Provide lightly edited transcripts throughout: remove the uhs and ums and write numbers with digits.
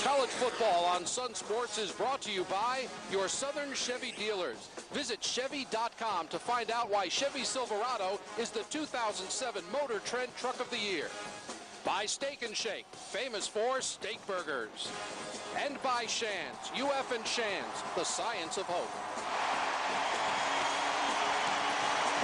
College football on Sun Sports is brought to you by your Southern Chevy dealers. Visit Chevy.com to find out why Chevy Silverado is the 2007 Motor Trend Truck of the Year. By Steak and Shake, famous for steak burgers. And by Shands, UF and Shands, the science of hope.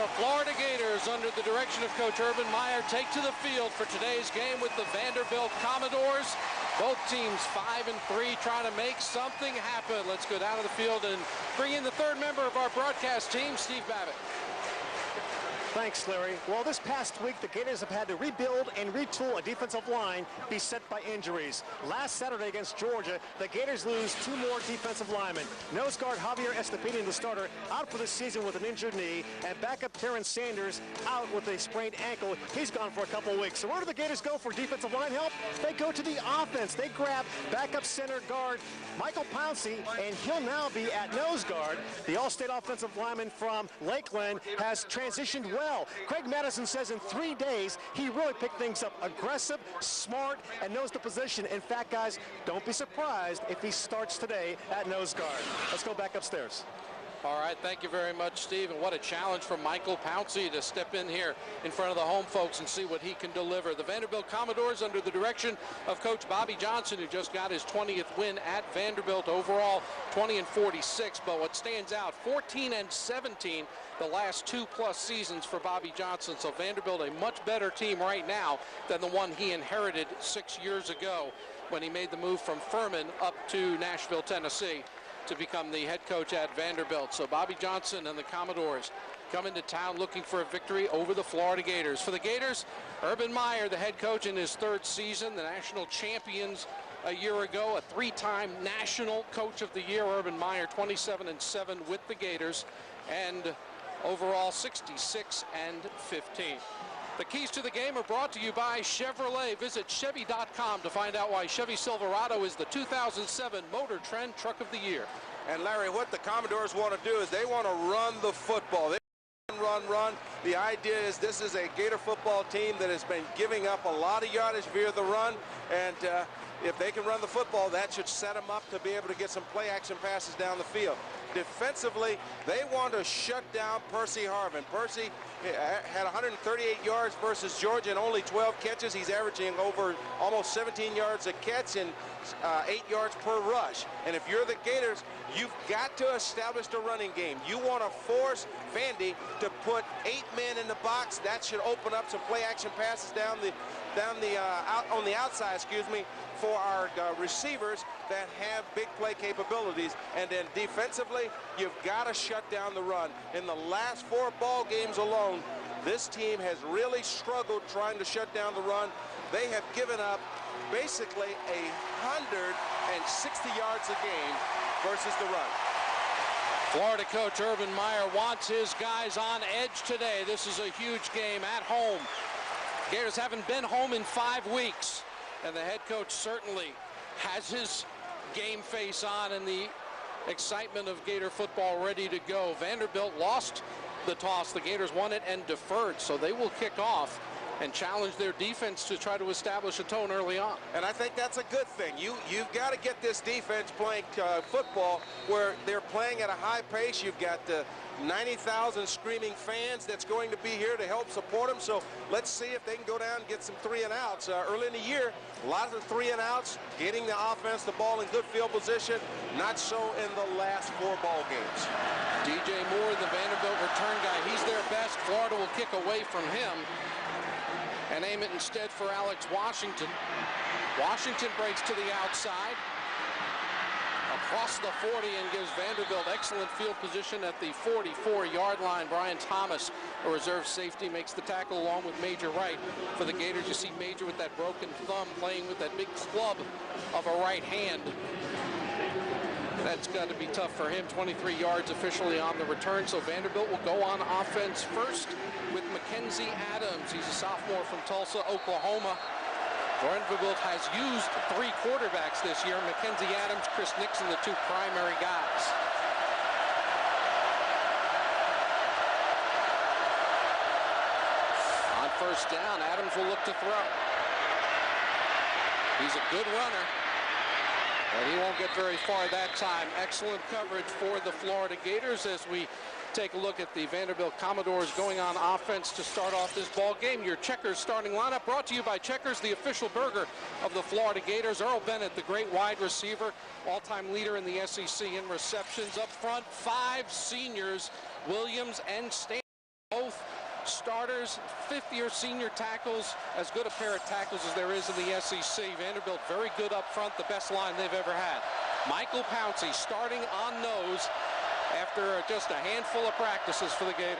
The Florida Gators, under the direction of Coach Urban Meyer, take to the field for today's game with the Vanderbilt Commodores. Both teams 5-3, trying to make something happen. Let's go down to the field and bring in the third member of our broadcast team, Steve Babbitt. Thanks, Larry. Well, this past week, the Gators have had to rebuild and retool a defensive line beset by injuries. Last Saturday against Georgia, the Gators lose 2 more defensive linemen. Nose guard Javier Estepini, the starter, out for the season with an injured knee, and backup Terrence Sanders out with a sprained ankle. He's gone for a couple weeks. So where do the Gators go for defensive line help? They go to the offense. They grab backup center guard Michael Pouncey, and he'll now be at nose guard. The All-State offensive lineman from Lakeland has transitioned well. Craig Madison says in 3 days, he really picked things up. Aggressive, smart, and knows the position. In fact, guys, don't be surprised if he starts today at nose guard. Let's go back upstairs. All right, thank you very much, Steve. And what a challenge for Michael Pouncey to step in here in front of the home folks and see what he can deliver. The Vanderbilt Commodores, under the direction of Coach Bobby Johnson, who just got his 20th win at Vanderbilt. Overall, 20-46. But what stands out, 14-17 the last 2+ seasons for Bobby Johnson. So Vanderbilt, a much better team right now than the one he inherited 6 years ago when he made the move from Furman up to Nashville, Tennessee, to become the head coach at Vanderbilt. So Bobby Johnson and the Commodores come into town looking for a victory over the Florida Gators. For the Gators, Urban Meyer, the head coach in his 3rd season, the national champions a year ago, a 3-time national coach of the year. Urban Meyer 27-7 with the Gators, and overall 66-15. The keys to the game are brought to you by Chevrolet. Visit Chevy.com to find out why Chevy Silverado is the 2007 Motor Trend Truck of the Year. And Larry, what the Commodores want to do is they want to run the football. They run. The idea is this is a Gator football team that has been giving up a lot of yardage via the run, and if they can run the football, that should set them up to be able to get some play action passes down the field. Defensively, they want to shut down Percy Harvin. Percy had 138 yards versus Georgia and only 12 catches. He's averaging over almost 17 yards a catch and 8 yards per rush. And if you're the Gators, you've got to establish the running game. You want to force Vandy to put 8 men in the box. That should open up some play action passes out on the outside, for our receivers that have big play capabilities. And then defensively, you've got to shut down the run. In the last 4 ball games alone, this team has really struggled trying to shut down the run. They have given up basically 160 yards a game versus the run. Florida coach Urban Meyer wants his guys on edge today. This is a huge game at home. Gators haven't been home in 5 weeks. And the head coach certainly has his game face on and the excitement of Gator football ready to go. Vanderbilt lost the toss. The Gators won it and deferred, so they will kick off and challenge their defense to try to establish a tone early on. And I think that's a good thing. You've got to get this defense playing football where they're playing at a high pace. You've got the 90,000 screaming fans that's going to be here to help support them. So let's see if they can go down and get some 3 and outs. Early in the year, a lot of 3 and outs, getting the offense the ball in good field position. Not so in the last 4 ball games. DJ Moore, the Vanderbilt return guy, he's their best. Florida will kick away from him and aim it instead for Alex Washington. Washington breaks to the outside, across the 40, and gives Vanderbilt excellent field position at the 44-yard line. Brian Thomas, a reserve safety, makes the tackle along with Major Wright. For the Gators, you see Major with that broken thumb playing with that big club of a right hand. That's got to be tough for him. 23 yards officially on the return. So Vanderbilt will go on offense first with Mackenzie Adams. He's a sophomore from Tulsa, Oklahoma. Vanderbilt has used 3 quarterbacks this year. Mackenzie Adams, Chris Nixon, the 2 primary guys. On first down, Adams will look to throw. He's a good runner. And he won't get very far that time. Excellent coverage for the Florida Gators as we take a look at the Vanderbilt Commodores going on offense to start off this ball game. Your Checkers starting lineup brought to you by Checkers, the official burger of the Florida Gators. Earl Bennett, the great wide receiver, all-time leader in the SEC in receptions. Up front, 5 seniors, Williams and Stanley, both starters, fifth-year senior tackles, as good a pair of tackles as there is in the SEC. Vanderbilt very good up front, the best line they've ever had. Michael Pouncey starting on nose after just a handful of practices for the Gators.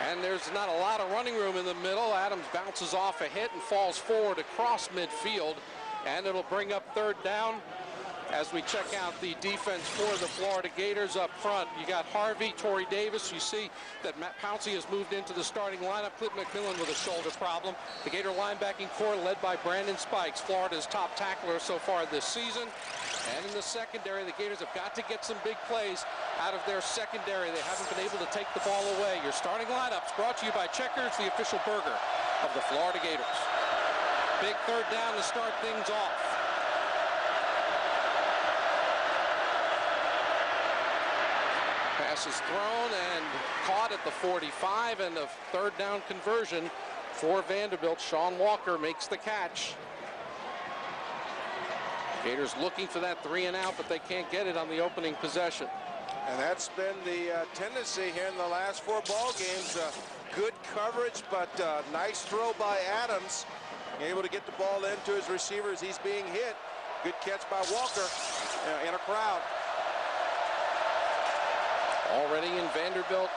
And there's not a lot of running room in the middle. Adams bounces off a hit and falls forward across midfield, and it'll bring up third down as we check out the defense for the Florida Gators up front. You got Harvey, Torrey Davis. You see that Matt Pouncey has moved into the starting lineup. Clint McMillan with a shoulder problem. The Gator linebacking core led by Brandon Spikes, Florida's top tackler so far this season. And in the secondary, the Gators have got to get some big plays out of their secondary. They haven't been able to take the ball away. Your starting lineups brought to you by Checkers, the official burger of the Florida Gators. Big third down to start things off. Pass is thrown and caught at the 45, and a third down conversion for Vanderbilt. Sean Walker makes the catch. Gators looking for that 3 and out, but they can't get it on the opening possession. And that's been the tendency here in the last 4 ball games. Good coverage, but nice throw by Adams. Able to get the ball into his receivers. He's being hit. Good catch by Walker in a crowd. Already in Vanderbilt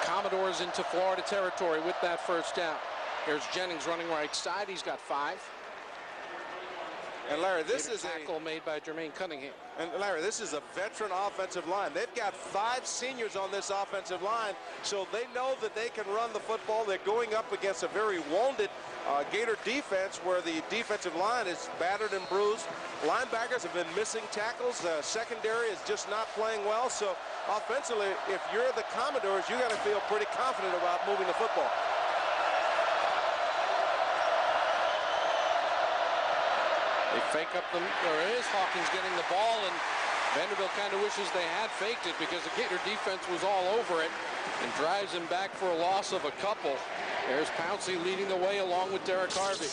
Commodores into Florida territory with that first down. Here's Jennings running right side. He's got 5. And Larry, this is a tackle made by Jermaine Cunningham. And Larry, this is a veteran offensive line. They've got 5 seniors on this offensive line, so they know that they can run the football. They're going up against a very wounded Gator defense where the defensive line is battered and bruised. Linebackers have been missing tackles. Secondary is just not playing well. So offensively, if you're the Commodores, you got to feel pretty confident about moving the football. They fake up there is Hawkins getting the ball, and Vanderbilt kind of wishes they had faked it because the Gator defense was all over it and drives him back for a loss of a couple. There's Pouncey leading the way along with Derek Harvey.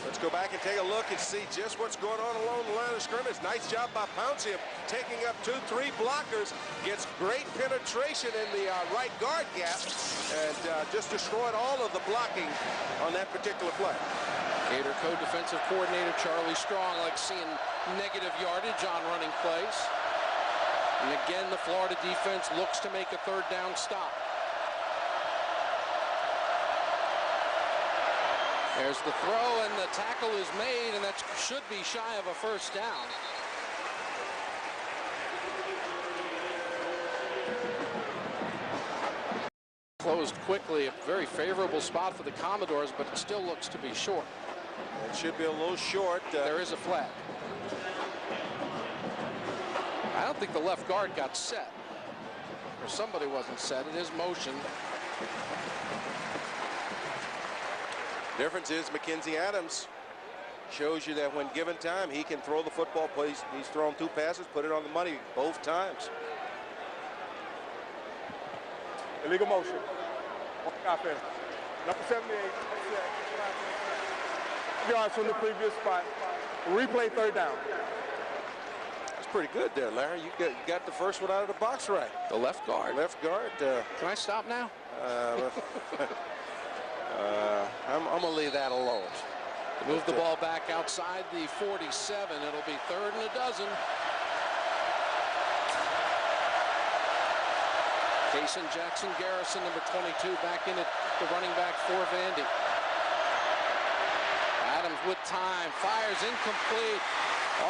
Let's go back and take a look and see just what's going on along the line of scrimmage. Nice job by Pouncey of taking up 2-3 blockers. Gets great penetration in the right guard gap and just destroyed all of the blocking on that particular play. Gator co-defensive coordinator Charlie Strong likes seeing negative yardage on running plays. And again, the Florida defense looks to make a third down stop. There's the throw, and the tackle is made, and that should be shy of a first down. Closed quickly, a very favorable spot for the Commodores, but it still looks to be short. It should be a little short. There is a flag. I don't think the left guard got set, or somebody wasn't set. It is motion. Difference is Mackenzie Adams shows you that when given time, he can throw the football. He's thrown 2 passes, put it on the money both times. Illegal motion. Offense. Number 78. Yards from the previous spot. Replay third down. That's pretty good there, Larry. You got the first one out of the box right. The left guard. Left guard. Can I stop now? I'm going to leave that alone. Move the ball back outside the 47. It'll be 3rd and a dozen. Jason Jackson Garrison, number 22, back in at the running back for Vandy. Adams with time, fires incomplete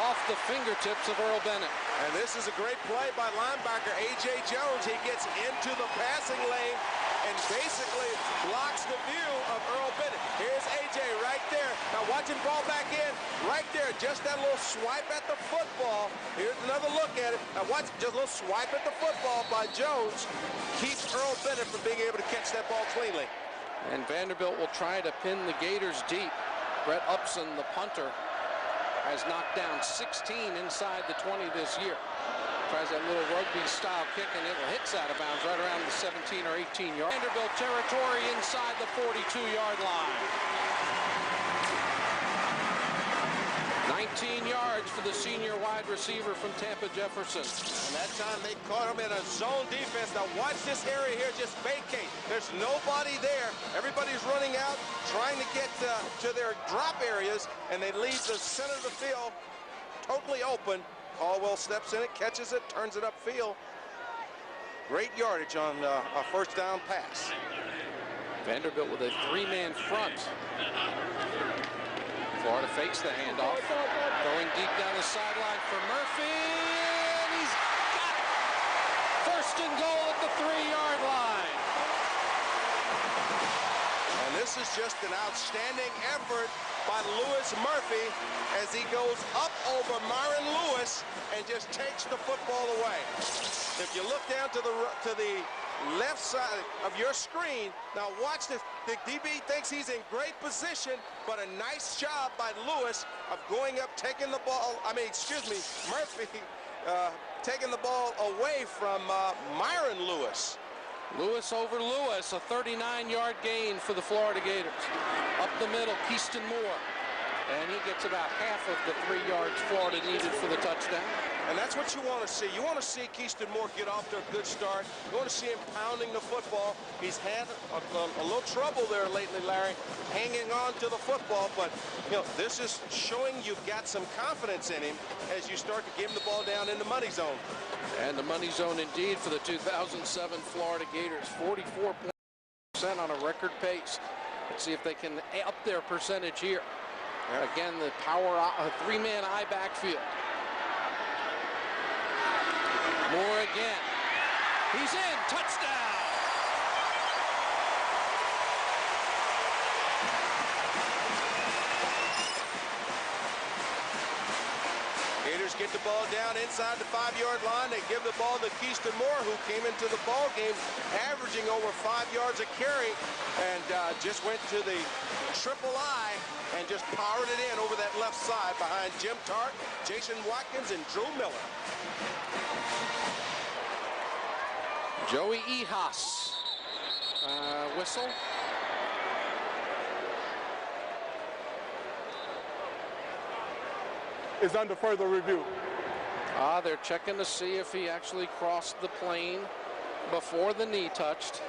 off the fingertips of Earl Bennett. And this is a great play by linebacker A.J. Jones. He gets into the passing lane and basically blocks the view of Earl Bennett. Here's A.J. right there. Now watch him fall back in. Right there, just that little swipe at the football. Here's another look at it. Now watch, just a little swipe at the football by Jones. Keeps Earl Bennett from being able to catch that ball cleanly. And Vanderbilt will try to pin the Gators deep. Brett Upson, the punter, has knocked down 16 inside the 20 this year. Tries that little rugby-style kick, and it hits out of bounds right around the 17 or 18 yard. Vanderbilt territory inside the 42-yard line. 19 yards for the senior wide receiver from Tampa, Jefferson. And that time they caught him in a zone defense. Now watch this area here just vacate. There's nobody there. Everybody's running out, trying to get to their drop areas, and they leave the center of the field totally open. Caldwell steps in it, catches it, turns it upfield. Great yardage on a first down pass. Vanderbilt with a three-man front. Florida fakes the handoff. Going deep down the sideline for Murphy. And he's got it. First and goal at the 3-yard line. And this is just an outstanding effort by Lewis Murphy as he goes up over Myron Lewis and just takes the football away. If you look down to the left side of your screen, now watch this. The DB thinks he's in great position, but a nice job by Lewis of going up, taking the ball. Murphy taking the ball away from Myron Lewis. Lewis over Lewis, a 39-yard gain for the Florida Gators. Up the middle, Keaston Moore. And he gets about half of the 3 yards Florida needed for the touchdown. And that's what you want to see. You want to see Keaston Moore get off to a good start. You want to see him pounding the football. He's had a little trouble there lately, Larry, hanging on to the football. But, you know, this is showing you've got some confidence in him as you start to give him the ball down in the money zone. And the money zone indeed for the 2007 Florida Gators. 44% on a record pace. Let's see if they can up their percentage here. Again, the power three-man eye backfield. Moore again. He's in. Touchdown. Gators get the ball down inside the 5-yard line. They give the ball to Keaston Moore, who came into the ball game averaging over 5 yards a carry, and just went to the triple I and just powered it in over that left side behind Jim Tart, Jason Watkins, and Drew Miller. Joey Ehas. Whistle. Is under further review. They're checking to see if he actually crossed the plane before the knee touched.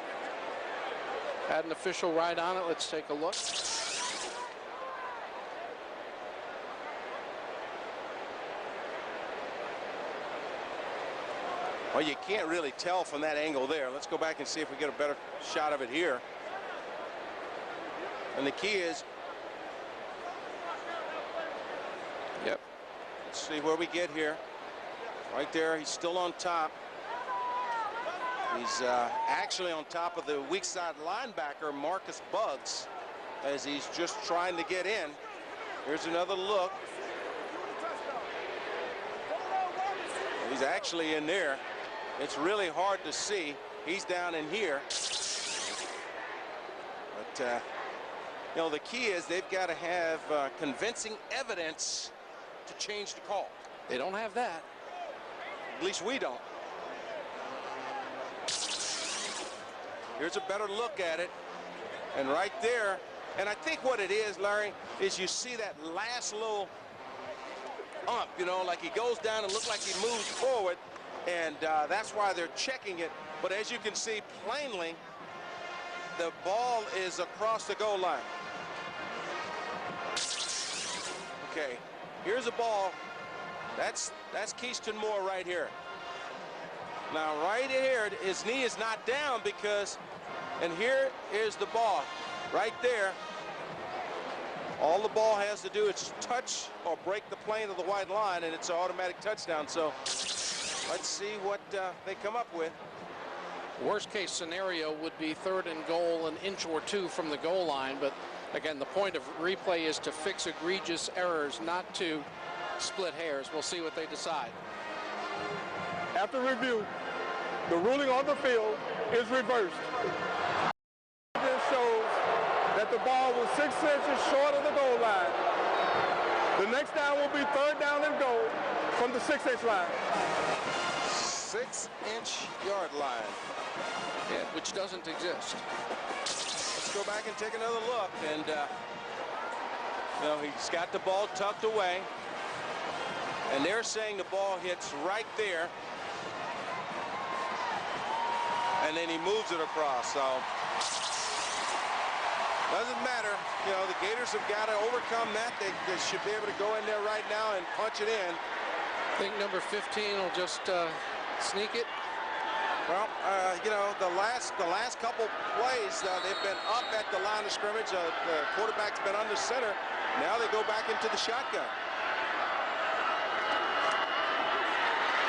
Had an official right on it. Let's take a look. Well, you can't really tell from that angle there. Let's go back and see if we get a better shot of it here. And the key is, yep, let's see where we get here. Right there, he's still on top. He's actually on top of the weak side linebacker, Marcus Buggs, as he's just trying to get in. Here's another look. He's actually in there. It's really hard to see. He's down in here. But, you know, the key is they've got to have convincing evidence to change the call. They don't have that. At least we don't. Here's a better look at it. And right there, and I think what it is, Larry, is you see that last little ump, you know, like he goes down and looks like he moves forward, and that's why they're checking it. But as you can see plainly, the ball is across the goal line. Okay, here's a ball. That's Keaston Moore right here. Now right here, his knee is not down because, and here is the ball right there. All the ball has to do is touch or break the plane of the white line, and it's an automatic touchdown. So let's see what they come up with. Worst case scenario would be 3rd and goal, an inch or two from the goal line. But again, the point of replay is to fix egregious errors, not to split hairs. We'll see what they decide. After review, the ruling on the field is reversed. This shows that the ball was 6 inches short of the goal line. The next down will be 3rd down and goal from the 6-inch line. 6-inch yard line. Yeah, which doesn't exist. Let's go back and take another look. And, you know, he's got the ball tucked away. And they're saying the ball hits right there. And then he moves it across. So, doesn't matter. You know, the Gators have got to overcome that. They should be able to go in there right now and punch it in. I think number 15 will just sneak it. Well, you know, the last couple plays, they've been up at the line of scrimmage. The quarterback's been under center. Now they go back into the shotgun.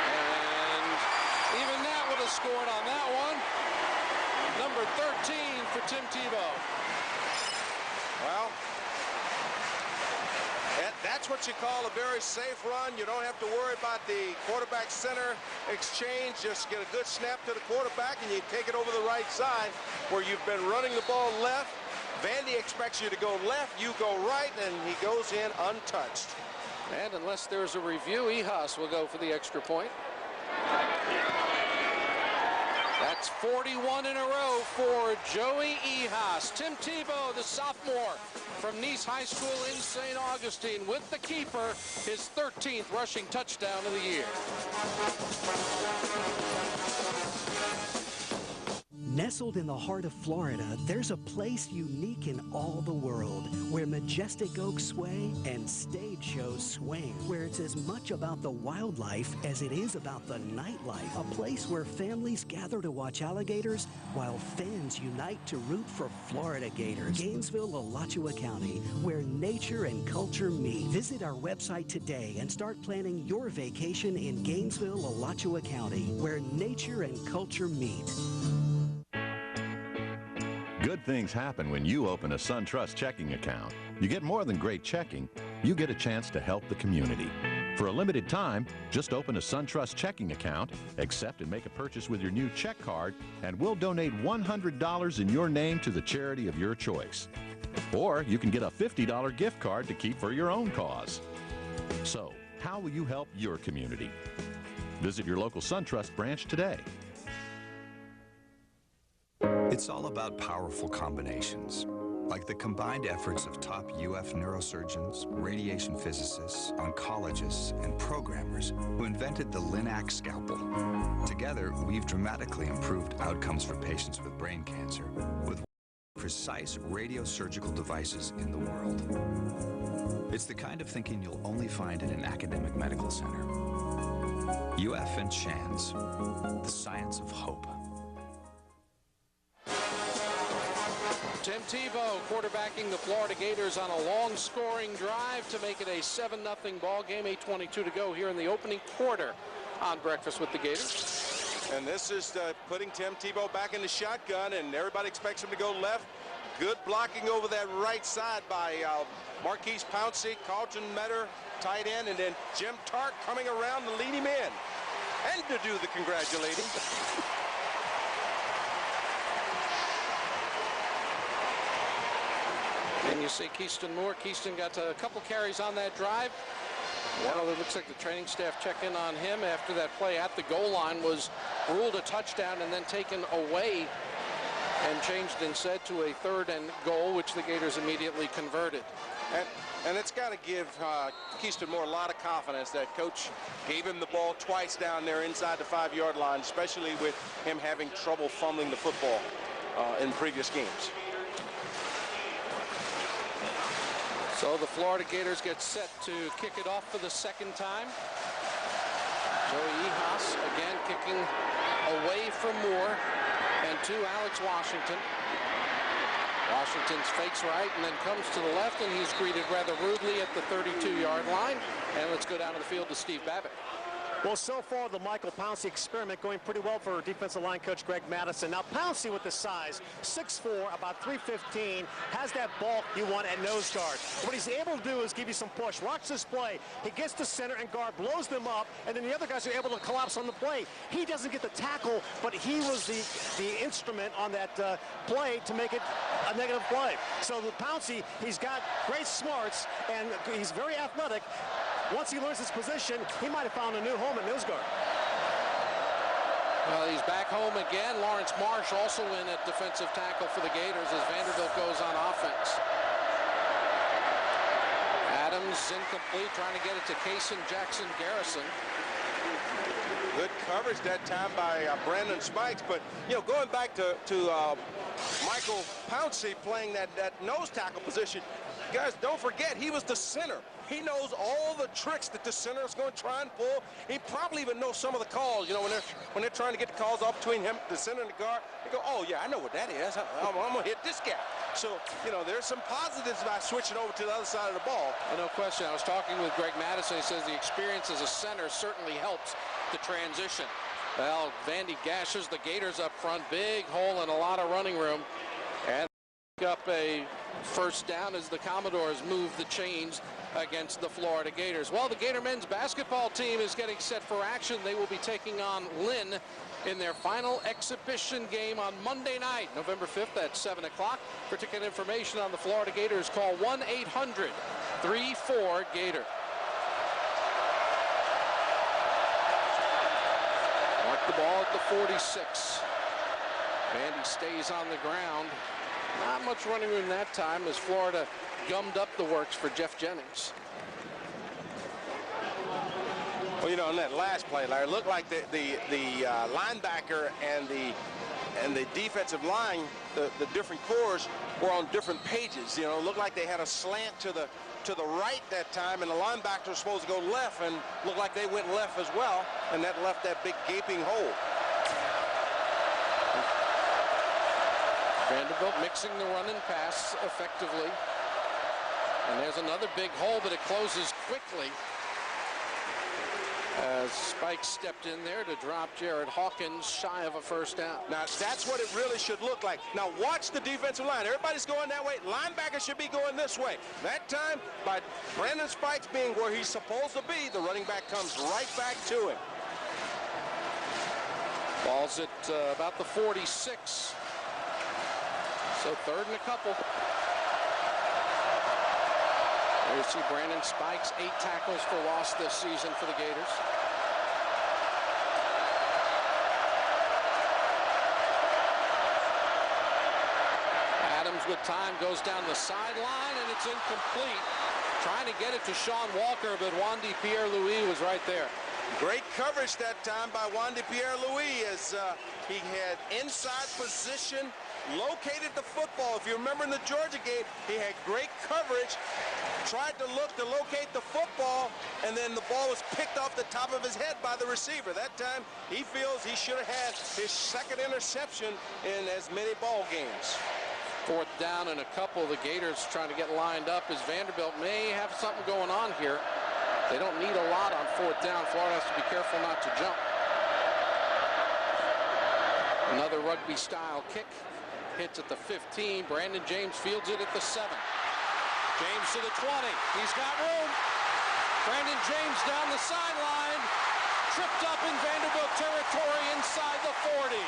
And even that would have scored on that one. Number 13 for Tim Tebow. Well, that's what you call a very safe run. You don't have to worry about the quarterback center exchange. Just get a good snap to the quarterback and you take it over the right side where you've been running the ball left. Vandy expects you to go left, you go right, and he goes in untouched. And unless there's a review, Ehas will go for the extra point. That's 41 in a row for Joey Ehas. Tim Tebow, the sophomore from Nice High School in St. Augustine, with the keeper, his 13th rushing touchdown of the year. Nestled in the heart of Florida, there's a place unique in all the world, where majestic oaks sway and stage shows swing, where it's as much about the wildlife as it is about the nightlife. A place where families gather to watch alligators while fans unite to root for Florida Gators. Gainesville, Alachua County, where nature and culture meet. Visit our website today and start planning your vacation in Gainesville, Alachua County, where nature and culture meet. Good things happen when you open a SunTrust checking account. You get more than great checking. You get a chance to help the community. For a limited time, just open a SunTrust checking account, accept and make a purchase with your new check card, and we'll donate $100 in your name to the charity of your choice. Or you can get a $50 gift card to keep for your own cause. So, how will you help your community? Visit your local SunTrust branch today. It's all about powerful combinations, like the combined efforts of top UF neurosurgeons, radiation physicists, oncologists, and programmers who invented the LINAC scalpel. Together, we've dramatically improved outcomes for patients with brain cancer with precise radiosurgical devices in the world. It's the kind of thinking you'll only find in an academic medical center. UF and Shands, the science of hope. Tim Tebow quarterbacking the Florida Gators on a long scoring drive to make it a 7-0 ball game. 8:22 to go here in the opening quarter on Breakfast with the Gators. And this is putting Tim Tebow back in the shotgun, and everybody expects him to go left. Good blocking over that right side by Marquise Pouncey, Carlton Metter, tight end, and then Jim Tark coming around to lead him in and to do the congratulating. And you see Keyston Moore. Keyston got a couple carries on that drive. Well, it looks like the training staff checked in on him after that play at the goal line was ruled a touchdown and then taken away and changed instead to a 3rd and goal, which the Gators immediately converted. And it's got to give Keyston Moore a lot of confidence that coach gave him the ball twice down there inside the 5-yard line, especially with him having trouble fumbling the football in previous games. So the Florida Gators get set to kick it off for the 2nd time. Joey Ehas again kicking away from Moore and to Alex Washington. Washington's fakes right and then comes to the left, and he's greeted rather rudely at the 32-yard line. And let's go down to the field to Steve Babbitt. Well, so far, the Michael Pouncey experiment going pretty well for defensive line coach Greg Madison. Now, Pouncey with the size, 6'4", about 315, has that bulk you want at nose guard. What he's able to do is give you some push. Watch this play. He gets to center and guard, blows them up, and then the other guys are able to collapse on the play. He doesn't get the tackle, but he was the instrument on that play to make it a negative play. So the Pouncey, he's got great smarts, and he's very athletic. Once he learns his position, he might have found a new home at nose guard. Well, he's back home again. Lawrence Marsh also in at defensive tackle for the Gators as Vanderbilt goes on offense. Adams incomplete, trying to get it to Kaysen Jackson Garrison. Good coverage that time by Brandon Spikes, but going back to Michael Pouncey playing that nose tackle position, guys, don't forget he was the center. He knows all the tricks that the center is going to try and pull. He probably even knows some of the calls. When they're trying to get the calls off between him, the center and the guard, they go, oh yeah, I know what that is. I'm going to hit this guy. So there's some positives about switching over to the other side of the ball. No question. I was talking with Greg Madison. He says the experience as a center certainly helps the transition. Well, Vandy gashes the Gators up front. Big hole and a lot of running room. And up a first down as the Commodores move the chains against the Florida Gators. Well, the Gator men's basketball team is getting set for action. They will be taking on Lynn in their final exhibition game on Monday night, November 5th at 7 o'clock. For ticket information on the Florida Gators, call 1-800-34-GATOR. Mark the ball at the 46. Vandy stays on the ground. Not much running room that time as Florida gummed up the works for Jeff Jennings. Well, in that last play, Larry, it looked like the linebacker and the defensive line, the different corps were on different pages. It looked like they had a slant to the right that time, and the linebacker was supposed to go left, and looked like they went left as well, and that left that big gaping hole. Vanderbilt mixing the run and pass effectively. And there's another big hole, but it closes quickly as Spike stepped in there to drop Jared Hawkins shy of a first down. Now, that's what it really should look like. Now, watch the defensive line. Everybody's going that way. Linebacker should be going this way. That time, by Brandon Spikes being where he's supposed to be, the running back comes right back to him. Ball's at about the 46. So third and a couple. There you see Brandon Spikes, 8 tackles for loss this season for the Gators. Adams with time goes down the sideline, and it's incomplete. Trying to get it to Sean Walker, but Wandy Pierre-Louis was right there. Great coverage that time by Wandy Pierre-Louis as he had inside position, located the football. If you remember in the Georgia game, he had great coverage, tried to look to locate the football, and then the ball was picked off the top of his head by the receiver. That time, he feels he should have had his second interception in as many ball games. Fourth down and a couple. The Gators trying to get lined up as Vanderbilt may have something going on here. They don't need a lot on fourth down. Florida has to be careful not to jump. Another rugby-style kick. Hits at the 15. Brandon James fields it at the 7. James to the 20. He's got room. Brandon James down the sideline. Tripped up in Vanderbilt territory inside the 40.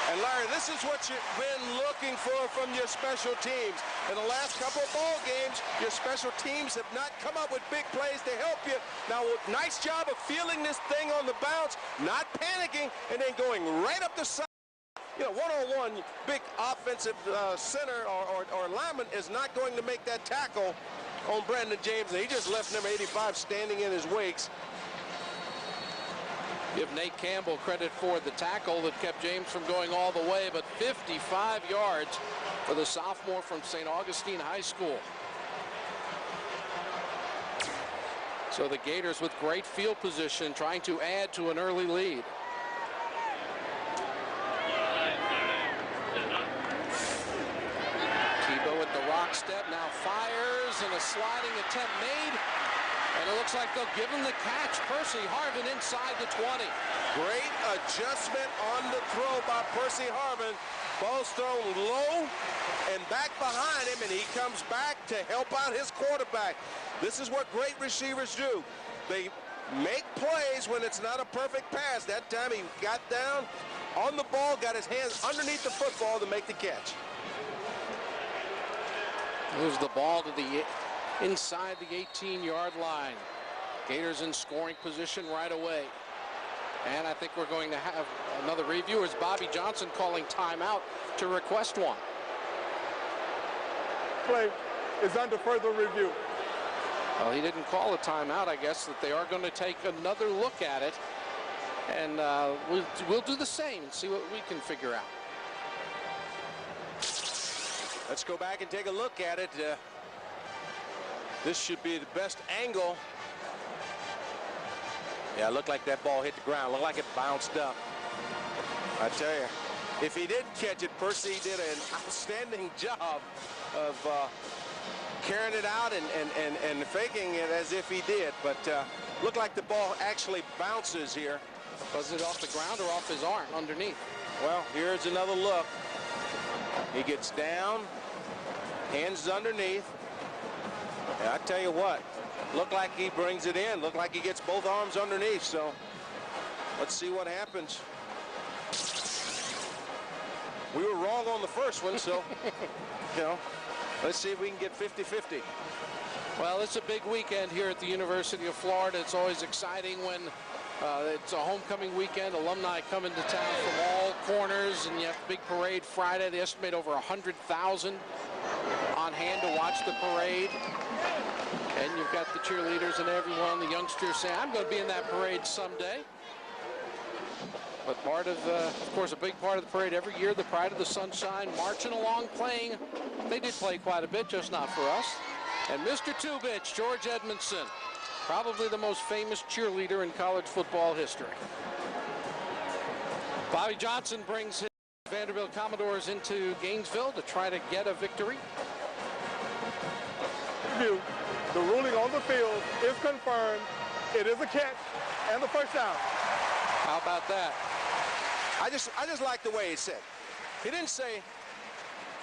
And Larry, this is what you've been looking for from your special teams. In the last couple of ball games, your special teams have not come up with big plays to help you. Now, nice job of feeling this thing on the bounce, not panicking, and then going right up the side. One-on-one, big offensive center or lineman is not going to make that tackle on Brandon James. He just left number 85 standing in his wakes. Give Nate Campbell credit for the tackle that kept James from going all the way, but 55 yards for the sophomore from St. Augustine High School. So the Gators with great field position trying to add to an early lead. Tebow at the rock lockstep, now fires, and a sliding attempt made. And it looks like they'll give him the catch. Percy Harvin inside the 20. Great adjustment on the throw by Percy Harvin. Ball's thrown low and back behind him, and he comes back to help out his quarterback. This is what great receivers do. They make plays when it's not a perfect pass. That time he got down on the ball, got his hands underneath the football to make the catch. Moves the ball to the inside the 18-yard line. Gators in scoring position right away. And I think we're going to have another review as Bobby Johnson calling timeout to request one. Play is under further review. Well, he didn't call a timeout. I guess that they are going to take another look at it. And we'll do the same and see what we can figure out. Let's go back and take a look at it. This should be the best angle. Yeah, it looked like that ball hit the ground. Looked like it bounced up. I tell you, if he didn't catch it, Percy did an outstanding job of carrying it out and faking it as if he did. But looked like the ball actually bounces here. Was it off the ground or off his arm underneath? Well, here's another look. He gets down, hands underneath. And I tell you what, looked like he brings it in. Looked like he gets both arms underneath. So let's see what happens. We were wrong on the first one, so, you know, let's see if we can get 50-50. Well, it's a big weekend here at the University of Florida. It's always exciting when it's a homecoming weekend. Alumni come into town from all corners, and you have a big parade Friday. They estimate over 100,000 on hand to watch the parade. And you've got the cheerleaders and everyone, the youngsters saying, I'm going to be in that parade someday. But part of course, a big part of the parade every year, the Pride of the Sunshine, marching along, playing. They did play quite a bit, just not for us. And Mr. Two-Bitch, George Edmondson, probably the most famous cheerleader in college football history. Bobby Johnson brings his Vanderbilt Commodores into Gainesville to try to get a victory. The ruling on the field is confirmed. It is a catch and the first down. How about that? I just like the way he said. He didn't say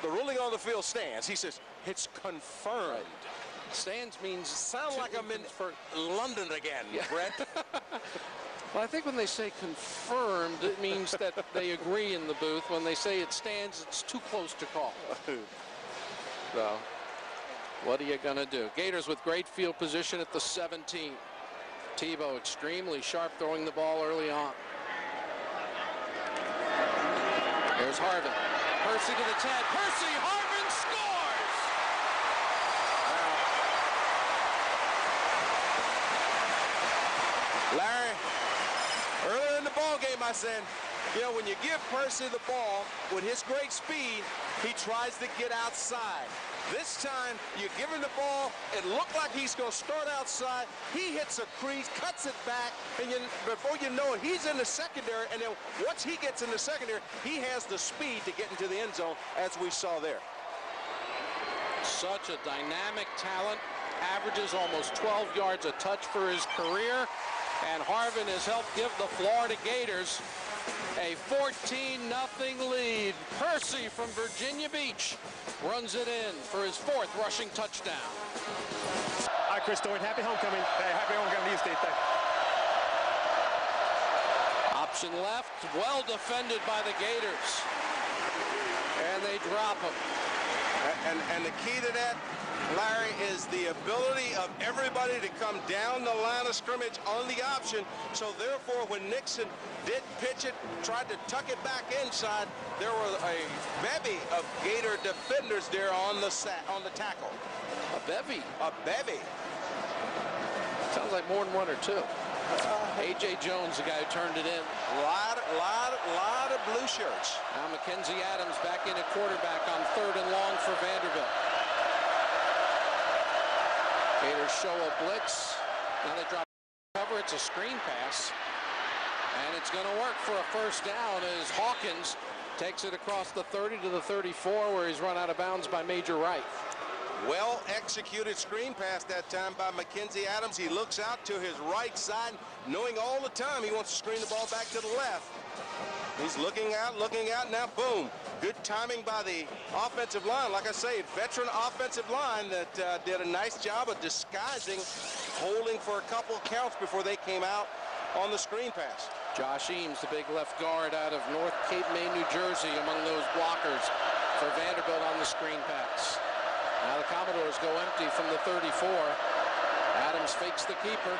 the ruling on the field stands. He says it's confirmed. Stands means Sound like I'm in for London again, yeah. Brett. Well, I think when they say confirmed, it means that they agree in the booth. When they say it stands, it's too close to call. So, what are you going to do? Gators with great field position at the 17. Tebow extremely sharp throwing the ball early on. Here's Harvin. Percy to the 10. Percy, Harvin scores! Larry, earlier in the ball game I said, you know, when you give Percy the ball with his great speed, he tries to get outside. This time, you give him the ball, it looked like he's going to start outside. He hits a crease, cuts it back, and before you know it, he's in the secondary, and then once he gets in the secondary, he has the speed to get into the end zone, as we saw there. Such a dynamic talent, averages almost 12 yards a touch for his career, and Harvin has helped give the Florida Gators a 14-0 lead. Percy from Virginia Beach runs it in for his 4th rushing touchdown. Hi, Chris Doyle. Happy homecoming. Hey, happy homecoming to you, Steve. Thanks. Option left, well defended by the Gators. And they drop him. And the key to that, Larry, is the ability of everybody to come down the line of scrimmage on the option. So therefore, when Nixon did pitch it, tried to tuck it back inside, there were a bevy of Gator defenders there on the tackle. A bevy? A bevy. Sounds like more than one or two. A.J. Jones, the guy who turned it in. Lot of blue shirts. Now Mackenzie Adams back in at quarterback on 3rd and long for Vanderbilt. Gators show a blitz. Now they drop cover. It's a screen pass. And it's going to work for a first down as Hawkins takes it across the 30 to the 34, where he's run out of bounds by Major Wright. Well-executed screen pass that time by Mackenzie Adams. He looks out to his right side, knowing all the time he wants to screen the ball back to the left. He's looking out, now boom. Good timing by the offensive line. Like I say, veteran offensive line that did a nice job of disguising, holding for a couple counts before they came out on the screen pass. Josh Eames, the big left guard out of North Cape May, New Jersey, among those blockers for Vanderbilt on the screen pass. Now the Commodores go empty from the 34. Adams fakes the keeper.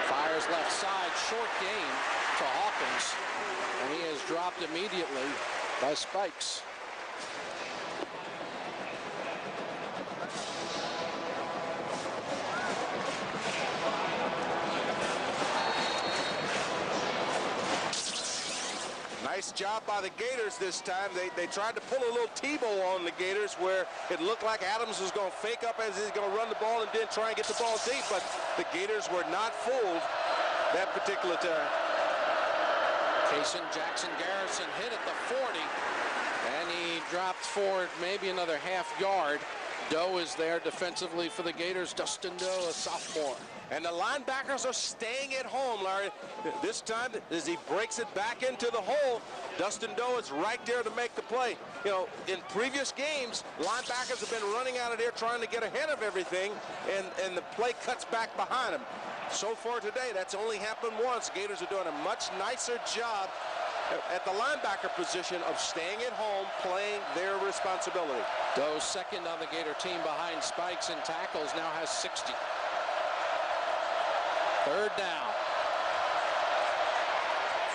Fires left side, short gain to Hawkins. And he is dropped immediately by Spikes. Nice job by the Gators this time. They tried to pull a little Tebow on the Gators where it looked like Adams was going to fake up as he's going to run the ball and then try and get the ball deep, but the Gators were not fooled that particular time. Jason Jackson Garrison hit at the 40, and he dropped forward maybe another half yard. Doe is there defensively for the Gators. Dustin Doe, a sophomore. And the linebackers are staying at home, Larry. This time, as he breaks it back into the hole, Dustin Doe is right there to make the play. You know, in previous games, linebackers have been running out of there trying to get ahead of everything, and the play cuts back behind them. So far today, that's only happened once. Gators are doing a much nicer job at the linebacker position of staying at home, playing their responsibility. Doe second on the Gator team behind Spikes in tackles, now has 60. Third down.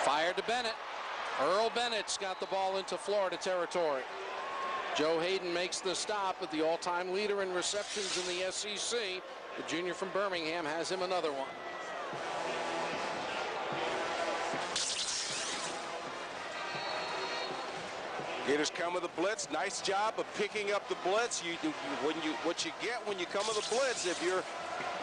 Fired to Bennett. Earl Bennett's got the ball into Florida territory. Joe Hayden makes the stop, but the all-time leader in receptions in the SEC, the junior from Birmingham, has him another one. Gators come with a blitz. Nice job of picking up the blitz. What you get when you come with a blitz, if you're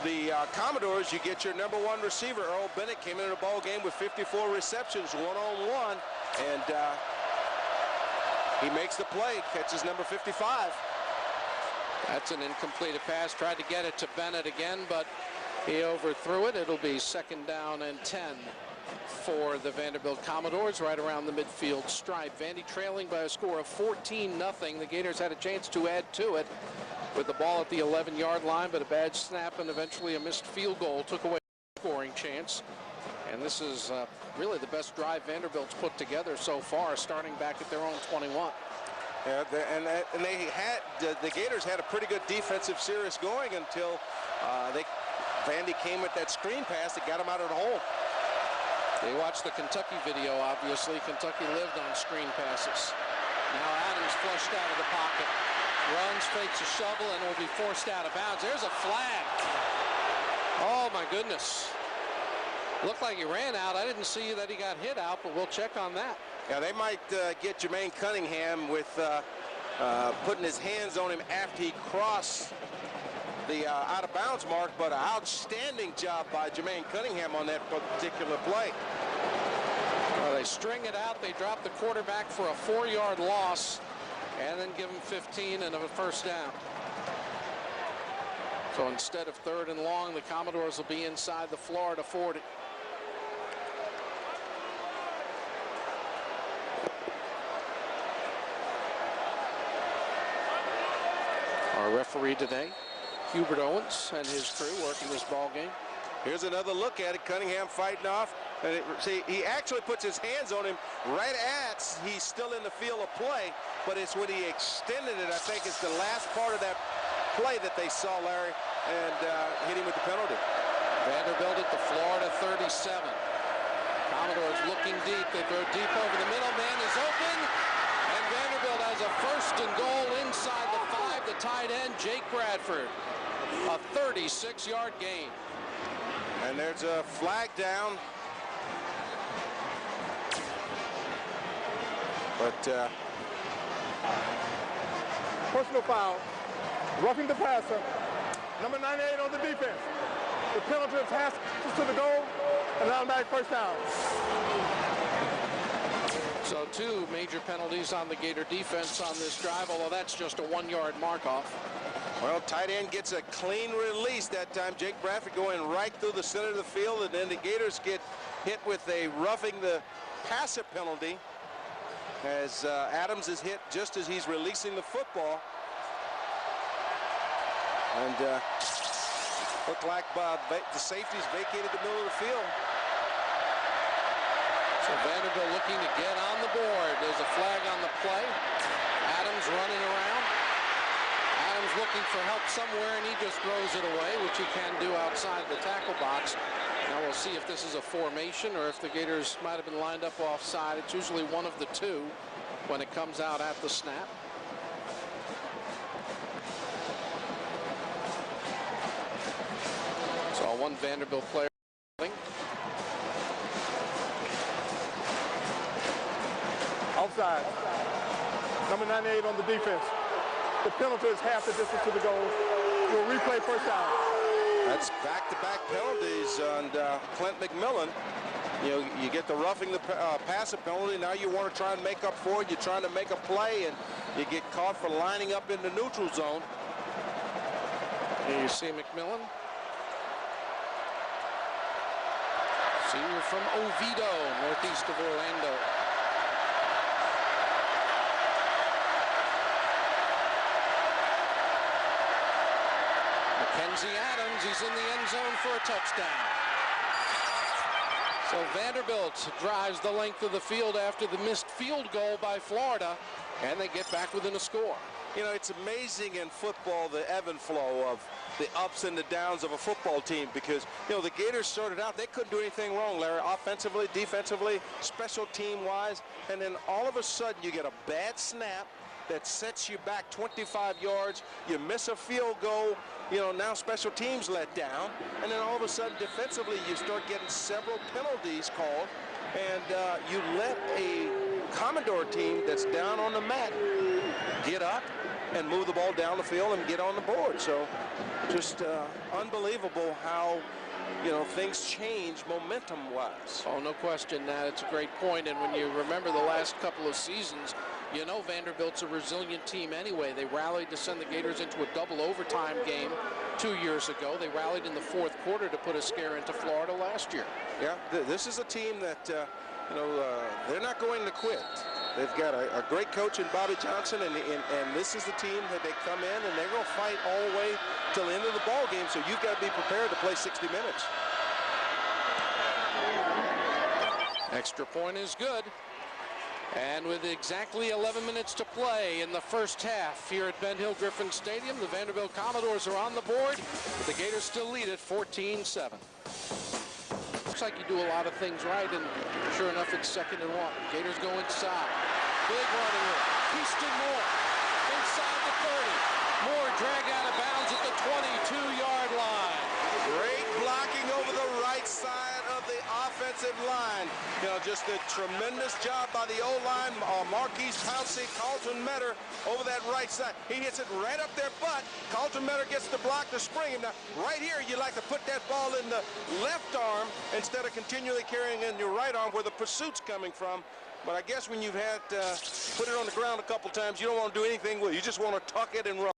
the Commodores, you get your number one receiver. Earl Bennett came into the ball game with 54 receptions, one-on-one, and he makes the play, catches number 55. That's an incompleted pass. Tried to get it to Bennett again, but he overthrew it. It'll be second down and 10 for the Vanderbilt Commodores right around the midfield stripe. Vandy trailing by a score of 14-0. The Gators had a chance to add to it with the ball at the 11-yard line, but a bad snap and eventually a missed field goal took away the scoring chance. And this is really the best drive Vanderbilt's put together so far, starting back at their own 21. Yeah, and they had the Gators had a pretty good defensive series going until Vandy came with that screen pass that got them out of the hole. They watched the Kentucky video, obviously. Kentucky lived on screen passes. Now Adams flushed out of the pocket. Runs, fakes a shovel, and will be forced out of bounds. There's a flag. Oh, my goodness. Looked like he ran out. I didn't see that he got hit out, but we'll check on that. Yeah, they might get Jermaine Cunningham with putting his hands on him after he crossed the out-of-bounds mark, but an outstanding job by Jermaine Cunningham on that particular play. Well, they string it out. They drop the quarterback for a 4-yard loss and then give him 15 and a first down. So instead of third and long, the Commodores will be inside the Florida 40. Our referee today, Hubert Owens, and his crew working this ball game. Here's another look at it. Cunningham fighting off. And see, he actually puts his hands on him right as he's still in the field of play, but it's when he extended it, I think it's the last part of that play that they saw, Larry, and hit him with the penalty. Vanderbilt at the Florida 37. Commodores looking deep. They throw deep over the middle. Man is open. And Vanderbilt has a first and goal inside the 5. The tight end, Jake Bradford. A 36-yard gain. And there's a flag down. But personal foul, roughing the passer, number 98 on the defense. The penalty is pass to the goal and automatic first down. So 2 major penalties on the Gator defense on this drive, although that's just a 1-yard mark-off. Well, tight end gets a clean release that time. Jake Bradford going right through the center of the field, and then the Gators get hit with a roughing the passer penalty as Adams is hit just as he's releasing the football. And looked like the safeties vacated the middle of the field. So Vanderbilt looking to get on the board. There's a flag on the play. Adams running around. Adams looking for help somewhere, and he just throws it away, which he can do outside the tackle box. Now we'll see if this is a formation or if the Gators might have been lined up offside. It's usually one of the two when it comes out at the snap. So one Vanderbilt player. Offside. Number 98 on the defense. The penalty is half the distance to the goal. We'll replay first down. That's back-to-back penalties on Clint McMillan. You know, you get the roughing the passer penalty. Now you want to try and make up for it. You're trying to make a play, and you get caught for lining up in the neutral zone. Here you see McMillan. Senior from Oviedo, northeast of Orlando. Adams, he's in the end zone for a touchdown. So Vanderbilt drives the length of the field after the missed field goal by Florida, and they get back within a score. You know, it's amazing in football, the ebb and flow of the ups and the downs of a football team, because, you know, the Gators started out, they couldn't do anything wrong, Larry, offensively, defensively, special team-wise, and then all of a sudden you get a bad snap that sets you back 25 yards, you miss a field goal, you know, now special teams let down, and then all of a sudden defensively you start getting several penalties called, and you let a Commodore team that's down on the mat get up and move the ball down the field and get on the board. So just unbelievable how, you know, things change momentum-wise. Oh, no question, Nat. It's a great point. And when you remember the last couple of seasons, you know Vanderbilt's a resilient team anyway. They rallied to send the Gators into a double overtime game 2 years ago. They rallied in the fourth quarter to put a scare into Florida last year. Yeah, this is a team that, you know, they're not going to quit. They've got a great coach in Bobby Johnson, and this is the team that they come in and they're going to fight all the way till the end of the ball game. So you've got to be prepared to play 60 minutes. Extra point is good. And with exactly 11 minutes to play in the first half here at Ben Hill Griffin Stadium, the Vanderbilt Commodores are on the board, but the Gators still lead at 14-7. Looks like you do a lot of things right, and sure enough, it's 2nd and 1. Gators go inside. Big running room. Houston Moore inside the 30. Moore dragged out of bounds at the 22-yard line. Great blocking over the right side of the offensive line. You know, just a tremendous job by the O-line. Marquise Pouncey, Carlton Metter over that right side. He hits it right up their butt. Carlton Metter gets the block to spring him. Now, right here, you like to put that ball in the left arm instead of continually carrying in your right arm where the pursuit's coming from. But I guess when you've had put it on the ground a couple times, you don't want to do anything with it. You just want to tuck it and run.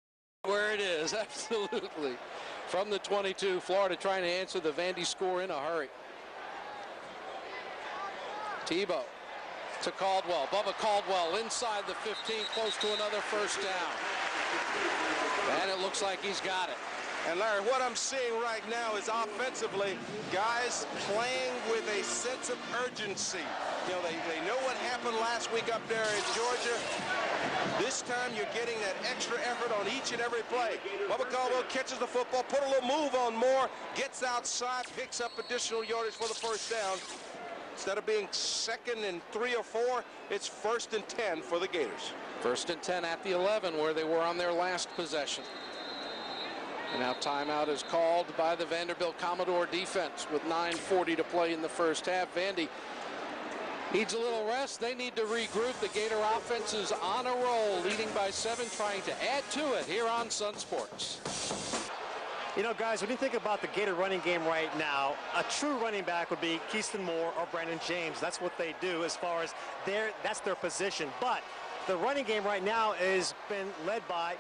Where it is, absolutely. From the 22, Florida trying to answer the Vandy score in a hurry. Tebow to Caldwell. Bubba Caldwell inside the 15, close to another first down. And it looks like he's got it. And Larry, what I'm seeing right now is offensively, guys playing with a sense of urgency. You know, they know what happened last week up there in Georgia. This time you're getting that extra effort on each and every play. Bubba Caldwell catches the football, put a little move on Moore, gets outside, picks up additional yardage for the first down. Instead of being 2nd and 3 or 4, it's 1st and 10 for the Gators. 1st and 10 at the 11 where they were on their last possession. And now timeout is called by the Vanderbilt Commodore defense with 9:40 to play in the first half. Vandy needs a little rest. They need to regroup. The Gator offense is on a roll, leading by 7, trying to add to it here on Sun Sports. You know, guys, when you think about the Gator running game right now, a true running back would be Keyston Moore or Brandon James. That's what they do as far as that's their position. But the running game right now has been led by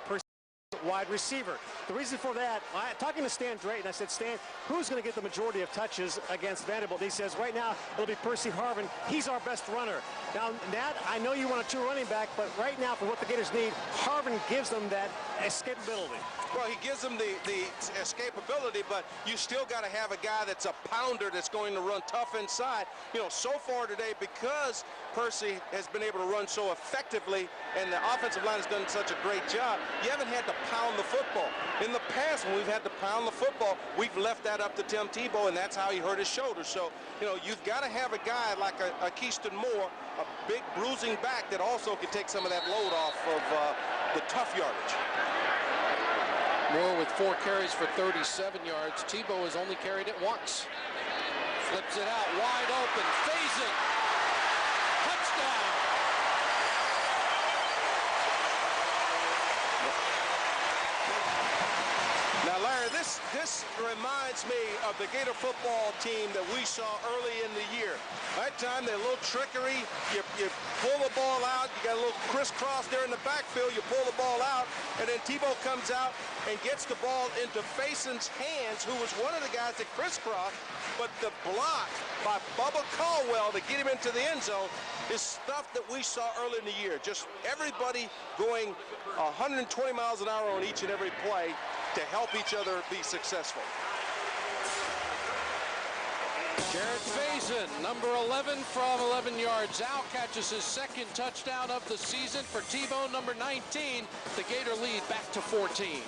wide receiver. The reason for that, talking to Stan Drayton, I said, Stan, who's going to get the majority of touches against Vanderbilt? He says, right now, it'll be Percy Harvin. He's our best runner. Now, Nat, I know you want a true running back, but right now, for what the Gators need, Harvin gives them that escapability. Well, he gives them the escapability, but you still got to have a guy that's a pounder that's going to run tough inside. You know, so far today, because Percy has been able to run so effectively and the offensive line has done such a great job, you haven't had to pound the football. In the past, when we've had to pound the football, we've left that up to Tim Tebow, and that's how he hurt his shoulder. So, you know, you've got to have a guy like a Keyston Moore, a big bruising back that also can take some of that load off of the tough yardage. Moore with 4 carries for 37 yards. Tebow has only carried it once. Flips it out, wide open, phasing. Touchdown. Now, Larry, this reminds me of the Gator football team that we saw early in the year. That time, they're a little trickery. You pull the ball out. You got a little crisscross there in the backfield. You pull the ball out, and then Tebow comes out and gets the ball into Fason's hands, who was one of the guys that crisscrossed. But the block by Bubba Caldwell to get him into the end zone is stuff that we saw early in the year. Just everybody going 120 miles an hour on each and every play to help each other be successful. Jared Faison, number 11 from 11 yards out, catches his second touchdown of the season for Tebow, number 19. The Gator lead back to 14.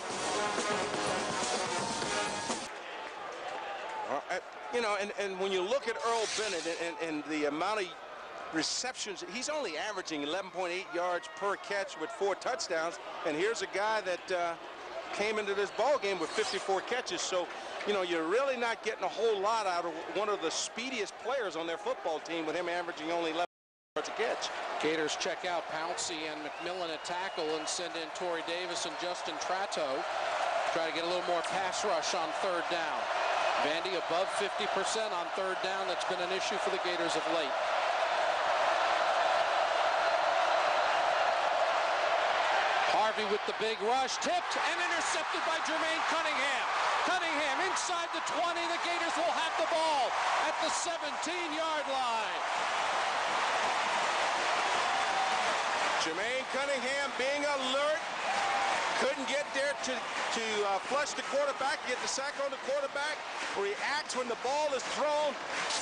You know, and when you look at Earl Bennett and the amount of receptions, he's only averaging 11.8 yards per catch with 4 touchdowns. And here's a guy that came into this ball game with 54 catches. So, you know, you're really not getting a whole lot out of one of the speediest players on their football team with him averaging only 11 yards a catch. Gators check out Pouncey and McMillan at tackle and send in Torrey Davis and Justin Tratto. Try to get a little more pass rush on 3rd down. Vandy above 50% on 3rd down. That's been an issue for the Gators of late. Harvey with the big rush, tipped and intercepted by Jermaine Cunningham. Cunningham inside the 20. The Gators will have the ball at the 17-yard line. Jermaine Cunningham being alert. Couldn't get there to flush the quarterback, get the sack on the quarterback. Reacts when the ball is thrown,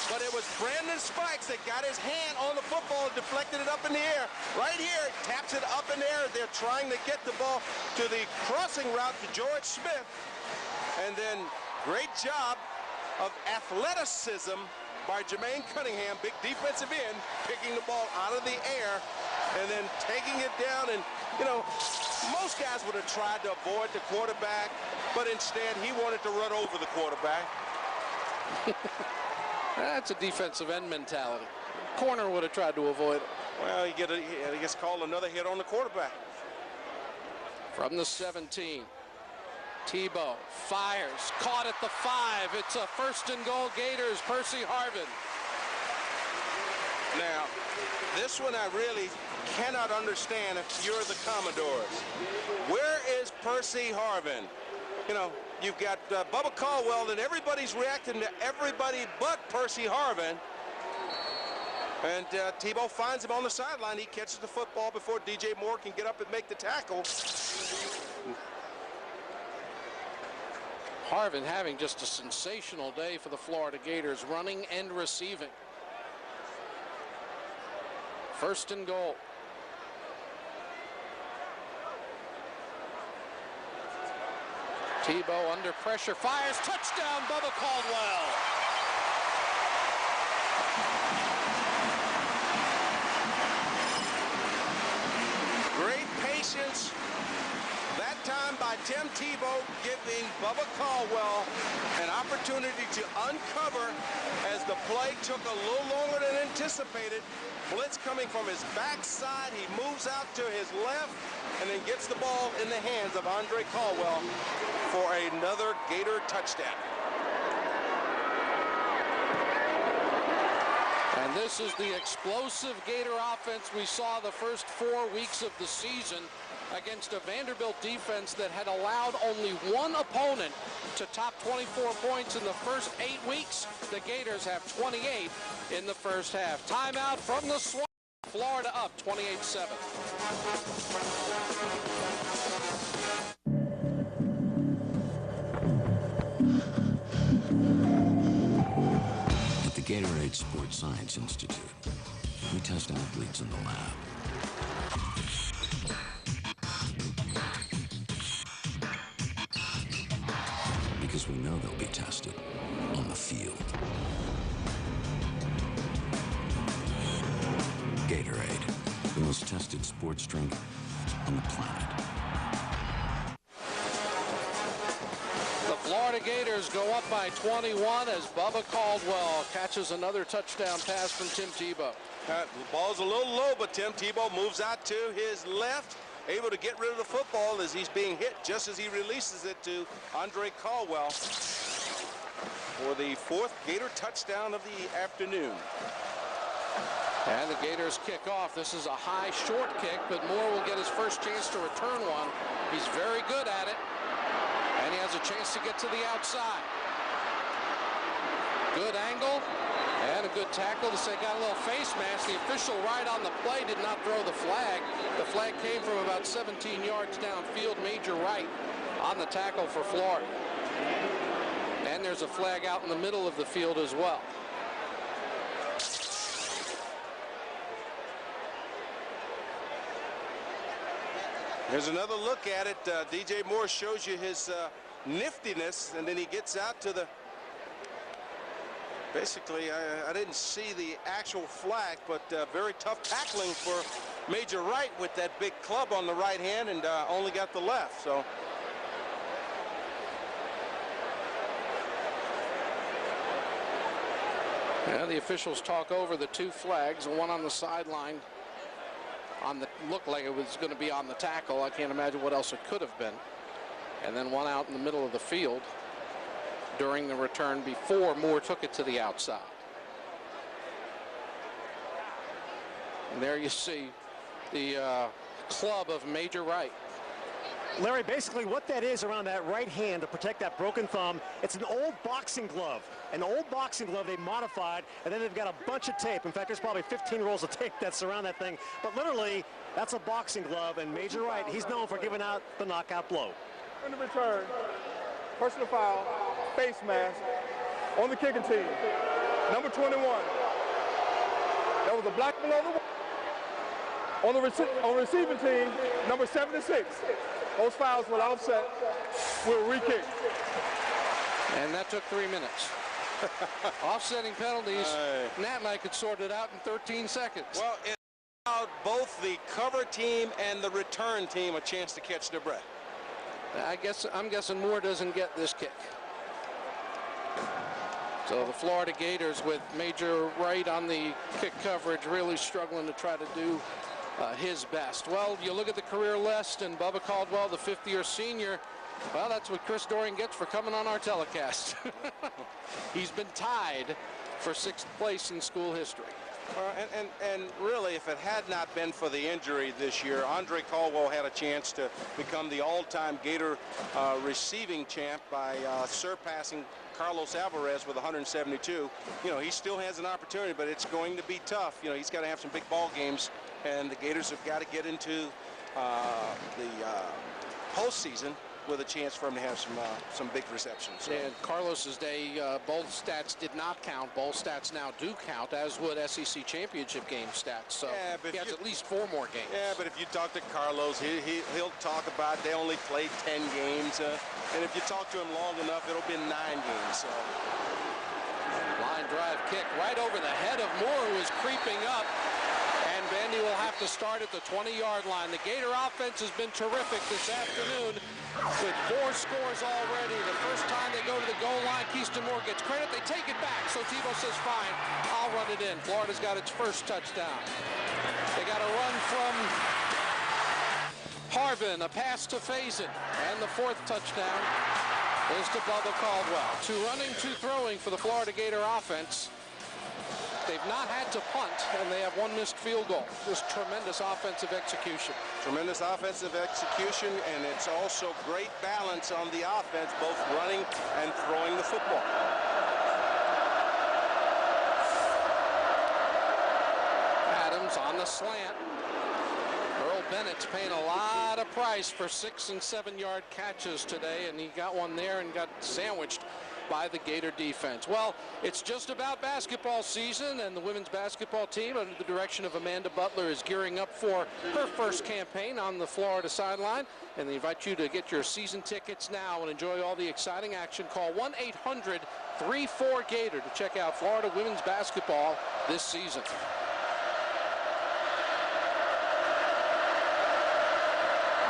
but it was Brandon Spikes that got his hand on the football and deflected it up in the air. Right here, taps it up in the air. They're trying to get the ball to the crossing route to George Smith. And then great job of athleticism by Jermaine Cunningham, big defensive end, picking the ball out of the air and then taking it down. And, you know, most guys would have tried to avoid the quarterback, but instead he wanted to run over the quarterback. That's a defensive end mentality. Corner would have tried to avoid it. Well, he gets called another hit on the quarterback. From the 17, Tebow fires, caught at the 5. It's a 1st and goal Gators, Percy Harvin. Now, this one I really cannot understand if you're the Commodores. Where is Percy Harvin? You know, you've got Bubba Caldwell, and everybody's reacting to everybody but Percy Harvin. And Tebow finds him on the sideline. He catches the football before DJ Moore can get up and make the tackle. Harvin having just a sensational day for the Florida Gators, running and receiving. 1st and goal. Tebow under pressure, fires, touchdown, Bubba Caldwell. Great patience. That time by Tim Tebow, giving Bubba Caldwell an opportunity to uncover as the play took a little longer than anticipated. Blitz coming from his backside. He moves out to his left and then gets the ball in the hands of Andre Caldwell. for another Gator touchdown. And this is the explosive Gator offense we saw the first 4 weeks of the season against a Vanderbilt defense that had allowed only one opponent to top 24 points in the first 8 weeks. The Gators have 28 in the first half. Timeout from the Swamp. Florida up 28-7. At the Gatorade Sports Science Institute, we test athletes in the lab. Because we know they'll be tested on the field. Gatorade, the most tested sports drink on the planet. The Florida Gators go up by 21 as Bubba Caldwell catches another touchdown pass from Tim Tebow. The ball's a little low, but Tim Tebow moves out to his left, able to get rid of the football as he's being hit just as he releases it to Andre Caldwell for the 4th Gator touchdown of the afternoon. And the Gators kick off. This is a high, short kick, but Moore will get his first chance to return one. He's very good at it, and he has a chance to get to the outside. Good angle, and a good tackle. They got a little face mask. The official right on the play did not throw the flag. The flag came from about 17 yards downfield. Major Wright on the tackle for Florida. And there's a flag out in the middle of the field as well. Here's another look at it. DJ Moore shows you his niftiness, and then he gets out to the... Basically, I didn't see the actual flag, but very tough tackling for Major Wright with that big club on the right hand, and only got the left. So yeah, the officials talk over the 2 flags, one on the sideline. Looked like it was going to be on the tackle. I can't imagine what else it could have been. And then one out in the middle of the field during the return before Moore took it to the outside. And there you see the club of Major Wright. Larry, basically what that is around that right hand to protect that broken thumb, it's an old boxing glove. An old boxing glove they modified, and then they've got a bunch of tape. In fact, there's probably 15 rolls of tape that surround that thing. But literally, that's a boxing glove, and Major Wright, he's known for giving out the knockout blow. In the return, personal foul, face mask on the kicking team. Number 21. That was a black below the on the receiving team, number 76. Those fouls will offset. We'll re-kick. And that took 3 minutes. Offsetting penalties. Nat and I could sort it out in 13 seconds. well, it allowed both the cover team and the return team a chance to catch their breath. I'm guessing Moore doesn't get this kick. So the Florida Gators with Major Wright on the kick coverage really struggling to try to do his best. Well, you look at the career list, and Bubba Caldwell, the 5th-year senior, well, that's what Chris Dorian gets for coming on our telecast. He's been tied for 6th place in school history. And really, if it had not been for the injury this year, Andre Caldwell had a chance to become the all-time Gator receiving champ by surpassing Carlos Alvarez with 172. You know, he still has an opportunity, but it's going to be tough. You know, he's got to have some big ball games, and the Gators have got to get into the postseason with a chance for him to have some big receptions. So. In Carlos's day, bowl stats did not count. Bowl stats now do count, as would SEC championship game stats. So yeah, he has at least 4 more games. Yeah, but if you talk to Carlos, he'll talk about they only played 10 games. And if you talk to him long enough, it'll be 9 games. So. Line drive kick right over the head of Moore, who is creeping up. And Vandy will have to start at the 20-yard line. The Gator offense has been terrific this afternoon with 4 scores already. The first time they go to the goal line, Keyston Moore gets credit. They take it back, so Tebow says, fine, I'll run it in. Florida's got its first touchdown. They got a run from Harvin, a pass to Faison, and the 4th touchdown is to Bubba Caldwell. 2 running, 2 throwing for the Florida Gator offense. They've not had to punt, and they have 1 missed field goal. Just tremendous offensive execution. Tremendous offensive execution, and it's also great balance on the offense, both running and throwing the football. Adams on the slant. Earl Bennett's paying a lot of price for 6- and 7-yard catches today, and he got one there and got sandwiched by the Gator defense. Well, it's just about basketball season, and the women's basketball team, under the direction of Amanda Butler, is gearing up for her first campaign on the Florida sideline. And they invite you to get your season tickets now and enjoy all the exciting action. Call 1-800-34-GATOR to check out Florida women's basketball this season.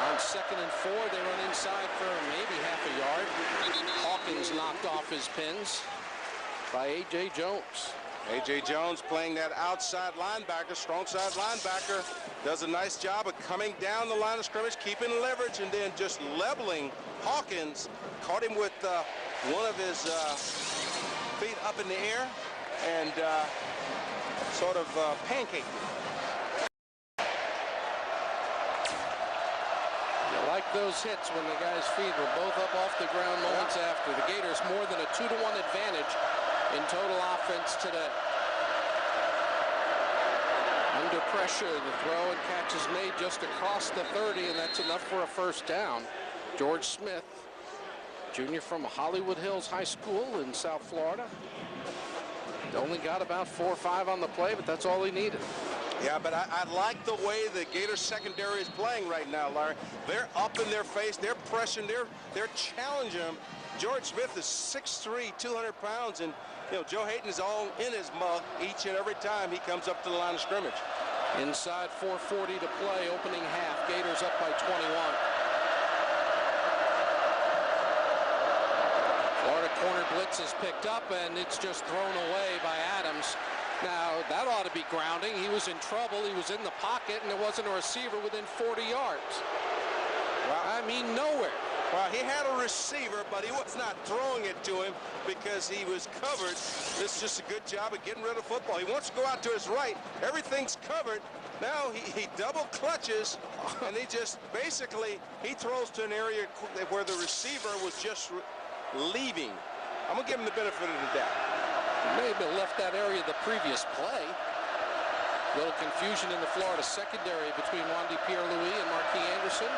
On 2nd and 4, they run inside for maybe half a yard. Hawkins knocked off his pins by A.J. Jones. A.J. Jones playing that outside linebacker, strong side linebacker, does a nice job of coming down the line of scrimmage, keeping leverage, and then just leveling Hawkins. Caught him with one of his feet up in the air and sort of pancaked him. Like those hits when the guy's feet were both up off the ground moments after. The Gators more than a 2-to-1 advantage in total offense today. Under pressure, the throw and catch is made just across the 30, and that's enough for a first down. George Smith, junior from Hollywood Hills High School in South Florida. Only got about 4 or 5 on the play, but that's all he needed. Yeah, but I like the way the Gator secondary is playing right now, Larry. They're up in their face. They're pressing. They're challenging them. George Smith is 6'3", 200 pounds, and Joe Hayden is all in his mug each and every time he comes up to the line of scrimmage. Inside 4:40 to play, opening half. Gators up by 21. Florida corner blitz is picked up, and it's just thrown away by Adams. Now, that ought to be grounding. He was in trouble. He was in the pocket, and there wasn't a receiver within 40 yards. Well, I mean, nowhere. Well, he had a receiver, but he was not throwing it to him because he was covered. This is just a good job of getting rid of football. He wants to go out to his right. Everything's covered. Now he double clutches, and he just basically, he throws to an area where the receiver was just leaving. I'm going to give him the benefit of the doubt. May have been left that area the previous play. Little confusion in the Florida secondary between Wandy Pierre-Louis and Marquis Anderson.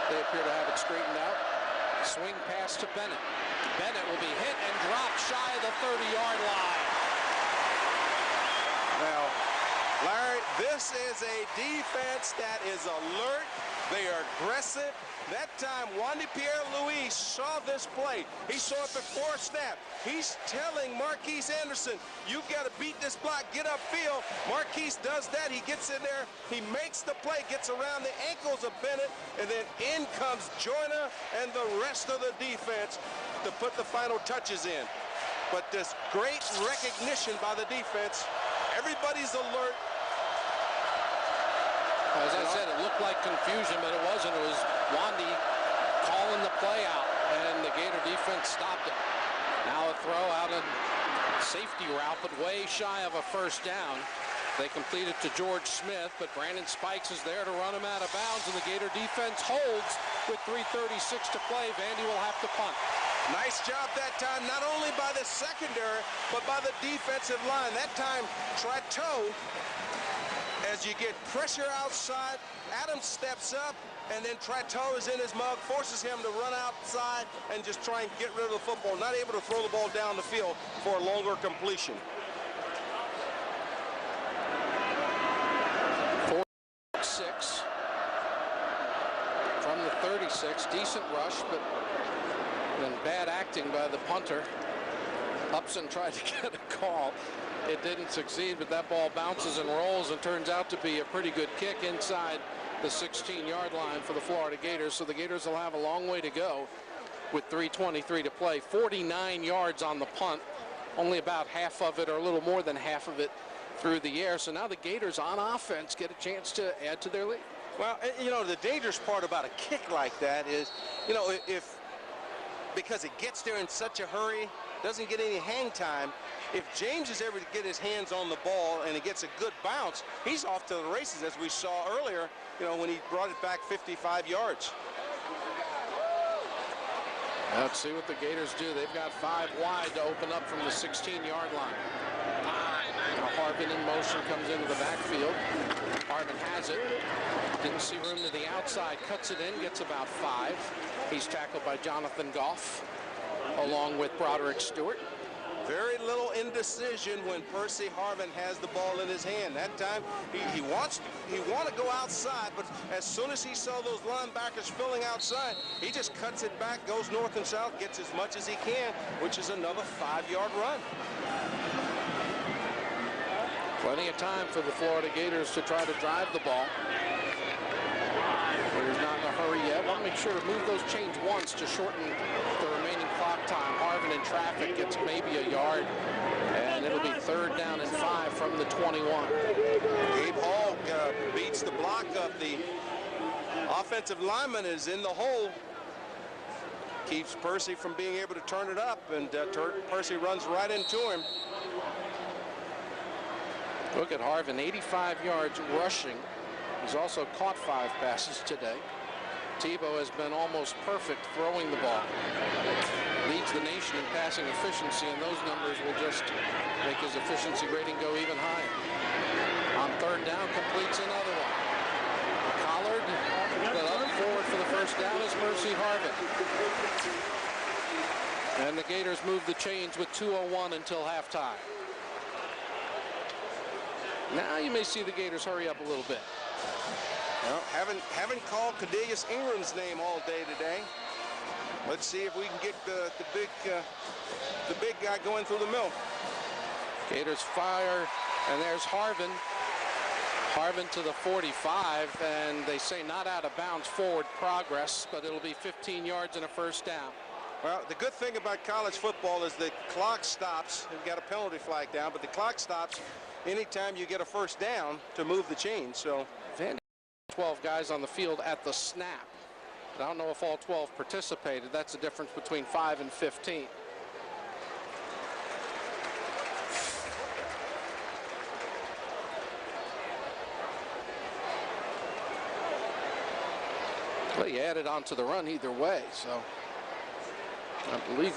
They appear to have it straightened out. Swing pass to Bennett. Bennett will be hit and dropped shy of the 30-yard line. Now, Larry, this is a defense that is alert. They are aggressive. That time, Wandy Pierre-Louis saw this play. He saw it before snap. He's telling Marquis Anderson, you've got to beat this block, get upfield. Marquis does that. He gets in there. He makes the play, gets around the ankles of Bennett, and then in comes Joyner and the rest of the defense to put the final touches in. But this great recognition by the defense. Everybody's alert. As I said, it looked like confusion, but it wasn't. It was Wandy calling the play out, and the Gator defense stopped it. Now a throw out a safety route, but way shy of a first down. They complete it to George Smith, but Brandon Spikes is there to run him out of bounds, and the Gator defense holds with 3:36 to play. Vandy will have to punt. Nice job that time, not only by the secondary, but by the defensive line. That time, Trateau, as you get pressure outside, Adams steps up, and then Trateau is in his mug, forces him to run outside and just try and get rid of the football. Not able to throw the ball down the field for a longer completion. 4-6 from the 36. Decent rush, but then bad acting by the punter. Upson tried to get a call. It didn't succeed, but that ball bounces and rolls and turns out to be a pretty good kick inside the 16-yard line for the Florida Gators. So the Gators will have a long way to go with 3:23 to play. 49 yards on the punt, only about half of it or a little more than half of it through the air. So now the Gators on offense get a chance to add to their lead. Well, you know, the dangerous part about a kick like that is, you know, because it gets there in such a hurry, doesn't get any hang time. If James is ever to get his hands on the ball and it gets a good bounce, he's off to the races, as we saw earlier, you know, when he brought it back 55 yards. Let's see what the Gators do. They've got 5 wide to open up from the 16-yard line. Now Harvin in motion comes into the backfield. Harvin has it. Didn't see room to the outside. Cuts it in. Gets about 5. He's tackled by Jonathan Goff, along with Broderick Stewart. Very little indecision when Percy Harvin has the ball in his hand. That time he wanted to go outside, but as soon as he saw those linebackers filling outside, he just cuts it back, goes north and south, gets as much as he can, which is another 5-yard run. Plenty of time for the Florida Gators to try to drive the ball. Gators not in a hurry yet. Want to make sure to move those chains once to shorten the remaining clock time. Harvin in traffic gets maybe a yard, and it'll be 3rd down and 5 from the 21. Gabe Hall beats the block up. The offensive lineman is in the hole. Keeps Percy from being able to turn it up, and Percy runs right into him. Look at Harvin, 85 yards rushing. He's also caught 5 passes today. Tebow has been almost perfect throwing the ball. Leads the nation in passing efficiency, and those numbers will just make his efficiency rating go even higher. On 3rd down, completes another one. Collard, but up forward for the 1st down is Percy Harvin. And the Gators move the chains with 2:01 until halftime. Now you may see the Gators hurry up a little bit. Well, haven't called Cadillus Ingram's name all day today. Let's see if we can get the big guy going through the middle. Gators fire, and there's Harvin. Harvin to the 45, and they say not out of bounds, forward progress, but it'll be 15 yards and a 1st down. Well, the good thing about college football is the clock stops. We've got a penalty flag down, but the clock stops anytime you get a 1st down to move the chain. So Vanderbilt 12 guys on the field at the snap. But I don't know if all 12 participated. That's the difference between 5 and 15. Well, he added on to the run either way, so I believe.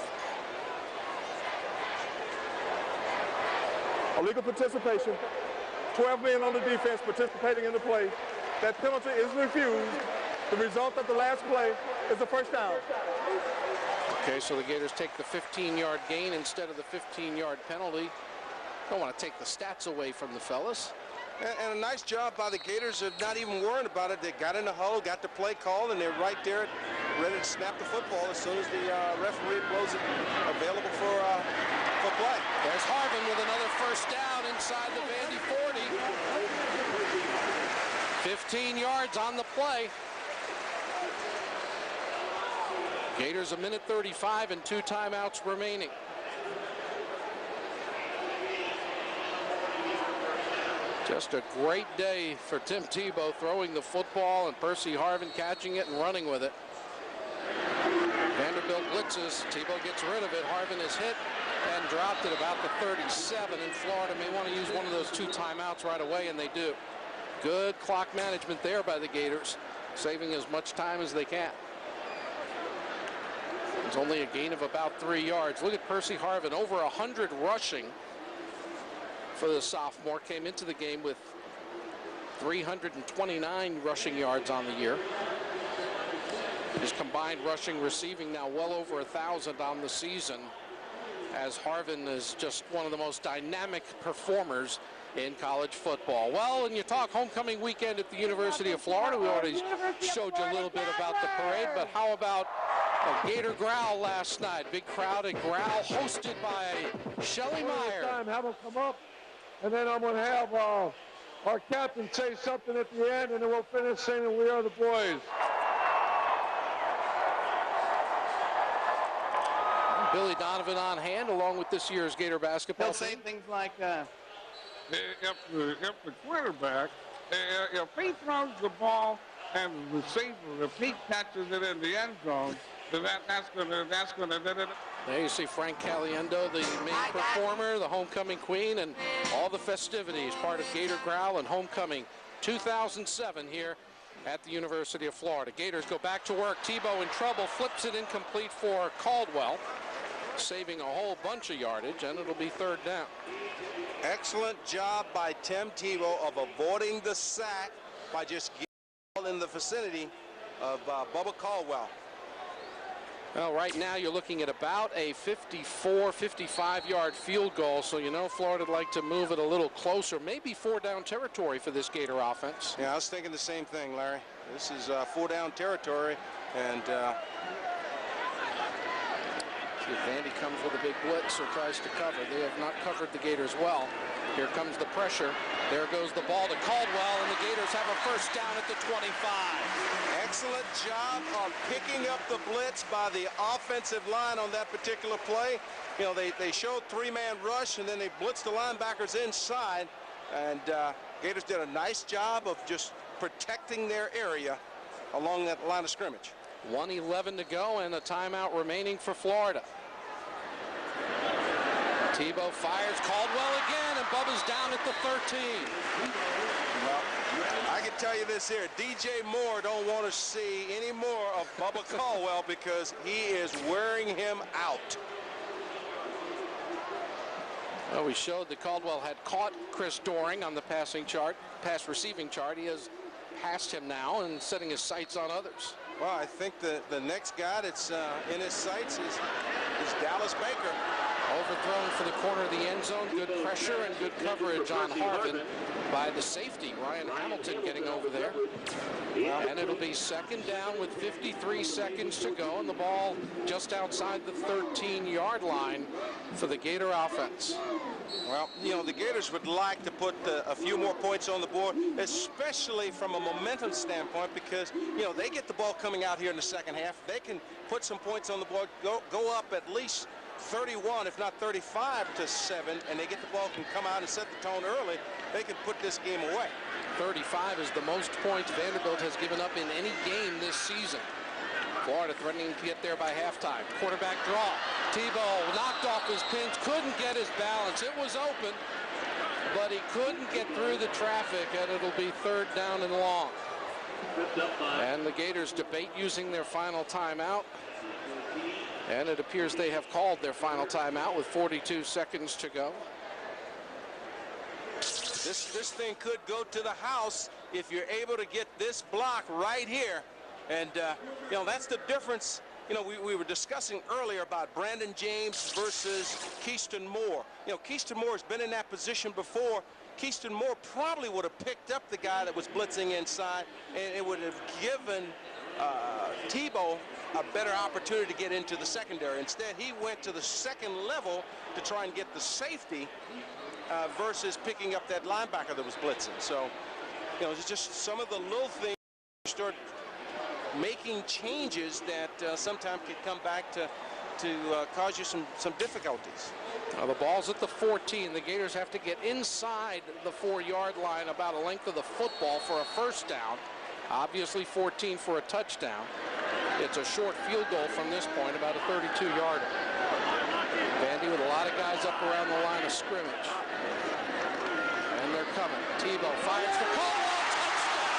Illegal participation. 12 men on the defense participating in the play. That penalty is refused. The result of the last play is the 1st down. Okay, so the Gators take the 15-yard gain instead of the 15-yard penalty. Don't want to take the stats away from the fellas. And a nice job by the Gators of not even worrying about it. They got in the huddle, got the play called, and they're right there ready to snap the football as soon as the referee blows it available for play. There's Harvin with another 1st down inside the Vandy 40. 15 yards on the play. Gators 1:35 and 2 timeouts remaining. Just a great day for Tim Tebow throwing the football and Percy Harvin catching it and running with it. Vanderbilt blitzes. Tebow gets rid of it. Harvin is hit and dropped at about the 37. And Florida may want to use one of those 2 timeouts right away, and they do. Good clock management there by the Gators, saving as much time as they can. It's only a gain of about 3 yards. Look at Percy Harvin, over 100 rushing for the sophomore. Came into the game with 329 rushing yards on the year. His combined rushing receiving now well over 1,000 on the season, as Harvin is just one of the most dynamic performers in college football. Well, and you talk homecoming weekend at the University of Florida. We already showed you a little bit about the parade, but how about a Gator Growl last night? Big crowd at Growl, hosted by Shelly Meyer. Have them come up, and then I'm going to have our captain say something at the end, and then we'll finish singing "We Are the Boys." Billy Donovan on hand, along with this year's Gator basketball He'll say team. things like, If the quarterback, if he throws the ball and the receiver repeat catches it in the end zone, then that's gonna. There you see Frank Caliendo, the main performer, the homecoming queen, and all the festivities, part of Gator Growl and Homecoming 2007 here at the University of Florida. Gators go back to work. Tebow in trouble, flips it incomplete for Caldwell, saving a whole bunch of yardage, and it'll be third down. Excellent job by Tim Tebow of avoiding the sack by just getting the ball in the vicinity of Bubba Caldwell. Well, right now you're looking at about a 54, 55-yard field goal, so you know Florida would like to move it a little closer, maybe four-down territory for this Gator offense. Yeah, I was thinking the same thing, Larry. This is four-down territory, and see if Vandy comes with a big blitz or tries to cover. They have not covered the Gators well. Here comes the pressure. There goes the ball to Caldwell, and the Gators have a first down at the 25. Excellent job on picking up the blitz by the offensive line on that particular play. You know, they showed three-man rush, and then they blitzed the linebackers inside, and Gators did a nice job of just protecting their area along that line of scrimmage. 1:11 to go, and a timeout remaining for Florida. Tebow fires, Caldwell again, and Bubba's down at the 13. Well, I can tell you this here, DJ Moore don't want to see any more of Bubba Caldwell because he is wearing him out. Well, we showed that Caldwell had caught Chris Doering on the pass receiving chart. He has passed him now and setting his sights on others. Well, I think the next guy that's in his sights is Dallas Baker. Overthrown for the corner of the end zone. Good pressure and good coverage on Harvin by the safety, Ryan Hamilton, getting over there. And it'll be second down with 53 seconds to go, and the ball just outside the 13-yard line for the Gator offense. Well, you know, the Gators would like to put a few more points on the board, especially from a momentum standpoint, because, you know, they get the ball coming out here in the second half. They can put some points on the board, go up at least 31, if not 35-7, and they get the ball, can come out and set the tone early. They can put this game away. 35 is the most points Vanderbilt has given up in any game this season. Florida threatening to get there by halftime. Quarterback draw. Tebow knocked off his pinch, couldn't get his balance. It was open, but he couldn't get through the traffic, and it'll be third down and long. And the Gators debate using their final timeout. And it appears they have called their final timeout with 42 seconds to go. This thing could go to the house if you're able to get this block right here. And, you know, that's the difference. You know, we were discussing earlier about Brandon James versus Keyston Moore. You know, Keyston Moore has been in that position before. Keyston Moore probably would have picked up the guy that was blitzing inside, and it would have given Tebow a better opportunity to get into the secondary. Instead, he went to the second level to try and get the safety versus picking up that linebacker that was blitzing. So, you know, it's just some of the little things you start making changes that sometimes can come back to cause you some difficulties. Well, the ball's at the 14. The Gators have to get inside the 4-yard line, about a length of the football, for a first down. Obviously 14 for a touchdown. It's a short field goal from this point, about a 32-yarder. Vandy with a lot of guys up around the line of scrimmage. And they're coming. Tebow fires for Caldwell. Touchdown!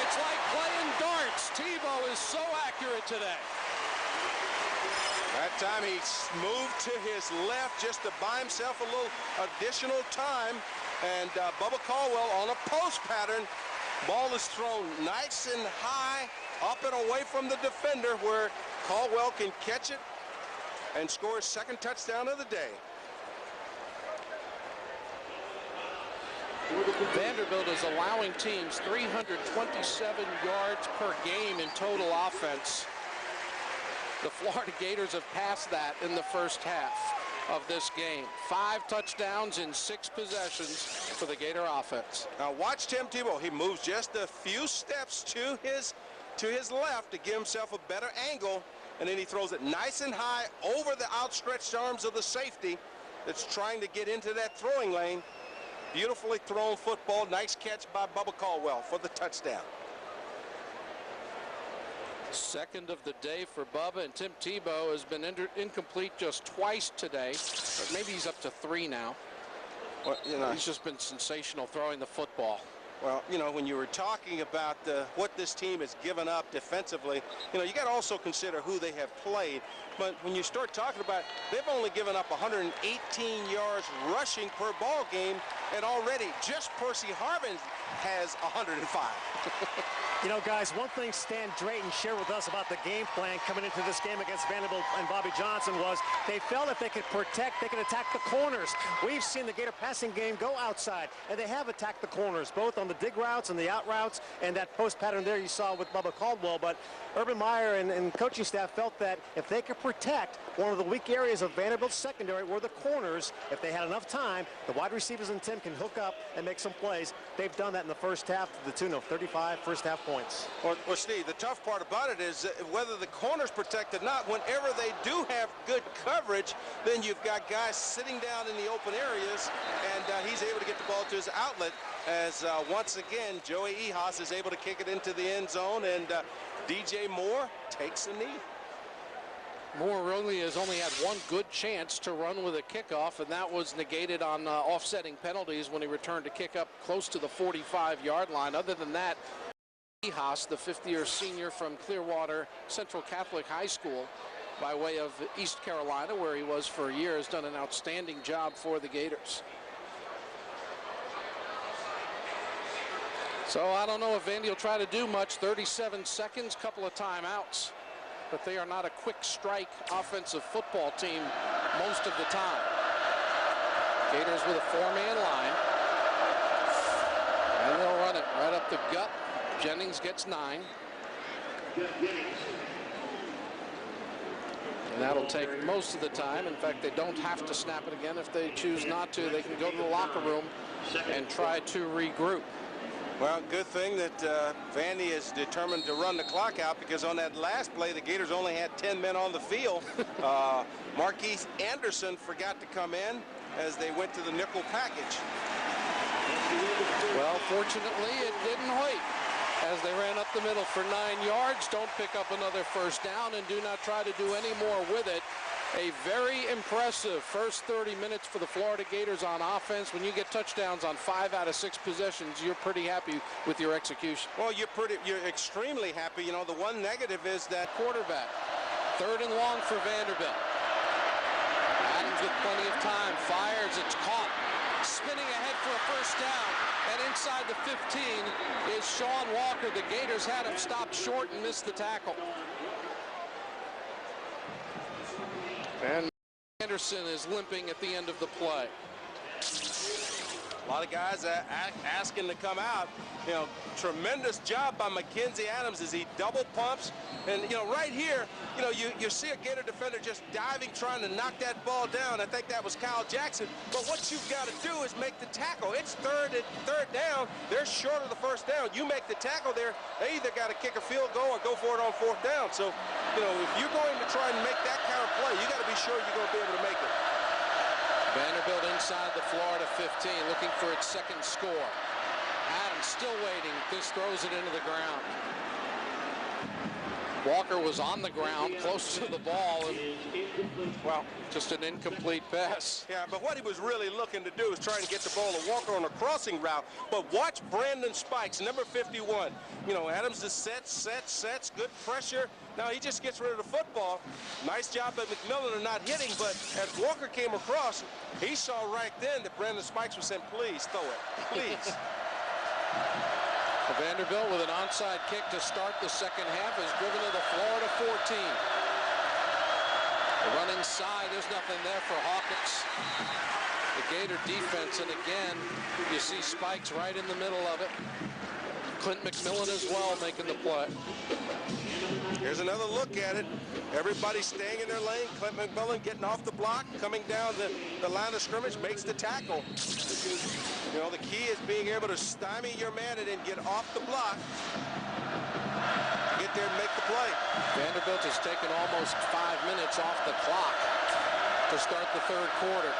It's like playing darts. Tebow is so accurate today. That time he moved to his left just to buy himself a little additional time. And Bubba Caldwell on a post pattern. Ball is thrown nice and high, up and away from the defender, where Caldwell can catch it and score his second touchdown of the day. Vanderbilt is allowing teams 327 yards per game in total offense. The Florida Gators have passed that in the first half of this game. 5 touchdowns in 6 possessions for the Gator offense. Now watch Tim Tebow. He moves just a few steps to his left to give himself a better angle, and then he throws it nice and high over the outstretched arms of the safety that's trying to get into that throwing lane. Beautifully thrown football. Nice catch by Bubba Caldwell for the touchdown. Second of the day for Bubba, and Tim Tebow has been incomplete just twice today. But maybe he's up to 3 now. Well, you know, he's just been sensational throwing the football. Well, you know, when you were talking about what this team has given up defensively, you know, you got to also consider who they have played. But when you start talking about, they've only given up 118 yards rushing per ball game, and already just Percy Harvin has 105. You know, guys, one thing Stan Drayton shared with us about the game plan coming into this game against Vanderbilt and Bobby Johnson was they felt if they could protect, they could attack the corners. We've seen the Gator passing game go outside, and they have attacked the corners, both on the dig routes and the out routes, and that post pattern there you saw with Bubba Caldwell. But Urban Meyer and coaching staff felt that if they could protect one of the weak areas of Vanderbilt's secondary were the corners, if they had enough time, the wide receivers and Tim can hook up and make some plays. They've done that in the first half to the tune of 35 first half points. Well, Steve, the tough part about it is whether the corner's protected or not, whenever they do have good coverage, then you've got guys sitting down in the open areas, and he's able to get the ball to his outlet as once again, Joey Ehas is able to kick it into the end zone, and DJ Moore takes a knee. Moore really has only had one good chance to run with a kickoff, and that was negated on offsetting penalties when he returned to kick up close to the 45-yard line. Other than that, Ehas, the fifth-year senior from Clearwater Central Catholic High School by way of East Carolina, where he was for a year, has done an outstanding job for the Gators. So I don't know if Vandy will try to do much. 37 seconds, couple of timeouts. But they are not a quick strike offensive football team most of the time. Gators with a 4-man line. And they'll run it right up the gut. Jennings gets 9. And that'll take most of the time. In fact, they don't have to snap it again. If they choose not to, they can go to the locker room and try to regroup. Well, good thing that Vandy is determined to run the clock out, because on that last play, the Gators only had 10 men on the field. Marquise Anderson forgot to come in as they went to the nickel package. Well, fortunately, it didn't wait. As they ran up the middle for 9 yards, don't pick up another first down, and do not try to do any more with it. A very impressive first 30 minutes for the Florida Gators on offense. When you get touchdowns on 5 out of 6 possessions, you're pretty happy with your execution. Well, you're extremely happy. You know, the one negative is that quarterback. 3rd and long for Vanderbilt. Adams with plenty of time, fires, it's caught. Spinning ahead for a first down, and inside the 15 is Sean Walker. The Gators had him stopped short and missed the tackle. And Anderson is limping at the end of the play. A lot of guys asking to come out. You know, tremendous job by Mackenzie Adams as he double pumps. And, you know, right here, you know, you see a Gator defender just diving, trying to knock that ball down. I think that was Kyle Jackson. But what you've got to do is make the tackle. It's third down. They're short of the first down. You make the tackle there, they either got to kick a field goal or go for it on 4th down. So, you know, if you're going to try and make that kind of play, you got to be sure you're going to be able to make it. Vanderbilt inside the Florida 15, looking for its 2nd score. Adams still waiting. This throws it into the ground. Walker was on the ground, close to the ball, and, well, just an incomplete pass. Yeah, but what he was really looking to do is trying to get the ball to Walker on a crossing route. But watch Brandon Spikes, number 51. You know, Adams is sets, good pressure. Now he just gets rid of the football. Nice job by McMillan of not hitting, but as Walker came across, he saw right then that Brandon Spikes was saying, please throw it, please. Vanderbilt with an onside kick to start the 2nd half is driven to the Florida 14. The run inside, there's nothing there for Hawkins. The Gator defense, and again, you see Spikes right in the middle of it. Clint McMillan as well making the play. Here's another look at it. Everybody staying in their lane. Clint McMillan getting off the block, coming down the line of scrimmage, makes the tackle. You know, the key is being able to stymie your man and then get off the block. Get there and make the play. Vanderbilt has taken almost 5 minutes off the clock to start the 3rd quarter.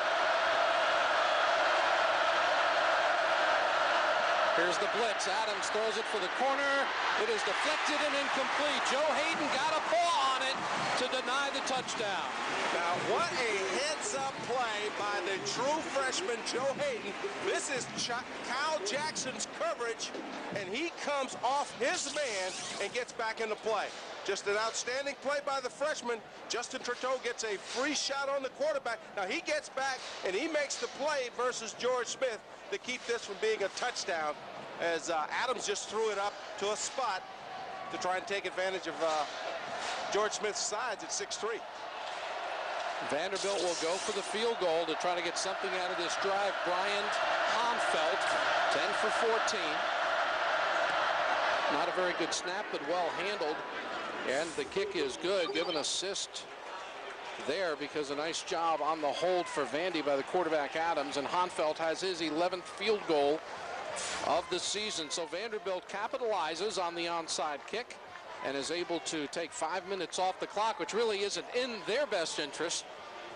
Here's the blitz. Adams throws it for the corner. It is deflected and incomplete. Joe Hayden got a paw on it to deny the touchdown. Now, what a heads-up play by the true freshman, Joe Hayden. This is Kyle Jackson's coverage, and he comes off his man and gets back into play. Just an outstanding play by the freshman. Justin Trudeau gets a free shot on the quarterback. Now, he gets back, and he makes the play versus George Smith to keep this from being a touchdown, as Adams just threw it up to a spot to try and take advantage of George Smith's sides at 6'3". Vanderbilt will go for the field goal to try to get something out of this drive. Brian Honfeld, 10 for 14. Not a very good snap, but well handled. And the kick is good. Give an assist there because a nice job on the hold for Vandy by the quarterback Adams. And Honfeld has his 11th field goal of the season. So Vanderbilt capitalizes on the onside kick and is able to take 5 minutes off the clock, which really isn't in their best interest.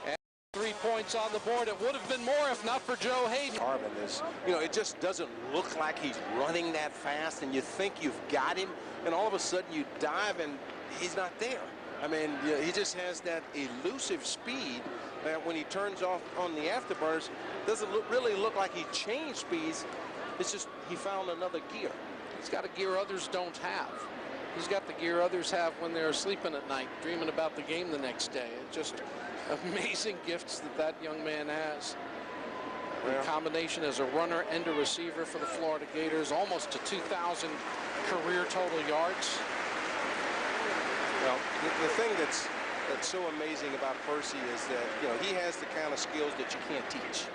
And 3 points on the board. It would have been more if not for Joe Hayden. Harvin is, it just doesn't look like he's running that fast, and you think you've got him, and all of a sudden you dive and he's not there. I mean, he just has that elusive speed that when he turns off on the afterburners, doesn't really look like he changed speeds. It's just he found another gear. He's got a gear others don't have. He's got the gear others have when they're sleeping at night, dreaming about the game the next day. It's just amazing gifts that young man has. The combination as a runner and a receiver for the Florida Gators, almost to 2,000 career total yards. Well, the thing that's so amazing about Percy is that, he has the kind of skills that you can't teach.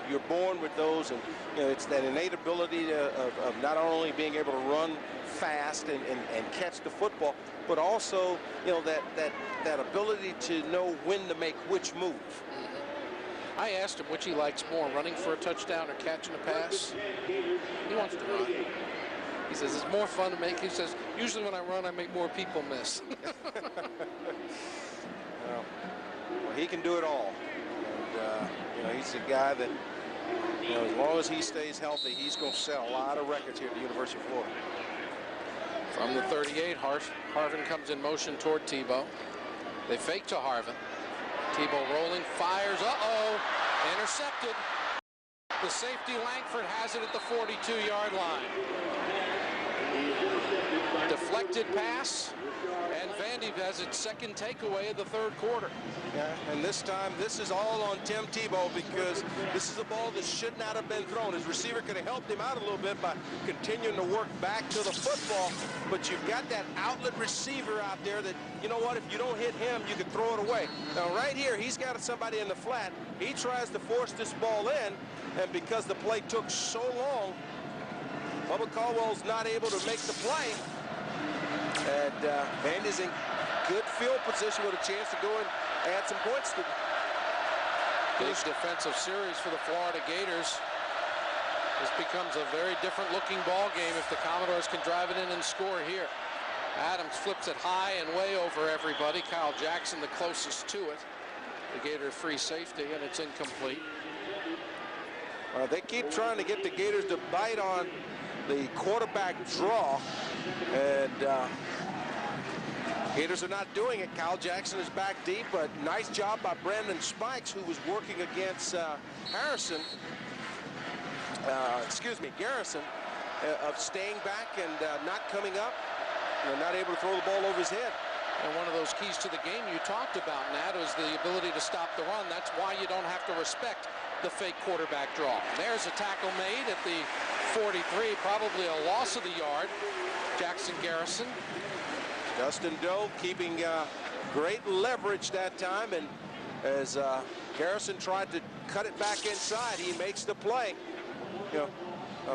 You're born with those, and, it's that innate ability of not only being able to run fast and catch the football, but also, that ability to know when to make which move. I asked him which he likes more, running for a touchdown or catching a pass. He wants to run. He says it's more fun to make. He says, usually when I run, I make more people miss. Well, he can do it all. And, he's a guy that, as long as he stays healthy, he's going to set a lot of records here at the University of Florida. From the 38, Harvin comes in motion toward Tebow. They fake to Harvin. Tebow rolling, fires, intercepted. The safety Langford has it at the 42-yard line. Deflected pass, and Vandy has its second takeaway of the third quarter. Yeah, and this time, this is all on Tim Tebow because this is a ball that should not have been thrown. His receiver could have helped him out a little bit by continuing to work back to the football, but you've got that outlet receiver out there that, you know what, if you don't hit him, you can throw it away. Now, right here, he's got somebody in the flat. He tries to force this ball in, and because the play took so long, Bubba Caldwell's not able to make the play. And Vandy's in good field position with a chance to go and add some points to them. Big defensive series for the Florida Gators. This becomes a very different looking ball game if the Commodores can drive it in and score here. Adams flips it high and way over everybody. Kyle Jackson the closest to it. The Gator free safety, and it's incomplete. They keep trying to get the Gators to bite on the quarterback draw, and Gators are not doing it. Kyle Jackson is back deep, but nice job by Brandon Spikes, who was working against Garrison, of staying back and not coming up, not able to throw the ball over his head. And one of those keys to the game you talked about, Nat, is the ability to stop the run. That's why you don't have to respect the fake quarterback draw. There's a tackle made at the 43, probably a loss of the yard. Jackson Garrison. Dustin Doe keeping great leverage that time, and as Garrison tried to cut it back inside, he makes the play.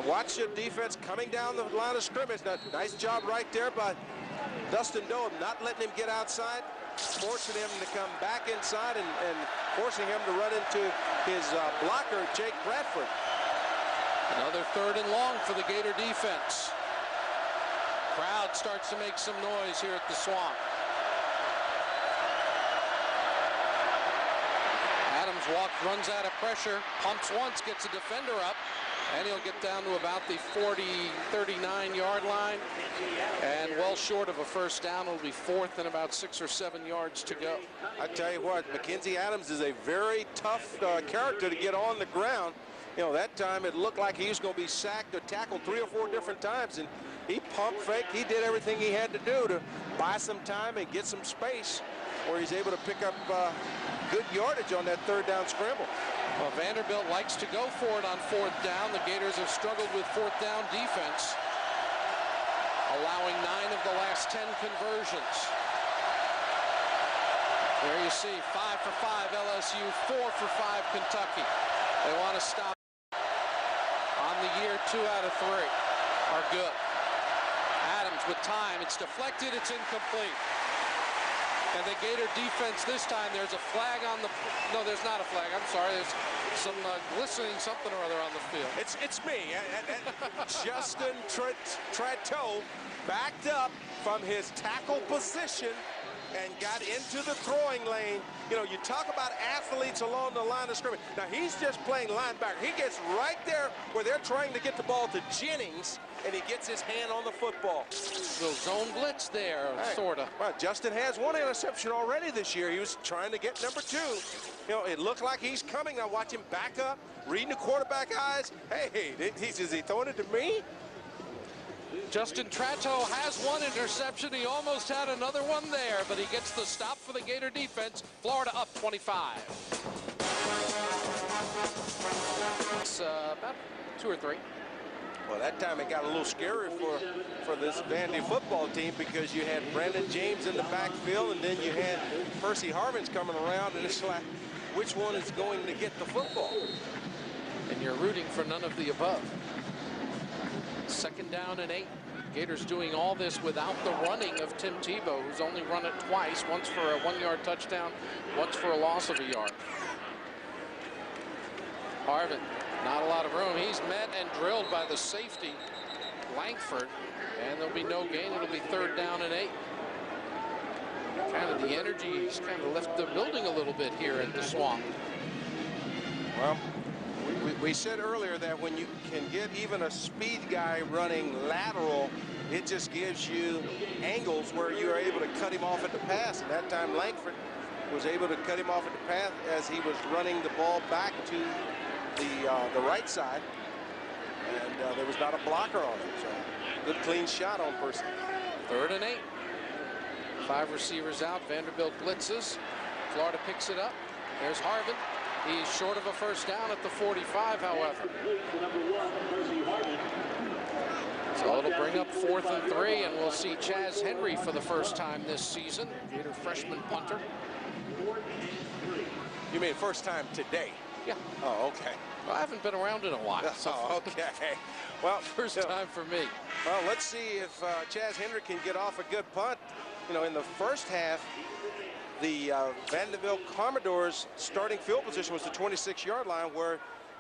Watch the defense coming down the line of scrimmage. Now, nice job right there by Dustin Doe, not letting him get outside, forcing him to come back inside and forcing him to run into his blocker, Jake Bradford. Another 3rd and long for the Gator defense. Crowd starts to make some noise here at the Swamp. Adams runs out of pressure, pumps once, gets a defender up, And he'll get down to about the 39-yard line. And well short of a first down. It'll be fourth and about 6 or 7 yards to go. I tell you what, Mackenzie Adams is a very tough character to get on the ground. You know, that time it looked like he was going to be sacked or tackled 3 or 4 different times. And he pump faked. He did everything he had to do to buy some time and get some space where he's able to pick up good yardage on that third down scramble. Well, Vanderbilt likes to go for it on fourth down. The Gators have struggled with fourth down defense, allowing 9 of the last 10 conversions. There you see 5 for 5 LSU, 4 for 5 Kentucky. They want to stop on the year. 2 out of 3 are good. Adams with time. It's deflected. It's incomplete. And the Gator defense this time, there's a flag on the... No, there's not a flag. I'm sorry. There's some glistening something or other on the field. It's me. Justin Trateau backed up from his tackle position and got into the throwing lane. You know, you talk about athletes along the line of scrimmage. Now, he's just playing linebacker. He gets right there where they're trying to get the ball to Jennings, and he gets his hand on the football. Little zone blitz there, sort of. Well, Justin has 1 interception already this year. He was trying to get number 2. You know, it looked like he's coming. Now watch him back up, reading the quarterback eyes. Hey, is he throwing it to me? Justin Trateau has 1 interception. He almost had another one there, but he gets the stop for the Gator defense. Florida up 25. It's about 2 or 3. Well, that time it got a little scary for this Vandy football team because you had Brandon James in the backfield and then you had Percy Harvins coming around, and it's like, which one is going to get the football? And you're rooting for none of the above. 2nd down and 8. Gators doing all this without the running of Tim Tebow, who's only run it twice, once for a 1-yard touchdown, once for a loss of a yard. Harvin, not a lot of room. He's met and drilled by the safety, Langford, and there'll be no gain. It'll be 3rd down and 8. Kind of the energy's kind of left the building a little bit here at the Swamp. Well, we said earlier that when you can get even a speed guy running lateral, it just gives you angles where you are able to cut him off at the pass. And that time Langford was able to cut him off at the pass as he was running the ball back to the right side. And there was not a blocker on him. So good clean shot on Percy. 3rd and 8. 5 receivers out. Vanderbilt blitzes. Florida picks it up. There's Harvin. He's short of a first down at the 45, however. So it'll bring up 4th and 3, and we'll see Chaz Henry for the first time this season. Gator freshman punter. You mean first time today? Yeah. Oh, okay. Well, I haven't been around in a while. So oh, okay. Well, first time for me. Well, let's see if Chaz Henry can get off a good punt. You know, in the first half, the Vanderbilt Commodores starting field position was the 26-yard line, where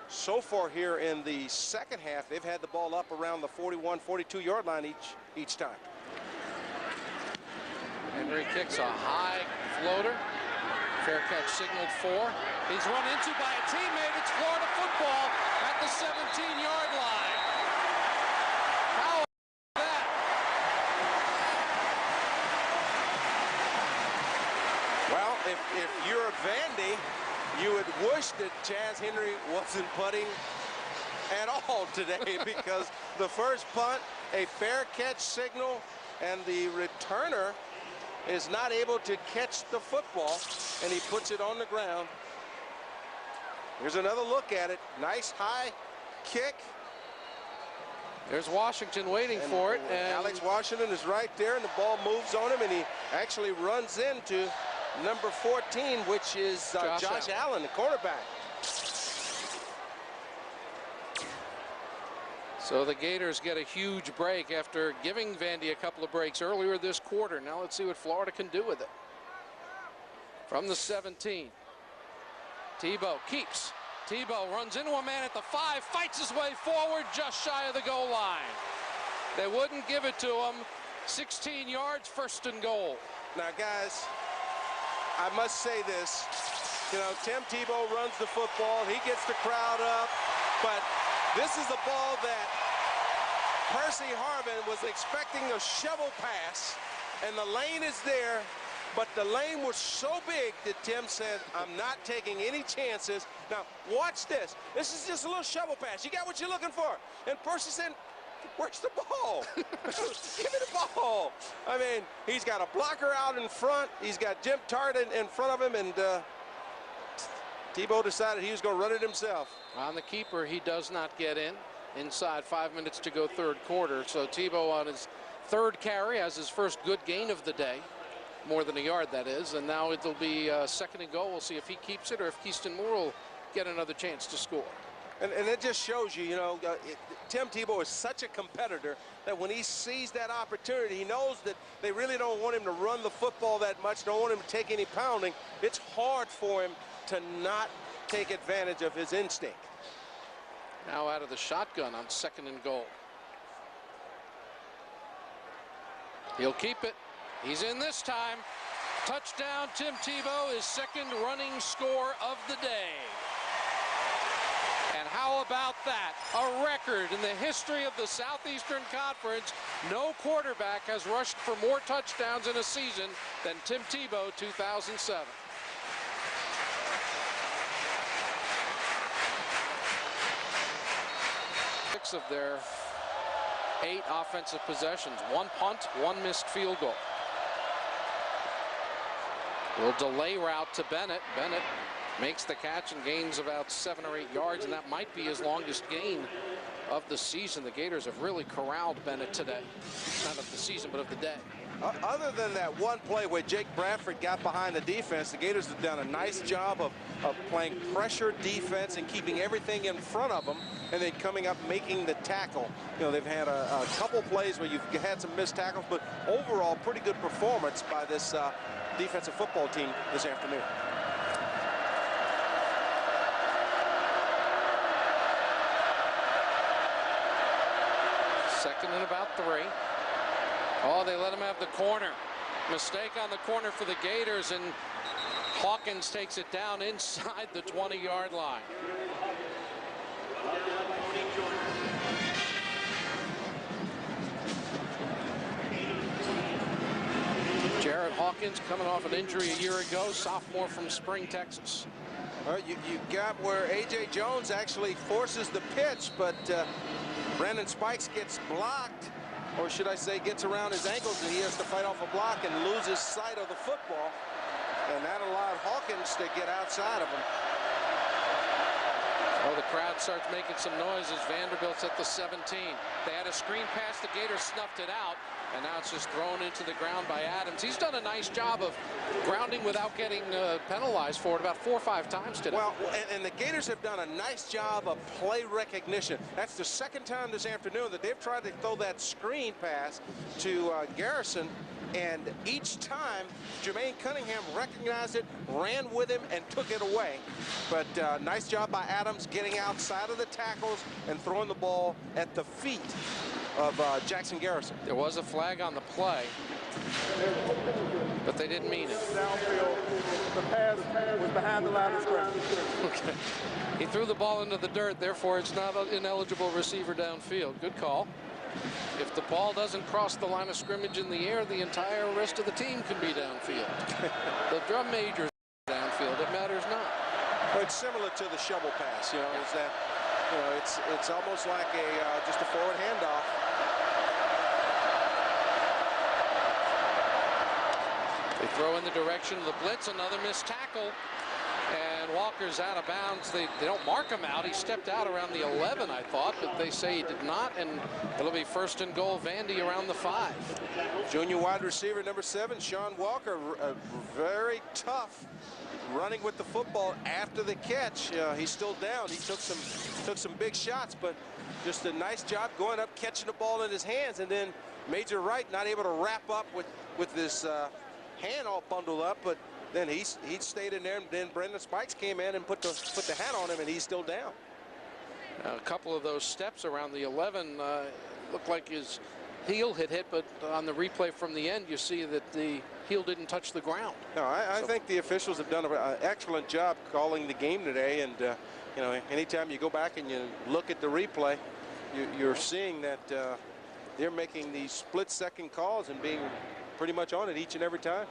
so far here in the second half, they've had the ball up around the 41, 42-yard line each time. Henry kicks a high floater. Fair catch signaled for. He's run into by a teammate. It's Florida football at the 17-yard line. How about that? Well, if you're a Vandy, you would wish that Chaz Henry wasn't putting at all today, because the first punt, a fair catch signal, and the returner is not able to catch the football, and he puts it on the ground. Here's another look at it. Nice high kick. There's Washington waiting for it. And Alex Washington is right there, and the ball moves on him, and he actually runs into number 14, which is Josh Allen, the cornerback. So the Gators get a huge break after giving Vandy a couple of breaks earlier this quarter. Now let's see what Florida can do with it. From the 17. Tebow keeps. Tebow runs into a man at the 5, fights his way forward just shy of the goal line. They wouldn't give it to him. 16 yards, 1st and goal. Now, guys, I must say this. You know, Tim Tebow runs the football. He gets the crowd up, but This is the ball that Percy Harvin was expecting a shovel pass, and the lane is there, but the lane was so big that Tim said, I'm not taking any chances. Now, watch this. This is just a little shovel pass. You got what you're looking for. And Percy said, where's the ball? Give me the ball. I mean, he's got a blocker out in front. He's got Jim Tart in front of him, and Tebow decided he was going to run it himself. On the keeper, he does not get in. Inside 5 minutes to go third quarter. So Tebow on his third carry has his first good gain of the day. More than a yard, that is. And now it'll be second and goal. We'll see if he keeps it or if Keyston Moore will get another chance to score. And it just shows you, Tim Tebow is such a competitor that when he sees that opportunity, he knows that they really don't want him to run the football that much, don't want him to take any pounding. It's hard for him to not take advantage of his instinct. Now out of the shotgun on second and goal. He'll keep it. He's in this time. Touchdown, Tim Tebow, his second running score of the day. And how about that? A record in the history of the Southeastern Conference. No quarterback has rushed for more touchdowns in a season than Tim Tebow, 2007. Six of their 8 offensive possessions. 1 punt, 1 missed field goal. Will delay route to Bennett. Bennett makes the catch and gains about 7 or 8 yards, and that might be his longest gain of the season. The Gators have really corralled Bennett today. Not of the season, but of the day. Other than that one play where Jake Bradford got behind the defense, the Gators have done a nice job of playing pressure defense and keeping everything in front of them, and then coming up making the tackle. They've had a couple plays where you've had some missed tackles, but overall pretty good performance by this defensive football team this afternoon. Second and about 3. Oh, they let him have the corner. Mistake on the corner for the Gators, and Hawkins takes it down inside the 20-yard line. Jared Hawkins coming off an injury a year ago, sophomore from Spring, Texas. Well, you got where A.J. Jones actually forces the pitch, but Brandon Spikes gets blocked, or should I say gets around his ankles, and he has to fight off a block and loses sight of the football. And that allowed Hawkins to get outside of him. Oh, the crowd starts making some noise as Vanderbilt's at the 17. They had a screen pass, the Gators snuffed it out, and now it's just thrown into the ground by Adams. He's done a nice job of grounding without getting penalized for it about 4 or 5 times today. Well, and the Gators have done a nice job of play recognition. That's the second time this afternoon that they've tried to throw that screen pass to Garrison, and each time Jermaine Cunningham recognized it, ran with him, and took it away. But nice job by Adams getting outside of the tackles and throwing the ball at the feet of Jackson Garrison. There was a flag on the play, but they didn't mean it. Downfield, the pass was behind the line of scrimmage. Okay. He threw the ball into the dirt, therefore it's not an ineligible receiver downfield. Good call. If the ball doesn't cross the line of scrimmage in the air, the entire rest of the team can be downfield. The drum major's downfield, it matters not. Well, it's similar to the shovel pass, is that, it's almost like just a forward handoff. They throw in the direction of the blitz, another missed tackle, and Walker's out of bounds. They don't mark him out. He stepped out around the 11, I thought, but they say he did not, and it'll be first and goal, Vandy around the 5. Junior wide receiver number 7, Sean Walker, very tough running with the football after the catch. He's still down. He took some big shots, but just a nice job going up, catching the ball in his hands, and then Major Wright not able to wrap up with this hand all bundled up, but then he stayed in there, and then Brendan Spikes came in and put the hat on him, and he's still down. A couple of those steps around the 11 looked like his heel had hit, but on the replay from the end, you see that the heel didn't touch the ground. No, I think the officials have done an excellent job calling the game today, and you know, anytime you go back and you look at the replay, you're seeing that they're making these split-second calls and being pretty much on it each and every time.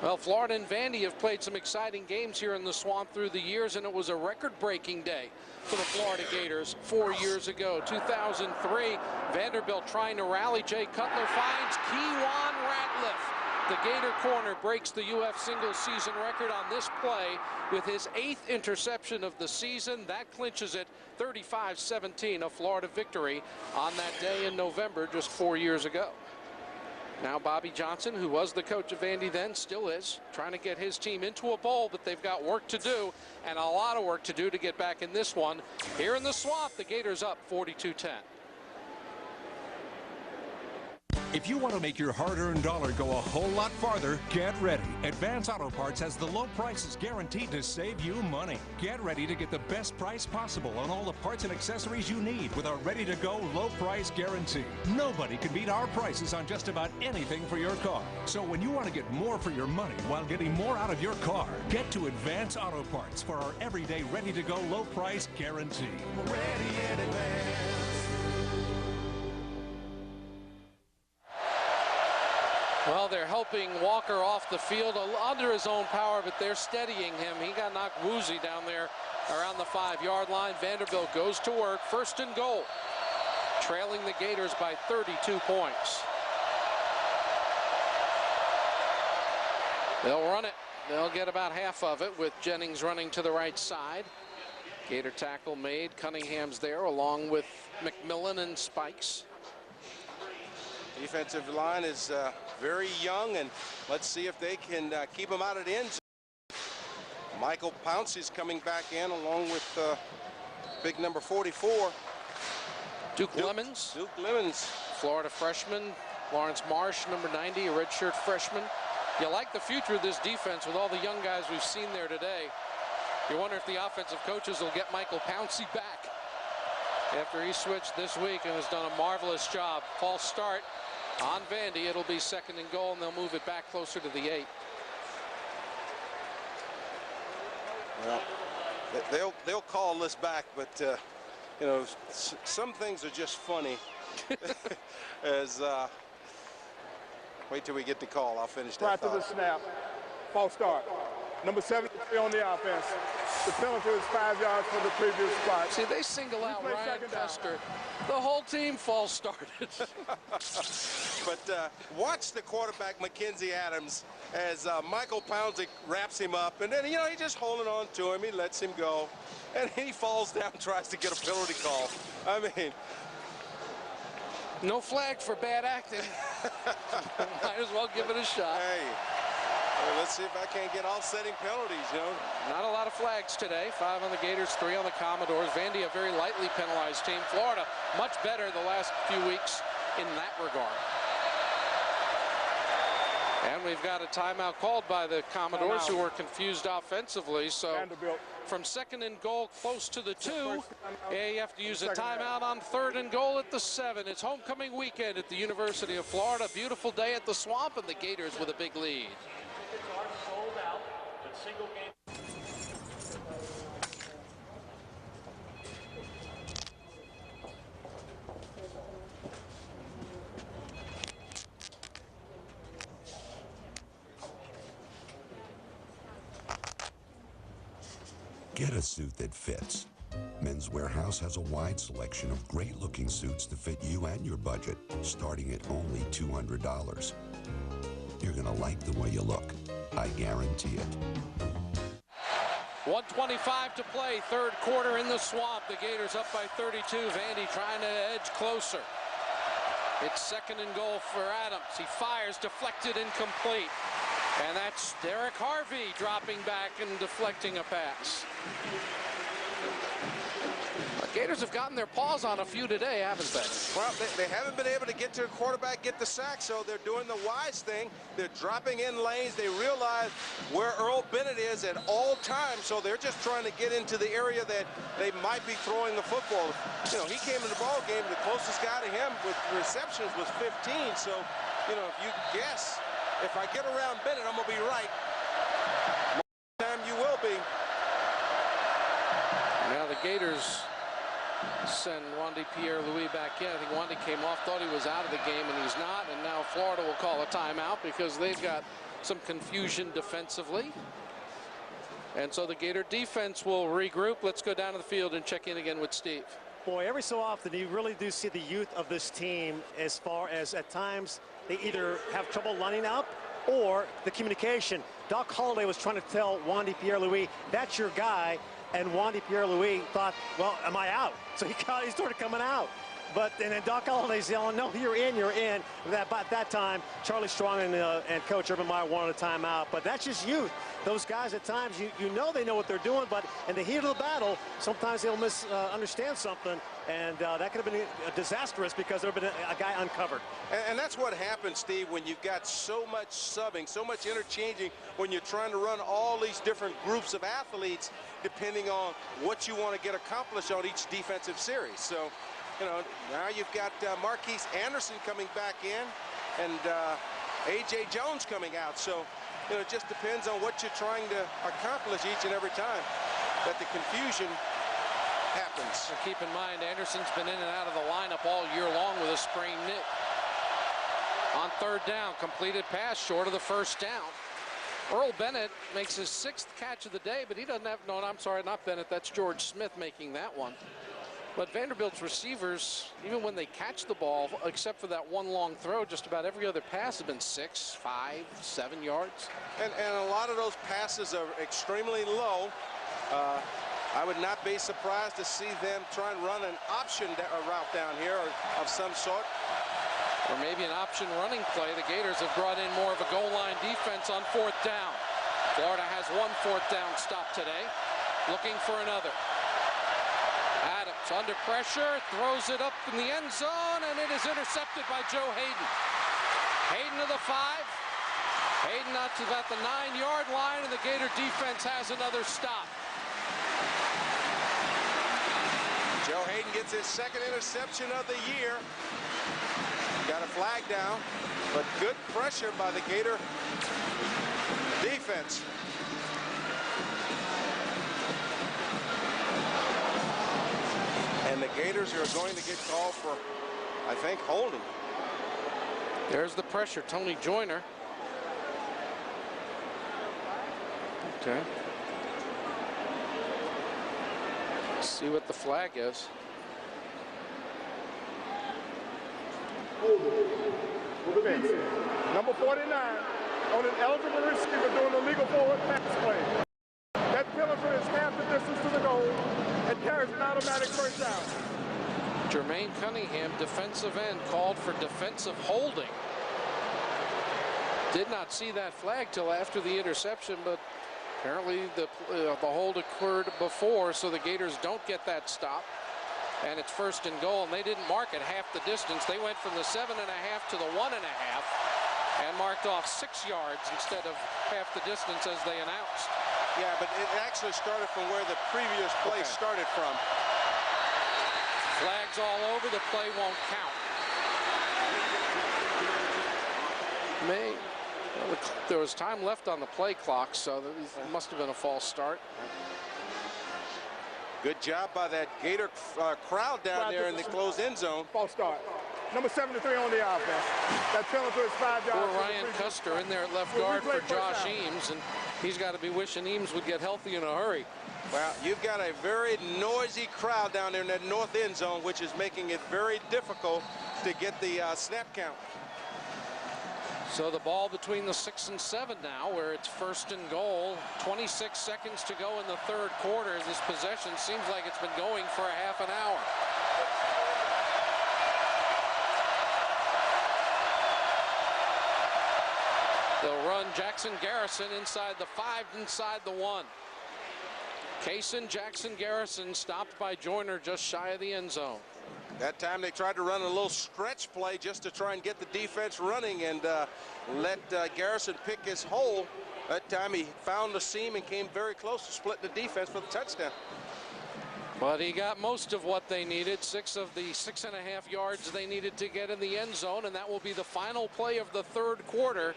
Well, Florida and Vandy have played some exciting games here in the Swamp through the years, and it was a record-breaking day for the Florida Gators 4 years ago. 2003, Vanderbilt trying to rally. Jay Cutler finds Keywan Ratliff. The Gator corner breaks the UF single-season record on this play with his 8th interception of the season. That clinches it 35-17, a Florida victory on that day in November just 4 years ago. Now Bobby Johnson, who was the coach of Vandy then, still is, trying to get his team into a bowl, but they've got work to do, and a lot of work to do to get back in this one. Here in the Swamp, the Gators up 42-10. If you want to make your hard-earned dollar go a whole lot farther, get ready. Advance Auto Parts has the low prices guaranteed to save you money. Get ready to get the best price possible on all the parts and accessories you need with our ready-to-go low price guarantee. Nobody can beat our prices on just about anything for your car. So when you want to get more for your money while getting more out of your car, get to Advance Auto Parts for our everyday ready-to-go low price guarantee. Ready in advance. Well, they're helping Walker off the field under his own power, but they're steadying him. He got knocked woozy down there around the 5-yard line. Vanderbilt goes to work. 1st and goal. Trailing the Gators by 32 points. They'll run it. They'll get about half of it with Jennings running to the right side. Gator tackle made. Cunningham's there along with McMillan and Spikes. Defensive line is very young, and let's see if they can keep them out of the end zone. Michael Pouncey's coming back in along with big number 44. Duke Lemons. Duke Lemons. Florida freshman. Lawrence Marsh, number 90, a redshirt freshman. You like the future of this defense with all the young guys we've seen there today. You wonder if the offensive coaches will get Michael Pouncey back after he switched this week and has done a marvelous job. False start on Vandy. It'll be 2nd and goal, and they'll move it back closer to the 8. Well, they'll call this back, but you know, some things are just funny. As wait till we get the call. I'll finish that. Right to the snap. False start. Number 73 on the offense. The penalty is 5 yards for the previous spot. See, they single out Ryan Custer. The whole team false started. But watch the quarterback, Mackenzie Adams, as Michael Pouncey wraps him up. And then, you know, he's just holding on to him. He lets him go. And he falls down and tries to get a penalty call. I mean, no flag for bad acting. Might as well give it a shot. Hey. Well, let's see if I can't get offsetting penalties, you know. Not a lot of flags today. 5 on the Gators, 3 on the Commodores. Vandy, a very lightly penalized team. Florida, much better the last few weeks in that regard. And we've got a timeout called by the Commodores, who were confused offensively. So Vanderbilt. From 2nd and goal close to the 2, you have to use a timeout on 3rd and goal at the 7. It's homecoming weekend at the University of Florida. Beautiful day at the Swamp, and the Gators with a big lead. Get a suit that fits. Men's Warehouse has a wide selection of great-looking suits to fit you and your budget, starting at only $200. You're gonna like the way you look. I guarantee it. 1:25 to play, 3rd quarter in the Swamp. The Gators up by 32. Vandy trying to edge closer. It's 2nd and goal for Adams. He fires, deflected, incomplete. And that's Derek Harvey dropping back and deflecting a pass. The Gators have gotten their paws on a few today, haven't they? Well, they haven't been able to get to the quarterback, get the sack, so they're doing the wise thing. They're dropping in lanes. They realize where Earl Bennett is at all times, so they're just trying to get into the area that they might be throwing the football. You know, he came in the ball game. The closest guy to him with receptions was 15, so, you know, if you guess, if I get around Bennett, I'm going to be right. Most of the time you will be. Gators send Wandy Pierre-Louis back in. I think Wandy came off, thought he was out of the game, and he's not. And now Florida will call a timeout because they've got some confusion defensively. And so the Gator defense will regroup. Let's go down to the field and check in again with Steve. Boy, every so often you really do see the youth of this team, as far as at times they either have trouble lining up or the communication. Doc Holliday was trying to tell Wandy Pierre-Louis, that's your guy. And Wandy Pierre-Louis thought, well, am I out? So he started coming out. And then Doc Holliday's yelling, no, you're in, you're in. At that time, Charlie Strong and Coach Urban Meyer wanted a timeout. But that's just youth. Those guys at times, you know they know what they're doing, but in the heat of the battle, sometimes they'll misunderstand something. And that could have been disastrous because there would have been a guy uncovered. And that's what happens, Steve, when you've got so much subbing, so much interchanging, when you're trying to run all these different groups of athletes, depending on what you want to get accomplished on each defensive series. So, you know, now you've got Marquise Anderson coming back in and A.J. Jones coming out. So, you know, it just depends on what you're trying to accomplish each and every time that the confusion happens. And keep in mind, Anderson's been in and out of the lineup all year long with a sprained knee. On third down, completed pass short of the first down. Earl Bennett makes his 6th catch of the day, but he doesn't have, no, I'm sorry, not Bennett, that's George Smith making that one. But Vanderbilt's receivers, even when they catch the ball, except for that one long throw, just about every other pass has been 6, 5, 7 yards. And a lot of those passes are extremely low. I would not be surprised to see them try and run an option route down here of some sort. Or maybe an option running play. The Gators have brought in more of a goal line defense on 4th down. Florida has one 4th down stop today, looking for another. Adams under pressure, throws it up in the end zone, and it is intercepted by Joe Hayden. Hayden to the 5. Hayden out to about the 9-yard line, and the Gator defense has another stop. Joe Hayden gets his 2nd interception of the year. Got a flag down, but good pressure by the Gator defense. And the Gators are going to get called for, I think, holding. There's the pressure, Tony Joyner. Okay. Let's see what the flag is. Number 49 on an eligible receiver doing a legal forward pass play. That penalty is half the distance to the goal and carries an automatic first down. Jermaine Cunningham, defensive end, called for defensive holding. Did not see that flag till after the interception, but apparently the hold occurred before, so the Gators don't get that stop. And it's 1st and goal, and they didn't mark it half the distance. They went from the 7.5 to the 1.5 and marked off 6 yards instead of half the distance as they announced. Yeah, but it actually started from where the previous play started from. Flags all over, the play won't count. There was time left on the play clock, so it must have been a false start. Good job by that Gator crowd down there in the closed end zone. False start. Number 73 on the offense. That penalty is 5 yards. Poor Ryan Custer in there at left guard for Josh Eames, and he's got to be wishing Eames would get healthy in a hurry. Well, you've got a very noisy crowd down there in that north end zone, which is making it very difficult to get the snap count. So the ball between the 6 and 7 now, where it's 1st and goal. 26 seconds to go in the 3rd quarter. This possession seems like it's been going for a half an hour. They'll run Jackson Garrison inside the 5, inside the 1. Kaysen Jackson Garrison stopped by Joyner just shy of the end zone. That time they tried to run a little stretch play just to try and get the defense running and let Garrison pick his hole. That time he found the seam and came very close to split the defense for the touchdown. But he got most of what they needed, 6 of the 6.5 yards they needed to get in the end zone, and that will be the final play of the 3rd quarter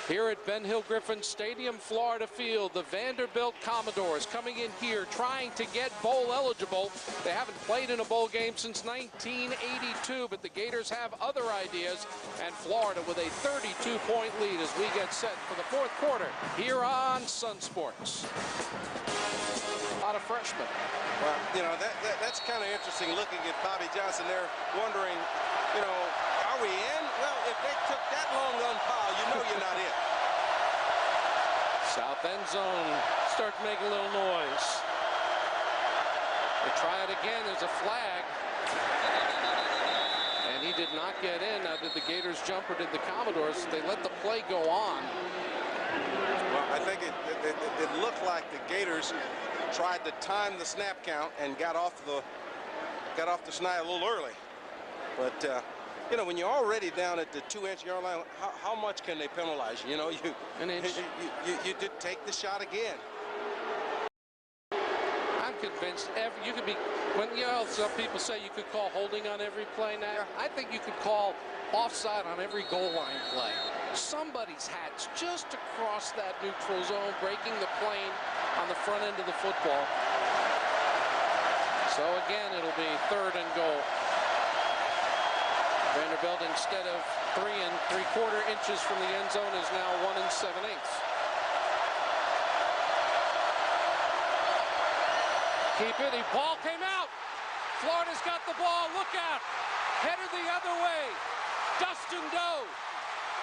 Here at Ben Hill Griffin Stadium, Florida Field, the Vanderbilt Commodores coming in here trying to get bowl eligible. They haven't played in a bowl game since 1982, but the Gators have other ideas, and Florida with a 32-point lead as we get set for the fourth quarter here on Sun Sports. A lot of freshmen. Well, you know, that's kind of interesting looking at Bobby Johnson there, wondering, you know, are we in? Well, if they took that long unfoul, you know you're not in. South end zone starts making a little noise. They try it again. There's a flag. And he did not get in. Now, did the Gators jump or did the Commodores? They let the play go on. Well, I think it looked like the Gators tried to time the snap count and got off the snide a little early. But you know, when you're already down at the 2-inch yard line, how much can they penalize you? You know, you did take the shot again. I'm convinced you could be, when, you know, some people say you could call holding on every play now. Yeah. I think you could call offside on every goal line play. Somebody's hat's just across that neutral zone, breaking the plane on the front end of the football. So again, it'll be 3rd and goal. Vanderbilt, instead of 3 3/4 inches from the end zone, is now 1 7/8. Keep it. The ball came out. Florida's got the ball. Look out. Headed the other way. Dustin Doe.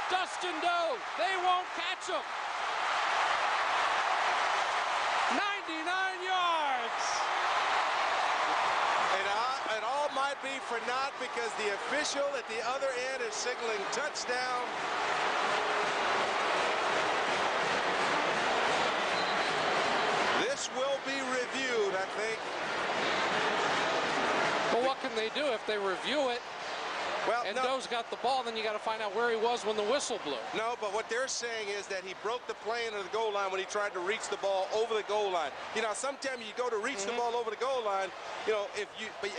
Dustin Doe. They won't catch him. 99 yards. It all might be for naught because the official at the other end is signaling touchdown. This will be reviewed, I think. Well, what can they do if they review it? Well, and Doe's got the ball, then you got to find out where he was when the whistle blew. No, but what they're saying is that he broke the plane of the goal line when he tried to reach the ball over the goal line. You know, sometimes you go to reach the ball over the goal line, you know,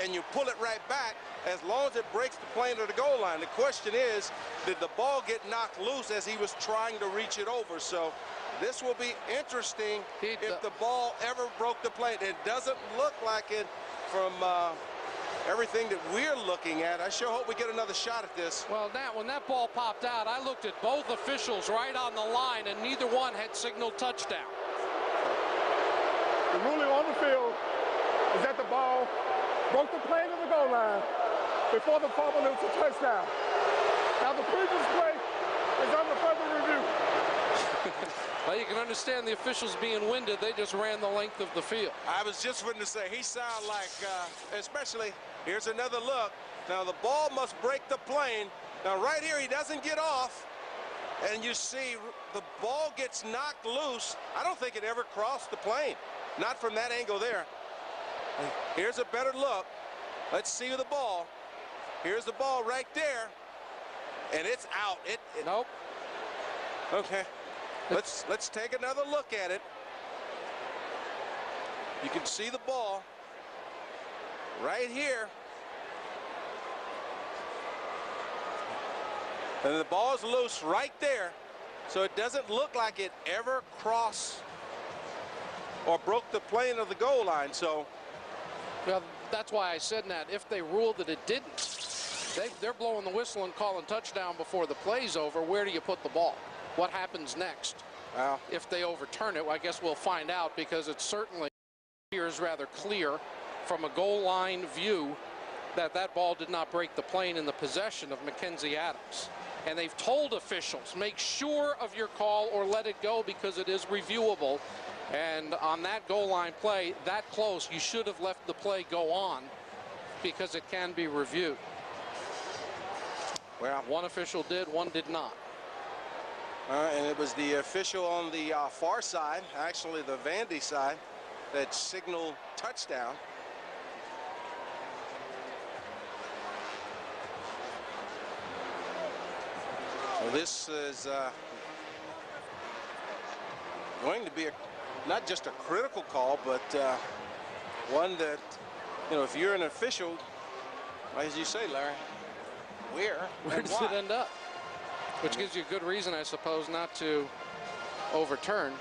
and you pull it right back, as long as it breaks the plane of the goal line. The question is, did the ball get knocked loose as he was trying to reach it over? So this will be interesting if the ball ever broke the plane. It doesn't look like it from everything that we're looking at. I sure hope we get another shot at this. Well, when that ball popped out, I looked at both officials right on the line, and neither one had signaled touchdown. The ruling on the field is that the ball broke the plane of the goal line before the fumble. It was a touchdown. Now the previous play is under further review. Well, you can understand the officials being winded. They just ran the length of the field. I was just going to say, he sounded like, especially, here's another look. Now the ball must break the plane. Now right here, he doesn't get off. And you see the ball gets knocked loose. I don't think it ever crossed the plane. Not from that angle there. Here's a better look. Let's see the ball. Here's the ball right there. And it's out. Nope. Okay. Let's take another look at it. You can see the ball right here. And the ball's loose right there. So it doesn't look like it ever crossed or broke the plane of the goal line. So, well, that's why I said that. If they ruled that it didn't, they're blowing the whistle and calling touchdown before the play's over. Where do you put the ball? What happens next? Well, if they overturn it, well, I guess we'll find out, because it certainly appears rather clear from a goal line view that that ball did not break the plane in the possession of Mackenzie Adams. And they've told officials, make sure of your call or let it go because it is reviewable. And on that goal line play, that close, you should have left the play go on because it can be reviewed. Well, one official did, one did not. And it was the official on the far side, actually the Vandy side, that signaled touchdown. So this is going to be not just a critical call, but one that, you know, if you're an official, as you say, Larry, where does it end up? Which gives you a good reason, I suppose, not to overturn.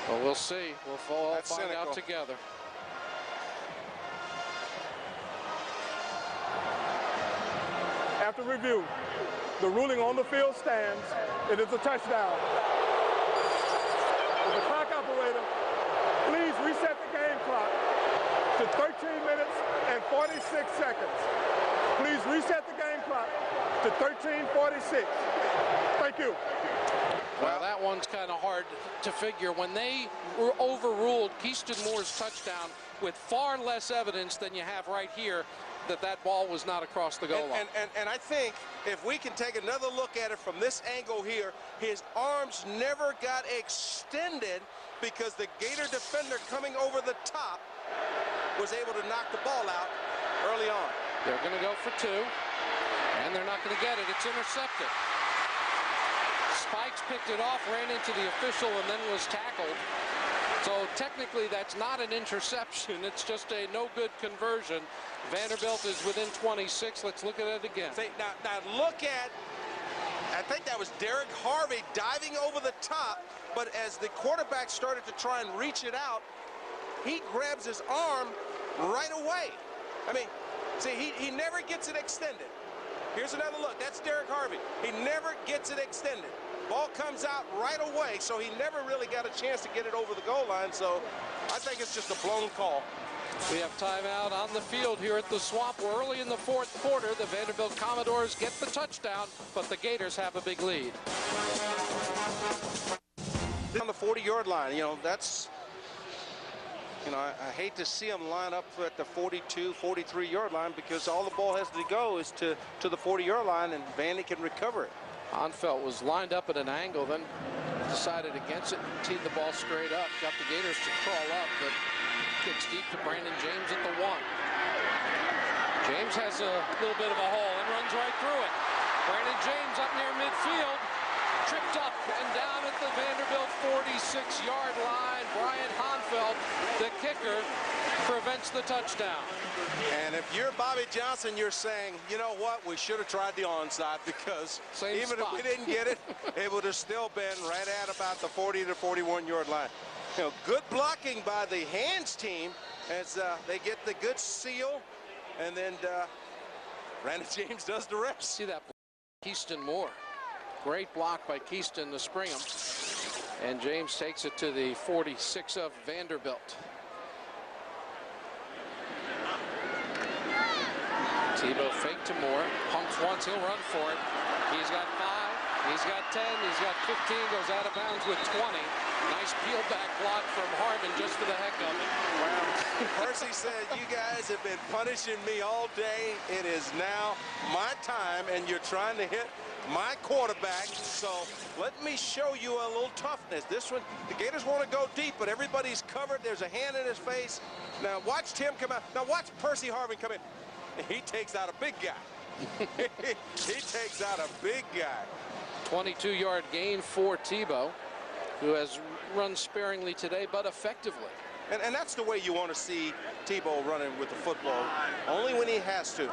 But we'll see. We'll all find out together. After review, the ruling on the field stands. It is a touchdown. With the clock operator, please reset the game clock to 13 minutes and 46 seconds. Please reset the game clock to 13:46. Thank you. Well, that one's kind of hard to figure. When they were overruled Keyston Moore's touchdown with far less evidence than you have right here, that ball was not across the goal line. And I think if we can take another look at it from this angle here, his arms never got extended because the Gator defender coming over the top was able to knock the ball out early on. They're going to go for 2, and they're not going to get it. It's intercepted. Spikes picked it off, ran into the official, and then was tackled. So technically, that's not an interception. It's just a no-good conversion. Vanderbilt is within 26. Let's look at it again. Now look at, I think that was Derek Harvey diving over the top, but as the quarterback started to try and reach it out, he grabs his arm right away. I mean, see, he never gets it extended. Here's another look. That's Derek Harvey. He never gets it extended. Ball comes out right away, so he never really got a chance to get it over the goal line, so I think it's just a blown call. We have timeout on the field here at the Swamp. We're early in the 4th quarter. The Vanderbilt Commodores get the touchdown, but the Gators have a big lead. On the 40-yard line, you know, that's, you know, I hate to see them line up at the 42, 43-yard line because all the ball has to go is to the 40-yard line, and Vandy can recover it. Onfeld was lined up at an angle, then decided against it, teed the ball straight up, got the Gators to crawl up, but kicks deep to Brandon James at the 1. James has a little bit of a hole and runs right through it. Brandon James up near midfield, tripped up and down at the Vanderbilt 46-yard line. Brian Onfeld, the kicker, prevents the touchdown. And if you're Bobby Johnson, you're saying, you know what, we should have tried the onside because even if we didn't get it, it would have still been right at about the 40 to 41-yard line. You know, good blocking by the hands team as they get the good seal, and then Brandon James does the rest. See that, Keyston Moore. Great block by Keyston to spring him. And James takes it to the 46 of Vanderbilt. Tebow fake to Moore, pumps once, he'll run for it. He's got 5, he's got 10, he's got 15, goes out of bounds with 20. Nice peel back block from Harvin just for the heck of it. Wow. Percy said, you guys have been punishing me all day. It is now my time, and you're trying to hit my quarterback, so let me show you a little toughness. This one, the Gators want to go deep, but everybody's covered. There's a hand in his face. Now watch Tim come out. Now watch Percy Harvin come in. He takes out a big guy. He takes out a big guy. 22-yard gain for Tebow, who has run sparingly today, but effectively. And that's the way you want to see Tebow running with the football, only when he has to.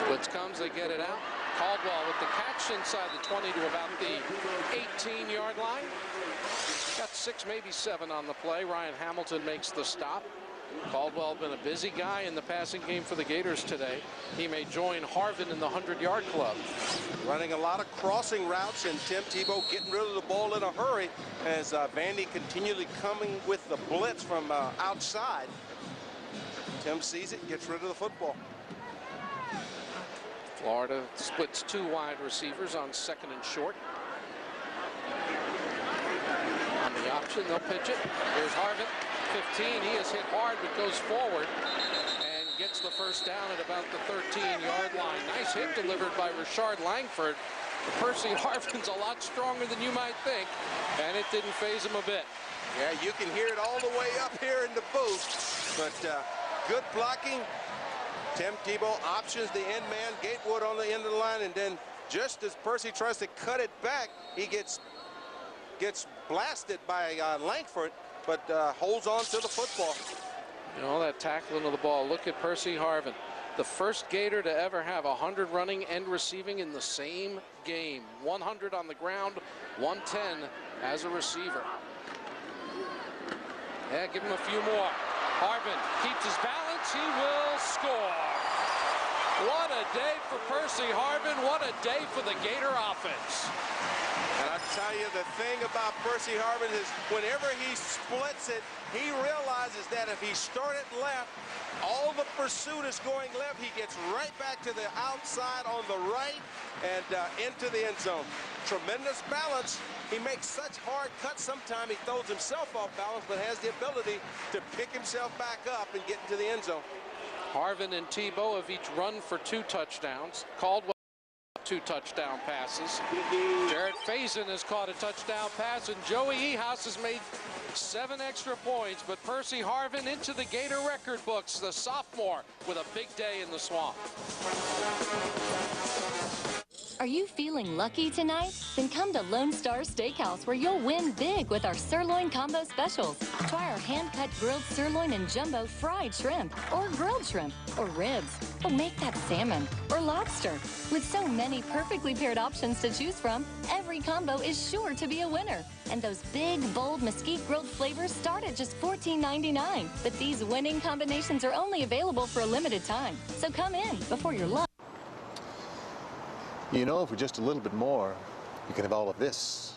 Blitz comes, they get it out. Caldwell with the catch inside the 20 to about the 18-yard line. Got 6, maybe 7 on the play. Ryan Hamilton makes the stop. Caldwell been a busy guy in the passing game for the Gators today. He may join Harvin in the 100-yard club. Running a lot of crossing routes, and Tim Tebow getting rid of the ball in a hurry as Vandy continually coming with the blitz from outside. Tim sees it, gets rid of the football. Florida splits 2 wide receivers on 2nd and short. On the option, they'll pitch it. Here's Harvin. 15, he is hit hard but goes forward and gets the first down at about the 13-yard line. Nice hit delivered by Rashard Langford. Percy Harvin's a lot stronger than you might think, and it didn't faze him a bit. Yeah, you can hear it all the way up here in the booth, but good blocking. Tim Tebow options the end man, Gatewood on the end of the line, and then just as Percy tries to cut it back, he gets blasted by Langford, but holds on to the football. You know, that tackling of the ball. Look at Percy Harvin. the first Gator to ever have 100 running and receiving in the same game. 100 on the ground, 110 as a receiver. Yeah, give him a few more. Harvin keeps his balance. He will score. What a day for Percy Harvin. What a day for the Gator offense. And I tell you, the thing about Percy Harvin is whenever he splits it, he realizes that if he started left, all the pursuit is going left. He gets right back to the outside on the right and into the end zone. Tremendous balance. He makes such hard cuts. Sometimes he throws himself off balance, but has the ability to pick himself back up and get into the end zone. Harvin and Tebow have each run for 2 touchdowns. Caldwell 2 touchdown passes. Jarrett Faison has caught a touchdown pass, and Joey Ehouse has made 7 extra points. But Percy Harvin into the Gator record books, the sophomore, with a big day in the Swamp. Are you feeling lucky tonight? Then come to Lone Star Steakhouse, where you'll win big with our sirloin combo specials. Try our hand-cut grilled sirloin and jumbo fried shrimp, or grilled shrimp, or ribs, or make that salmon, or lobster. With so many perfectly paired options to choose from, every combo is sure to be a winner. And those big, bold mesquite grilled flavors start at just $14.99. But these winning combinations are only available for a limited time. So come in before you're lucky. You know, for just a little bit more, you can have all of this.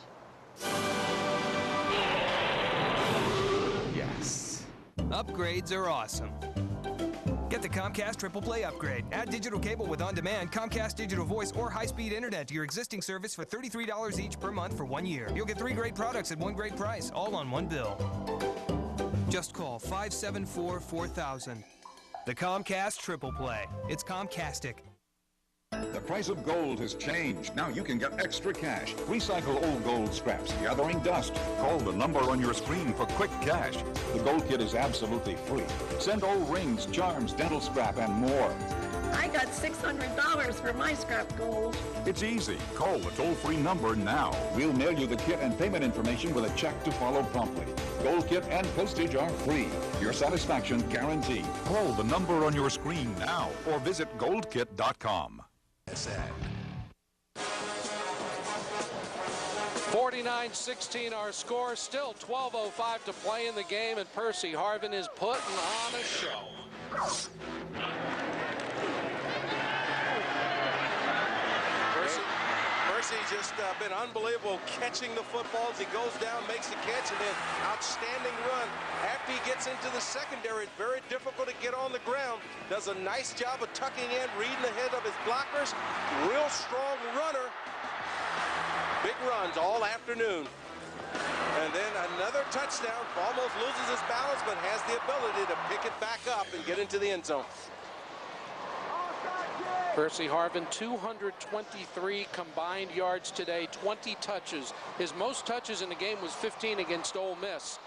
Yes. Upgrades are awesome. Get the Comcast Triple Play upgrade. Add digital cable with on-demand, Comcast digital voice, or high-speed internet to your existing service for $33 each per month for 1 year. You'll get 3 great products at 1 great price, all on one bill. Just call 574-4000. The Comcast Triple Play. It's Comcastic. The price of gold has changed. Now you can get extra cash. Recycle old gold scraps, gathering dust. Call the number on your screen for quick cash. The Gold Kit is absolutely free. Send old rings, charms, dental scrap, and more. I got $600 for my scrap gold. It's easy. Call the toll-free number now. We'll mail you the kit and payment information with a check to follow promptly. Gold Kit and postage are free. Your satisfaction guaranteed. Call the number on your screen now or visit goldkit.com. 49-16 our score, still 12:05 to play in the game, and Percy Harvin is putting on a show. Percy's just been unbelievable catching the football as he goes down, makes the catch, and then outstanding run. After he gets into the secondary, it's very difficult to get on the ground. Does a nice job of tucking in, reading the head of his blockers. Real strong runner. Big runs all afternoon. And then another touchdown. Almost loses his balance, but has the ability to pick it back up and get into the end zone. Percy Harvin, 223 combined yards today, 20 touches. His most touches in the game was 15 against Ole Miss.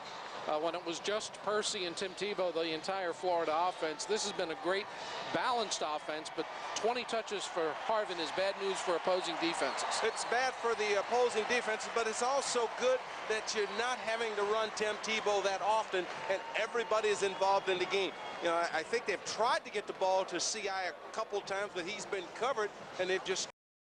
When it was just Percy and Tim Tebow, the entire Florida offense. This has been a great balanced offense, but 20 touches for Harvin is bad news for opposing defenses. It's bad for the opposing defenses, but it's also good that you're not having to run Tim Tebow that often, and everybody is involved in the game. You know, I think they've tried to get the ball to CI a couple times, but he's been covered, and they've just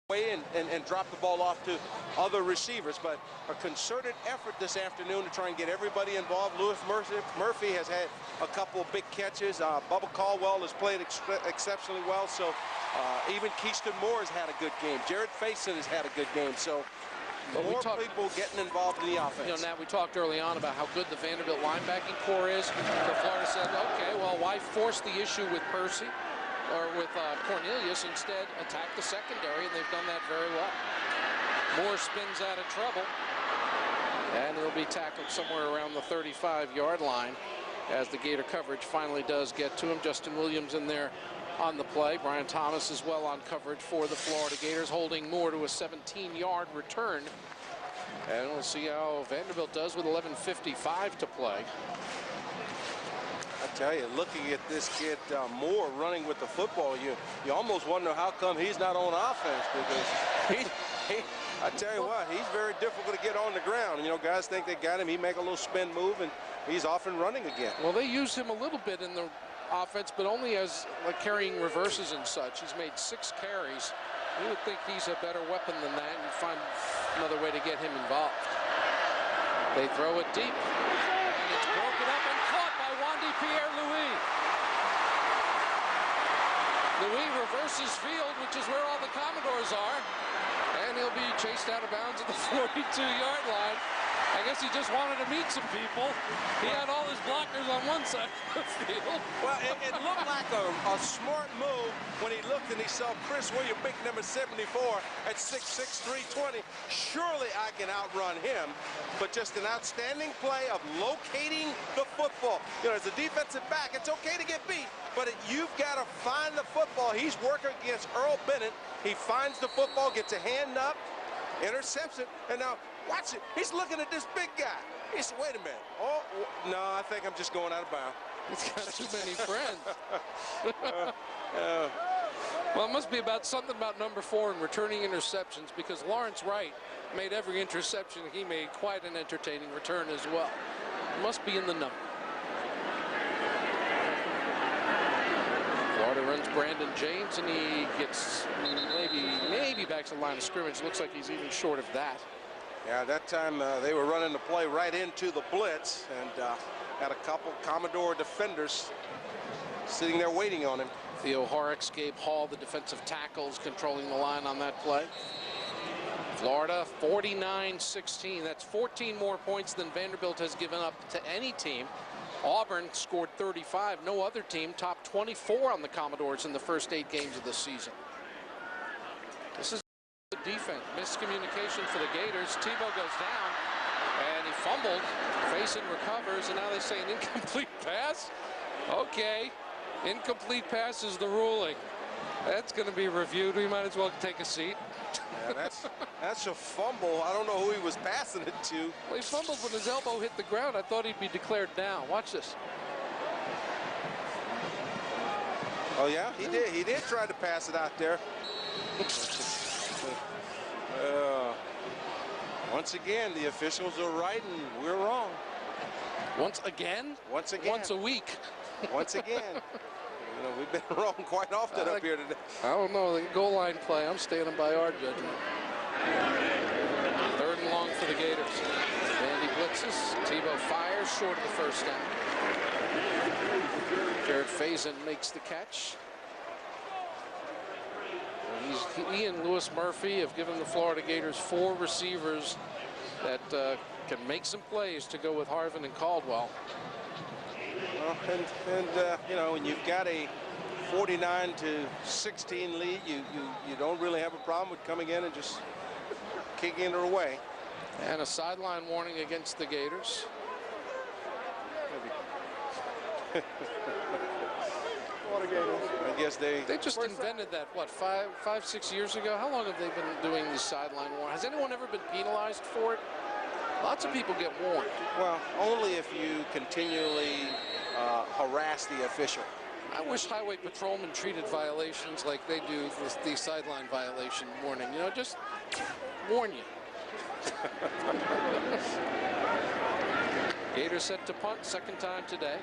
away and drop the ball off to other receivers. But a concerted effort this afternoon to try and get everybody involved. Lewis Murphy has had a couple of big catches. Bubba Caldwell has played exceptionally well. So even Keyston Moore has had a good game. Jarrett Faison has had a good game. So more people getting involved in the offense. You know, Nat, we talked early on about how good the Vanderbilt linebacking core is. So Florida said, okay, well, why force the issue with Percy or with Cornelius? Instead, attack the secondary, and they've done that very well. Moore spins out of trouble, and he'll be tackled somewhere around the 35-yard line as the Gator coverage finally does get to him. Justin Williams in there on the play. Brian Thomas as well on coverage for the Florida Gators, holding Moore to a 17-yard return. And we'll see how Vanderbilt does with 11:55 to play. I tell you, looking at this kid Moore running with the football, you almost wonder how come he's not on offense, because I tell you what, he's very difficult to get on the ground. You know, guys think they got him. He make a little spin move, and he's off and running again. Well, they used him a little bit in the offense, but only as like carrying reverses and such. He's made 6 carries. You would think he's a better weapon than that, and you find another way to get him involved. They throw it deep, and it's broken up and caught by Wandy Pierre-Louis. Louis reverses field, which is where all the Commodores are, and he'll be chased out of bounds at the 42-yard line. I guess he just wanted to meet some people. He had all his blockers on one side of the field. Well, it looked like a smart move when he looked and he saw Chris Williams, big number 74, at 6'6", 320. Surely I can outrun him. But just an outstanding play of locating the football. You know, as a defensive back, it's okay to get beat, but you've got to find the football. He's working against Earl Bennett. He finds the football, gets a hand up, intercepts it, and now watch it. He's looking at this big guy. He said, wait a minute. Oh, no, I think I'm just going out of bounds. He's got too many friends. Well, it must be about something about number 4 and returning interceptions, because Lawrence Wright made every interception he made quite an entertaining return as well. It must be in the number. Florida runs Brandon James, and he gets maybe back to the line of scrimmage. Looks like he's even short of that. Yeah, that time they were running the play right into the blitz, and had a couple Commodore defenders sitting there waiting on him. Theo Horrocks, Gabe Hall, the defensive tackles, controlling the line on that play. Florida 49-16. That's 14 more points than Vanderbilt has given up to any team. Auburn scored 35. No other team topped 24 on the Commodores in the first 8 games of the season. This is the defense. Miscommunication for the Gators. Tebow goes down, and he fumbled. Faison recovers, and now they say an incomplete pass. Okay, incomplete pass is the ruling. That's going to be reviewed. We might as well take a seat. Yeah, that's a fumble. I don't know who he was passing it to. Well, he fumbled when his elbow hit the ground. I thought he'd be declared down. Watch this. Oh yeah, he did. He did try to pass it out there. Once again, the officials are right and we're wrong. Once again? Once again. Once a week. Once again. You know, we've been wrong quite often up here today. I don't know. The goal line play, I'm standing by our judgment. 3rd and long for the Gators. Vandy blitzes. Tebow fires short of the first down. Jared Faison makes the catch. He and Lewis Murphy have given the Florida Gators 4 receivers that can make some plays to go with Harvin and Caldwell. Well, and you know, when you've got a 49-16 lead, you don't really have a problem with coming in and just kicking it away. And a sideline warning against the Gators. I guess they just invented that, what, 5-6 years ago? How long have they been doing the sideline warning? Has anyone ever been penalized for it? Lots of people get warned. Well, only if you continually harass the official. I wish highway patrolmen treated violations like they do the sideline violation warning. You know, just warn you. Gators set to punt, 2nd time today.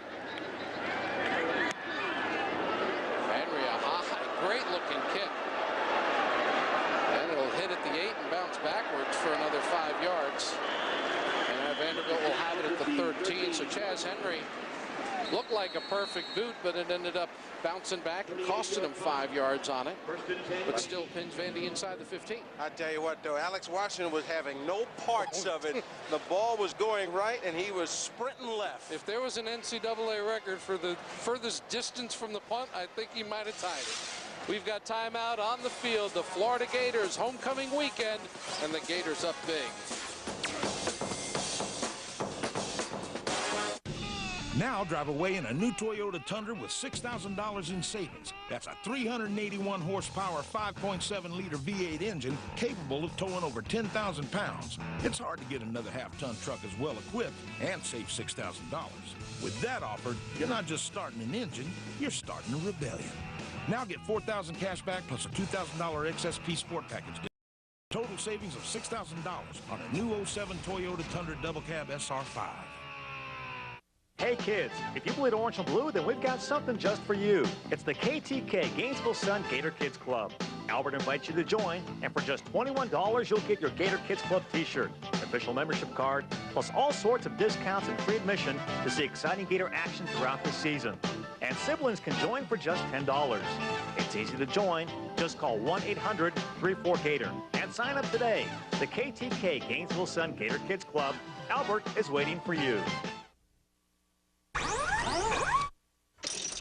Henry, a high, great-looking kick. And it'll hit at the 8 and bounce backwards for another 5 yards. And Vanderbilt will have it at the 13. So Chaz Henry looked like a perfect boot, but it ended up bouncing back and costing him 5 yards on it. But still pins Vandy inside the 15. I tell you what, though, Alex Washington was having no parts of it. The ball was going right, and he was sprinting left. If there was an NCAA record for the furthest distance from the punt, I think he might have tied it. We've got timeout on the field. The Florida Gators homecoming weekend, and the Gators up big. Now drive away in a new Toyota Tundra with $6,000 in savings. That's a 381 horsepower, 5.7-liter V8 engine capable of towing over 10,000 pounds. It's hard to get another half-ton truck as well equipped and save $6,000. With that offer, you're not just starting an engine, you're starting a rebellion. Now get $4,000 cash back plus a $2,000 XSP Sport Package. Total savings of $6,000 on a new 07 Toyota Tundra Double Cab SR5. Hey, Hey kids, if you bleed orange and blue, then we've got something just for you. It's the KTK Gainesville Sun Gator Kids Club. Albert invites you to join, and for just $21, you'll get your Gator Kids Club t-shirt, official membership card, plus all sorts of discounts and free admission to see exciting Gator action throughout the season. And siblings can join for just $10. It's easy to join. Just call 1-800-34-GATOR and sign up today. The KTK Gainesville Sun Gator Kids Club. Albert is waiting for you.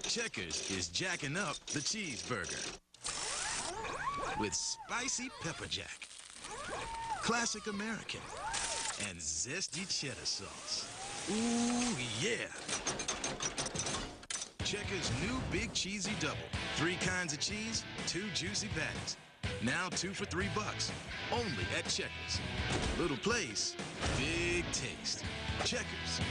Checkers is jacking up the cheeseburger with spicy pepper jack, classic American, and zesty cheddar sauce. Ooh, yeah. Checkers' new Big Cheesy Double. 3 kinds of cheese, 2 juicy patties. Now 2 for $3. Only at Checkers. Little place, big taste. Checkers.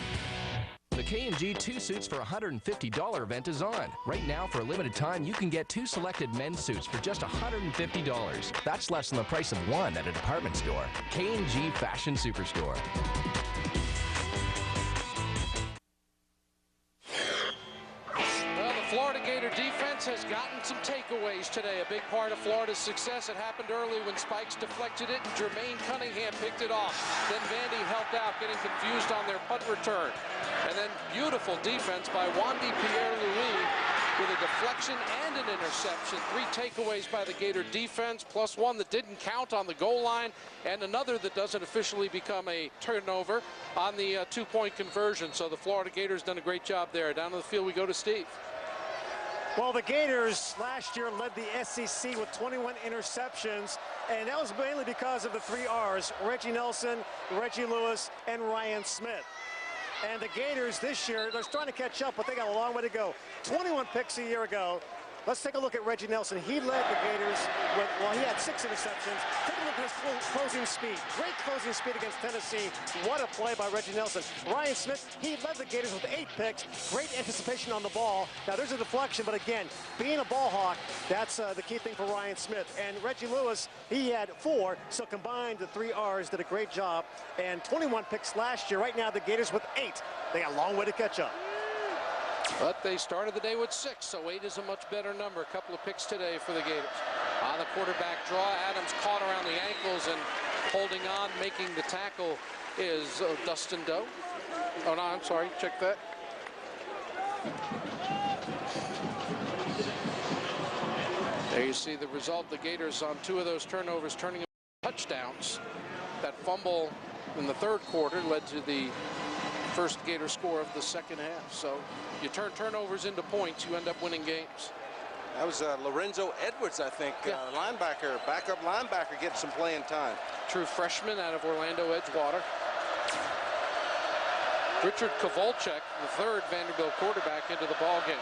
The K&G 2 Suits for $150 event is on. Right now, for a limited time, you can get 2 selected men's suits for just $150. That's less than the price of one at a department store. K&G Fashion Superstore. Well, the Florida Gator defense has gotten some takeaways today. A big part of Florida's success. It happened early when Spikes deflected it, and Jermaine Cunningham picked it off. Then Vandy helped out, getting confused on their punt return. And then beautiful defense by Wandy Pierre-Louis with a deflection and an interception. 3 takeaways by the Gator defense, plus one that didn't count on the goal line, and another that doesn't officially become a turnover on the 2-point conversion. So the Florida Gators done a great job there. Down to the field we go to Steve. Well, the Gators last year led the SEC with 21 interceptions, and that was mainly because of the 3 R's, Reggie Nelson, Reggie Lewis, and Ryan Smith. And the Gators this year, they're starting to catch up, but they got a long way to go. 21 picks a year ago. Let's take a look at Reggie Nelson. He led the Gators with, well, he had 6 interceptions. Take a look at his closing speed. Great closing speed against Tennessee. What a play by Reggie Nelson. Ryan Smith, he led the Gators with 8 picks. Great anticipation on the ball. Now, there's a deflection, but again, being a ball hawk, that's the key thing for Ryan Smith. And Reggie Lewis, he had 4, so combined, the 3 R's did a great job. And 21 picks last year. Right now, the Gators with 8. They got a long way to catch up. But they started the day with 6, so 8 is a much better number. A couple of picks today for the Gators. On the quarterback draw, Adams caught around the ankles and holding on, making the tackle is Dustin Doe. Oh, no, I'm sorry. Check that. There you see the result. The Gators on 2 of those turnovers turning into touchdowns. That fumble in the 3rd quarter led to the first Gator score of the 2nd half. So you turn turnovers into points, you end up winning games. That was Lorenzo Edwards, I think, linebacker, backup linebacker, getting some playing time. True freshman out of Orlando Edgewater. Richard Kovalchuk, the 3rd Vanderbilt quarterback, into the ball game.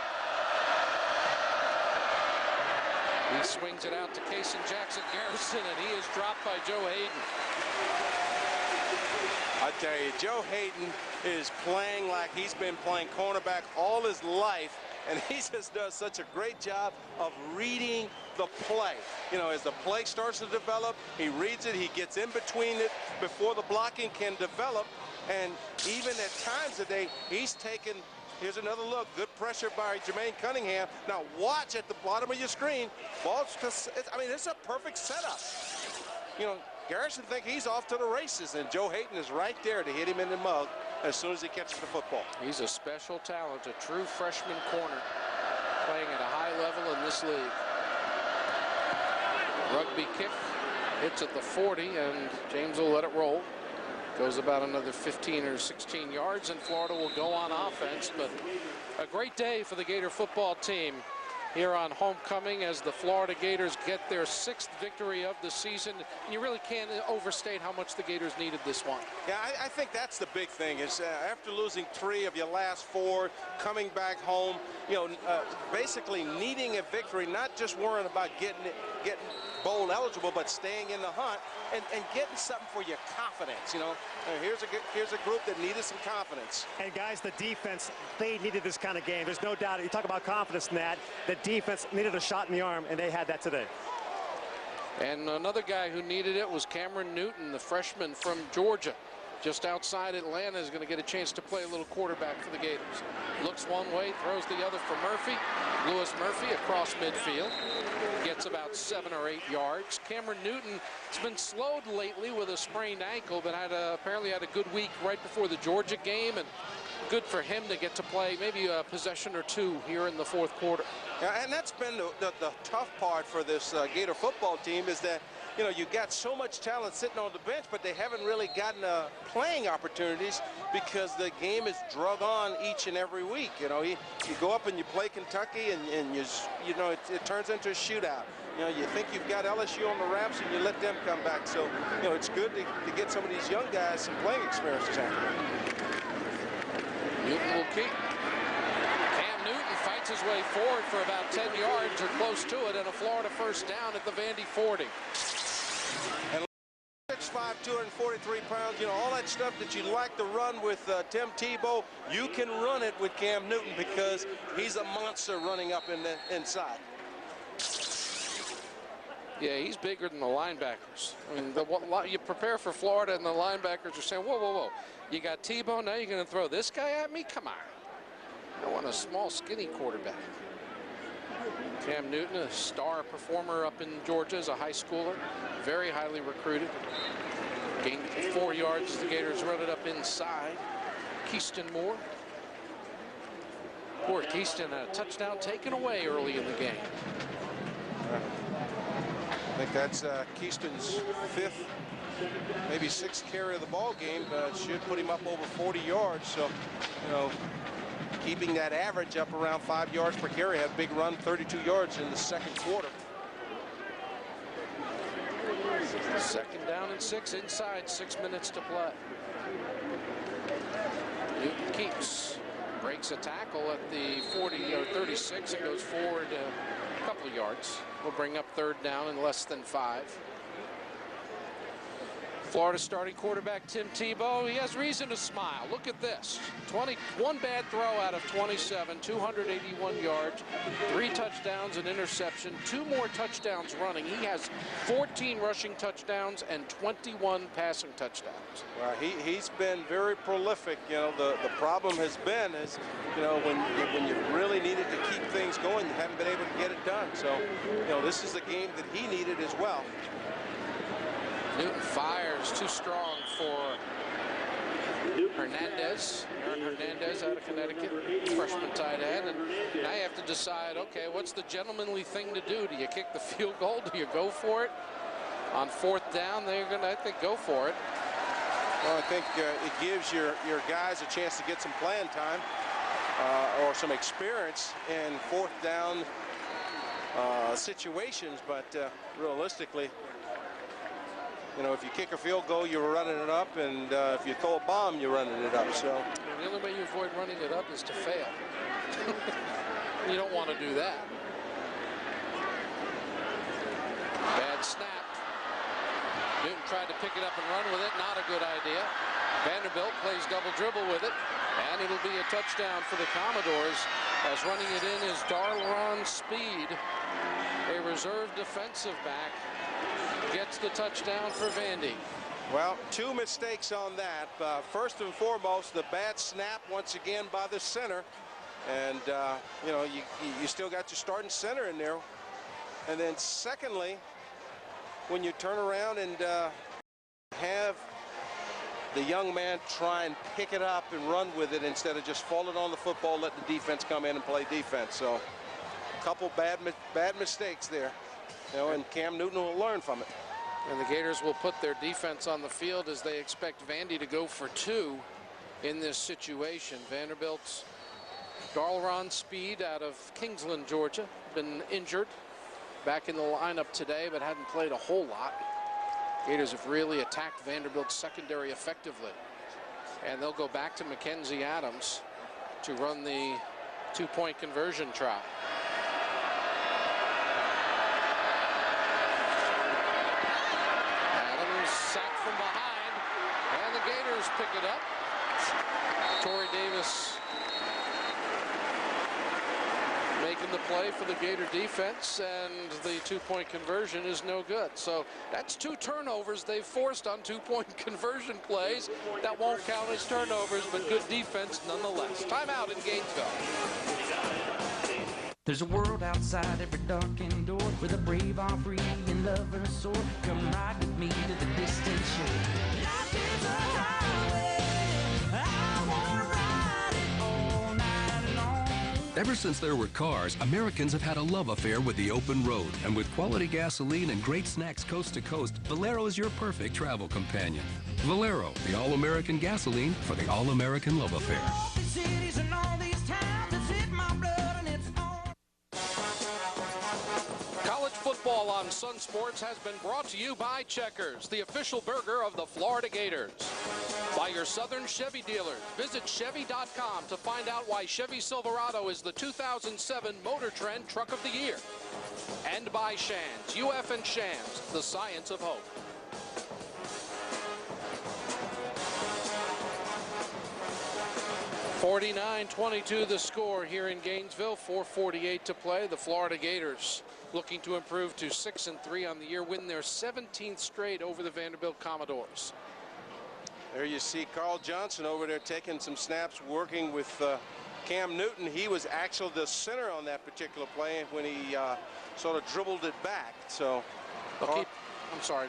He swings it out to Kason Jackson Garrison, and he is dropped by Joe Hayden. I tell you, Joe Hayden is playing like he's been playing cornerback all his life, and he just does such a great job of reading the play. You know, as the play starts to develop, he reads it, he gets in between it before the blocking can develop, and even at times today, he's taken, here's another look, good pressure by Jermaine Cunningham. Now watch at the bottom of your screen, balls, I mean, it's a perfect setup. You know, Garrison think he's off to the races, and Joe Hayden is right there to hit him in the mug as soon as he catches the football. He's a special talent, a true freshman corner, playing at a high level in this league. Rugby kick, hits at the 40, and James will let it roll. Goes about another 15 or 16 yards, and Florida will go on offense. But a great day for the Gator football team here on homecoming as the Florida Gators get their 6th victory of the season. And you really can't overstate how much the Gators needed this one. Yeah, I think that's the big thing is after losing 3 of your last 4, coming back home, you know, basically needing a victory, not just worrying about getting bowl eligible, but staying in the hunt and getting something for your confidence. You know, here's a group that needed some confidence. And guys, the defense, they needed this kind of game. There's no doubt. You talk about confidence in that. The defense needed a shot in the arm, and they had that today. And another guy who needed it was Cameron Newton, the freshman from Georgia. just outside Atlanta, is going to get a chance to play a little quarterback for the Gators. Looks one way, throws the other for Murphy. Lewis Murphy across midfield. Gets about 7 or 8 yards. Cameron Newton has been slowed lately with a sprained ankle, but apparently had a good week right before the Georgia game, and good for him to get to play maybe a possession or two here in the fourth quarter. Yeah, and that's been the tough part for this Gator football team, is that, you know, you got so much talent sitting on the bench, but they haven't really gotten playing opportunities because the game is drug on each and every week. You know, you go up and you play Kentucky, and you know it turns into a shootout. You know, you think you've got LSU on the wraps, and you let them come back. So, you know, it's good to get some of these young guys some playing experience this afternoon. Newton will keep. Cam Newton fights his way forward for about 10 yards or close to it, and a Florida first down at the Vandy 40. And 6'5", 243 pounds, you know, all that stuff that you like to run with Tim Tebow, you can run it with Cam Newton because he's a monster running up in the inside. Yeah, he's bigger than the linebackers. I mean, you prepare for Florida, and the linebackers are saying, whoa, whoa, whoa. You got Tebow, now you're going to throw this guy at me? Come on. I want a small, skinny quarterback. Cam Newton, a star performer up in Georgia as a high schooler, very highly recruited. Gained 4 yards as the Gators run it up inside. Keyston Moore. Poor Keyston, a touchdown taken away early in the game. I think that's Keyston's 5th, maybe 6th carry of the ball game. Should put him up over 40 yards. So, you know, keeping that average up around 5 yards per carry. Had a big run, 32 yards in the second quarter. 2nd down and 6 inside, 6 minutes to play. Newton keeps, breaks a tackle at the 40 or 36 and goes forward a couple of yards. Will bring up 3rd down in less than 5. Florida starting quarterback Tim Tebow, he has reason to smile. Look at this. 21 bad throw out of 27, 281 yards, 3 touchdowns, an interception, 2 more touchdowns running. He has 14 rushing touchdowns and 21 passing touchdowns. Well, he's been very prolific. You know, the problem has been is, you know, when you really needed to keep things going, you haven't been able to get it done. So, you know, this is the game that he needed as well. Newton fires too strong for Hernandez. Aaron Hernandez out of Connecticut, freshman tight end. And now you have to decide, okay, what's the gentlemanly thing to do? Do you kick the field goal? Do you go for it? On 4th down, they're going to, I think, go for it. Well, I think it gives your guys a chance to get some playing time or some experience in 4th down situations, but realistically, you know, if you kick a field goal, you're running it up, and if you throw a bomb, you're running it up. So the only way you avoid running it up is to fail. You don't want to do that. Bad snap. Newton tried to pick it up and run with it. Not a good idea. Vanderbilt plays double dribble with it, and it'll be a touchdown for the Commodores, as running it in is Darlon Speed, a reserve defensive back. Gets the touchdown for Vandy. Well, 2 mistakes on that. First and foremost, the bad snap once again by the center. And, you know, you still got your starting center in there. And then secondly, when you turn around and have the young man try and pick it up and run with it instead of just falling on the football, let the defense come in and play defense. So a couple bad mistakes there. You know, and Cam Newton will learn from it. And the Gators will put their defense on the field as they expect Vandy to go for 2 in this situation. Vanderbilt's Darlon Speed out of Kingsland, Georgia, been injured. Back in the lineup today, but hadn't played a whole lot. Gators have really attacked Vanderbilt's secondary effectively. And they'll go back to Mackenzie Adams to run the 2-point conversion try. Sacked from behind, and the Gators pick it up. Torrey Davis making the play for the Gator defense, and the two-point conversion is no good. So that's 2 turnovers they've forced on two-point conversion plays. That won't count as turnovers, but good defense nonetheless. Timeout in Gainesville. There's a world outside every darkened door with a brave, all free, and love and a sword. Come ride with me to the distant shore. Life is a highway. I wanna ride it all night long. Ever since there were cars, Americans have had a love affair with the open road. And with quality gasoline and great snacks coast to coast, Valero is your perfect travel companion. Valero, the all-American gasoline for the all-American love affair. Football on Sun Sports has been brought to you by Checkers, the official burger of the Florida Gators. By your Southern Chevy dealers. Visit Chevy.com to find out why Chevy Silverado is the 2007 Motor Trend Truck of the Year. And by Shands, UF and Shands, the science of hope. (49-22) the score here in Gainesville. 4:48 to play. The Florida Gators looking to improve to 6-3 on the year, win their 17th straight over the Vanderbilt Commodores. There you see Carl Johnson over there taking some snaps, working with Cam Newton. He was actually the center on that particular play when he sort of dribbled it back. So I'm sorry,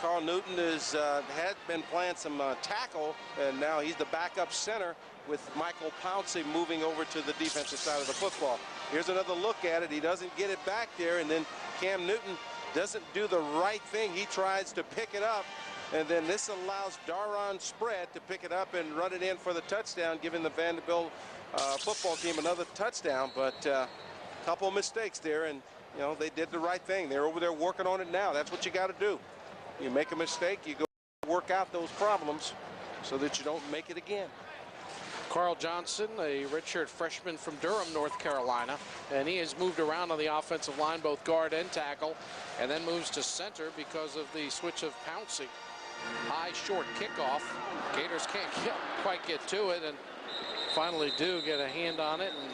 Carl Newton had been playing some tackle, and now he's the backup center with Michael Pouncey moving over to the defensive side of the football. Here's another look at it. He doesn't get it back there, and then Cam Newton doesn't do the right thing. He tries to pick it up, and then this allows Daron Spread to pick it up and run it in for the touchdown, giving the Vanderbilt football team another touchdown. But a couple of mistakes there, and you know, they did the right thing. They're over there working on it now. That's what you got to do. You make a mistake, you go work out those problems so that you don't make it again. Carl Johnson, a redshirt freshman from Durham, North Carolina, and he has moved around on the offensive line, both guard and tackle, and then moves to center because of the switch of Pouncey. High, short kickoff. Gators can't quite get to it, and finally do get a hand on it and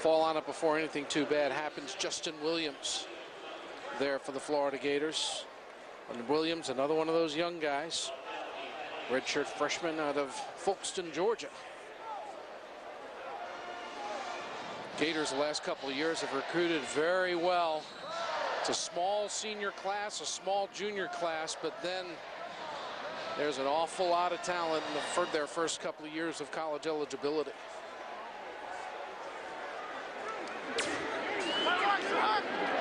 fall on it before anything too bad happens. Justin Williams there for the Florida Gators. And Williams, another one of those young guys, redshirt freshman out of Folkston, Georgia. Gators the last couple of years have recruited very well. It's a small senior class, a small junior class, but then there's an awful lot of talent in their first couple of years of college eligibility.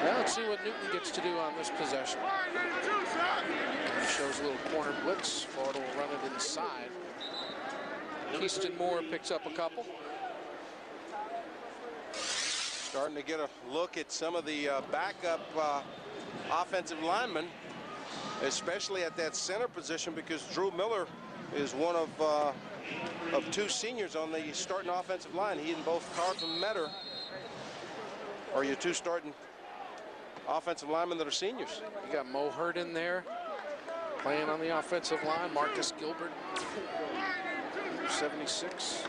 Now let's see what Newton gets to do on this possession. Shows a little corner blitz. Florida will run it inside. Keyston Moore picks up a couple. Starting to get a look at some of the backup offensive linemen, especially at that center position, because Drew Miller is one of 2 seniors on the starting offensive line. He and both Carlton Metter are your 2 starting offensive linemen that are seniors. You got Mo Hurt in there playing on the offensive line. Marcus Gilbert, 76.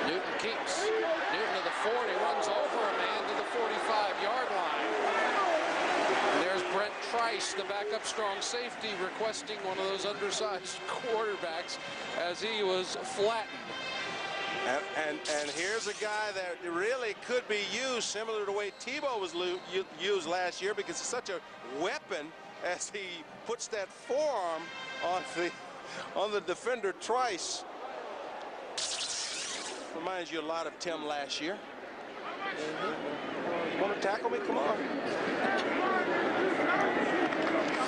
Newton keeps. Newton to the 40, runs over a man to the 45-yard line. And there's Brent Trice, the backup strong safety, requesting one of those undersized quarterbacks as he was flattened. And here's a guy that really could be used similar to the way Tebow was used last year, because it's such a weapon as he puts that forearm on the defender Trice. Reminds you a lot of Tim last year. You want to tackle me? Come on.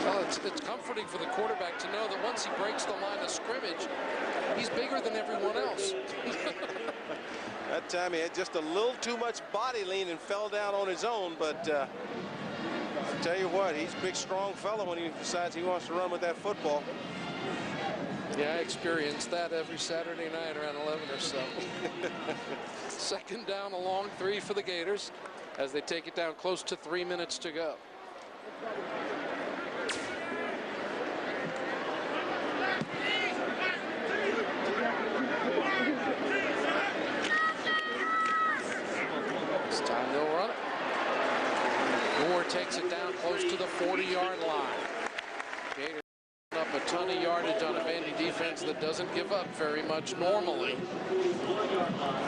Well, it's comforting for the quarterback to know that once he breaks the line of scrimmage, he's bigger than everyone else. That time he had just a little too much body lean and fell down on his own, but I'll tell you what, he's a big, strong fellow when he decides he wants to run with that football. Yeah, I experienced that every Saturday night around 11 or so. Second down, a long 3 for the Gators as they take it down close to 3 minutes to go. takes it down close to the 40-yard line. Gators up a ton of yardage on a Vandy defense that doesn't give up very much normally.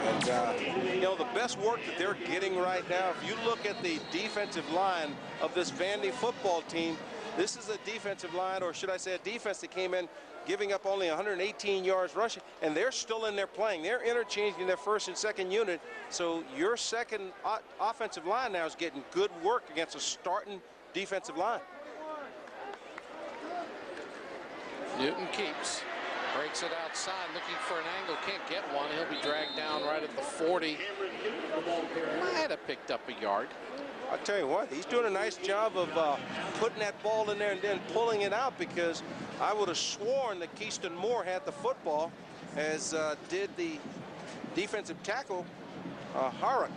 And, you know, the best work that they're getting right now, if you look at the defensive line of this Vandy football team, this is a defensive line, or should I say a defense that came in giving up only 118 yards rushing, and they're still in there playing. They're interchanging their first and second unit, so your second offensive line now is getting good work against a starting defensive line. Newton keeps, breaks it outside, looking for an angle, can't get one. He'll be dragged down right at the 40. Might have picked up a yard. I'll tell you what, he's doing a nice job of putting that ball in there and then pulling it out, because I would have sworn that Keyston Moore had the football, as did the defensive tackle, Harrick.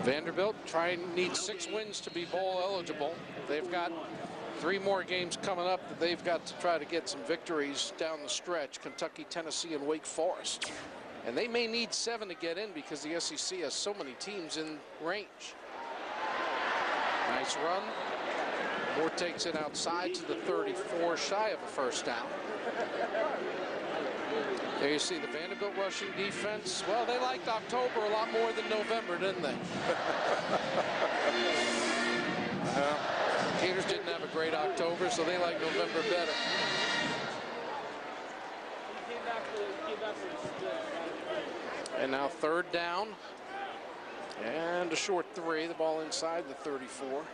Vanderbilt needs 6 wins to be bowl eligible. They've got 3 more games coming up that they've got to try to get some victories down the stretch: Kentucky, Tennessee, and Wake Forest. And they may need 7 to get in because the SEC has so many teams in range. Nice run. Moore takes it outside to the 34, shy of a first down. There you see the Vanderbilt rushing defense. Well, they liked October a lot more than November, didn't they? Gators didn't have a great October, so they like November better. And now 3rd down and a short 3. The ball inside the 34.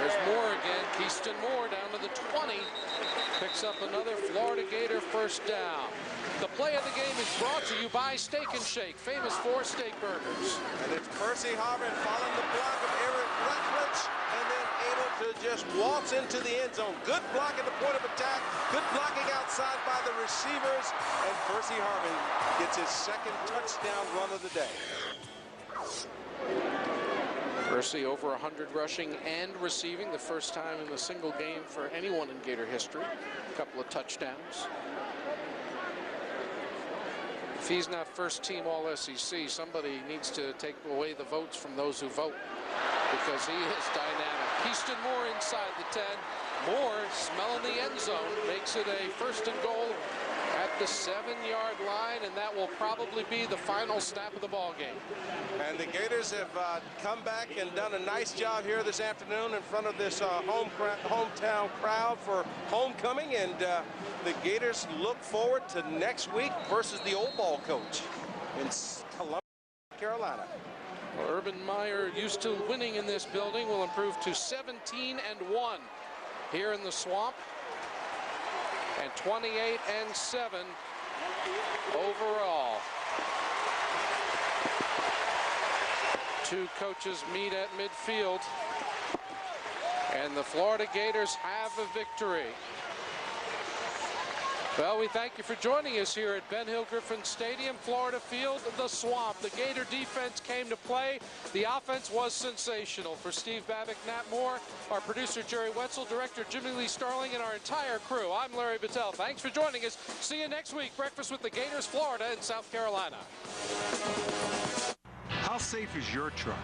There's Moore again. Keyston Moore down to the 20. Picks up another Florida Gator first down. The play of the game is brought to you by Steak and Shake, famous for steak burgers. And it's Percy Harvin following the block of Eric Rutledge, and then able to just waltz into the end zone. Good block at the point of attack. Good blocking outside by the receivers. And Percy Harvin gets his 2nd touchdown run of the day. Percy over 100 rushing and receiving, the first time in a single game for anyone in Gator history. A couple of touchdowns. If he's not first team All-SEC, somebody needs to take away the votes from those who vote, because he is dynamic. Keyston Moore inside the 10. Moore smelling the end zone, makes it a 1st and goal at the 7-yard line, and that will probably be the final snap of the ball game. And the Gators have come back and done a nice job here this afternoon in front of this hometown crowd for homecoming, and the Gators look forward to next week versus the Old Ball coach in Columbia, Carolina. Well, Urban Meyer, used to winning in this building, will improve to 17-1 here in the Swamp, and 28-7 overall. 2 coaches meet at midfield, and the Florida Gators have a victory. Well, we thank you for joining us here at Ben Hill Griffin Stadium, Florida Field, the Swamp. The Gator defense came to play. The offense was sensational. For Steve Babick, Nat Moore, our producer Jerry Wetzel, director Jimmy Lee Starling, and our entire crew, I'm Larry Battelle. Thanks for joining us. See you next week. Breakfast with the Gators, Florida and South Carolina. How safe is your truck?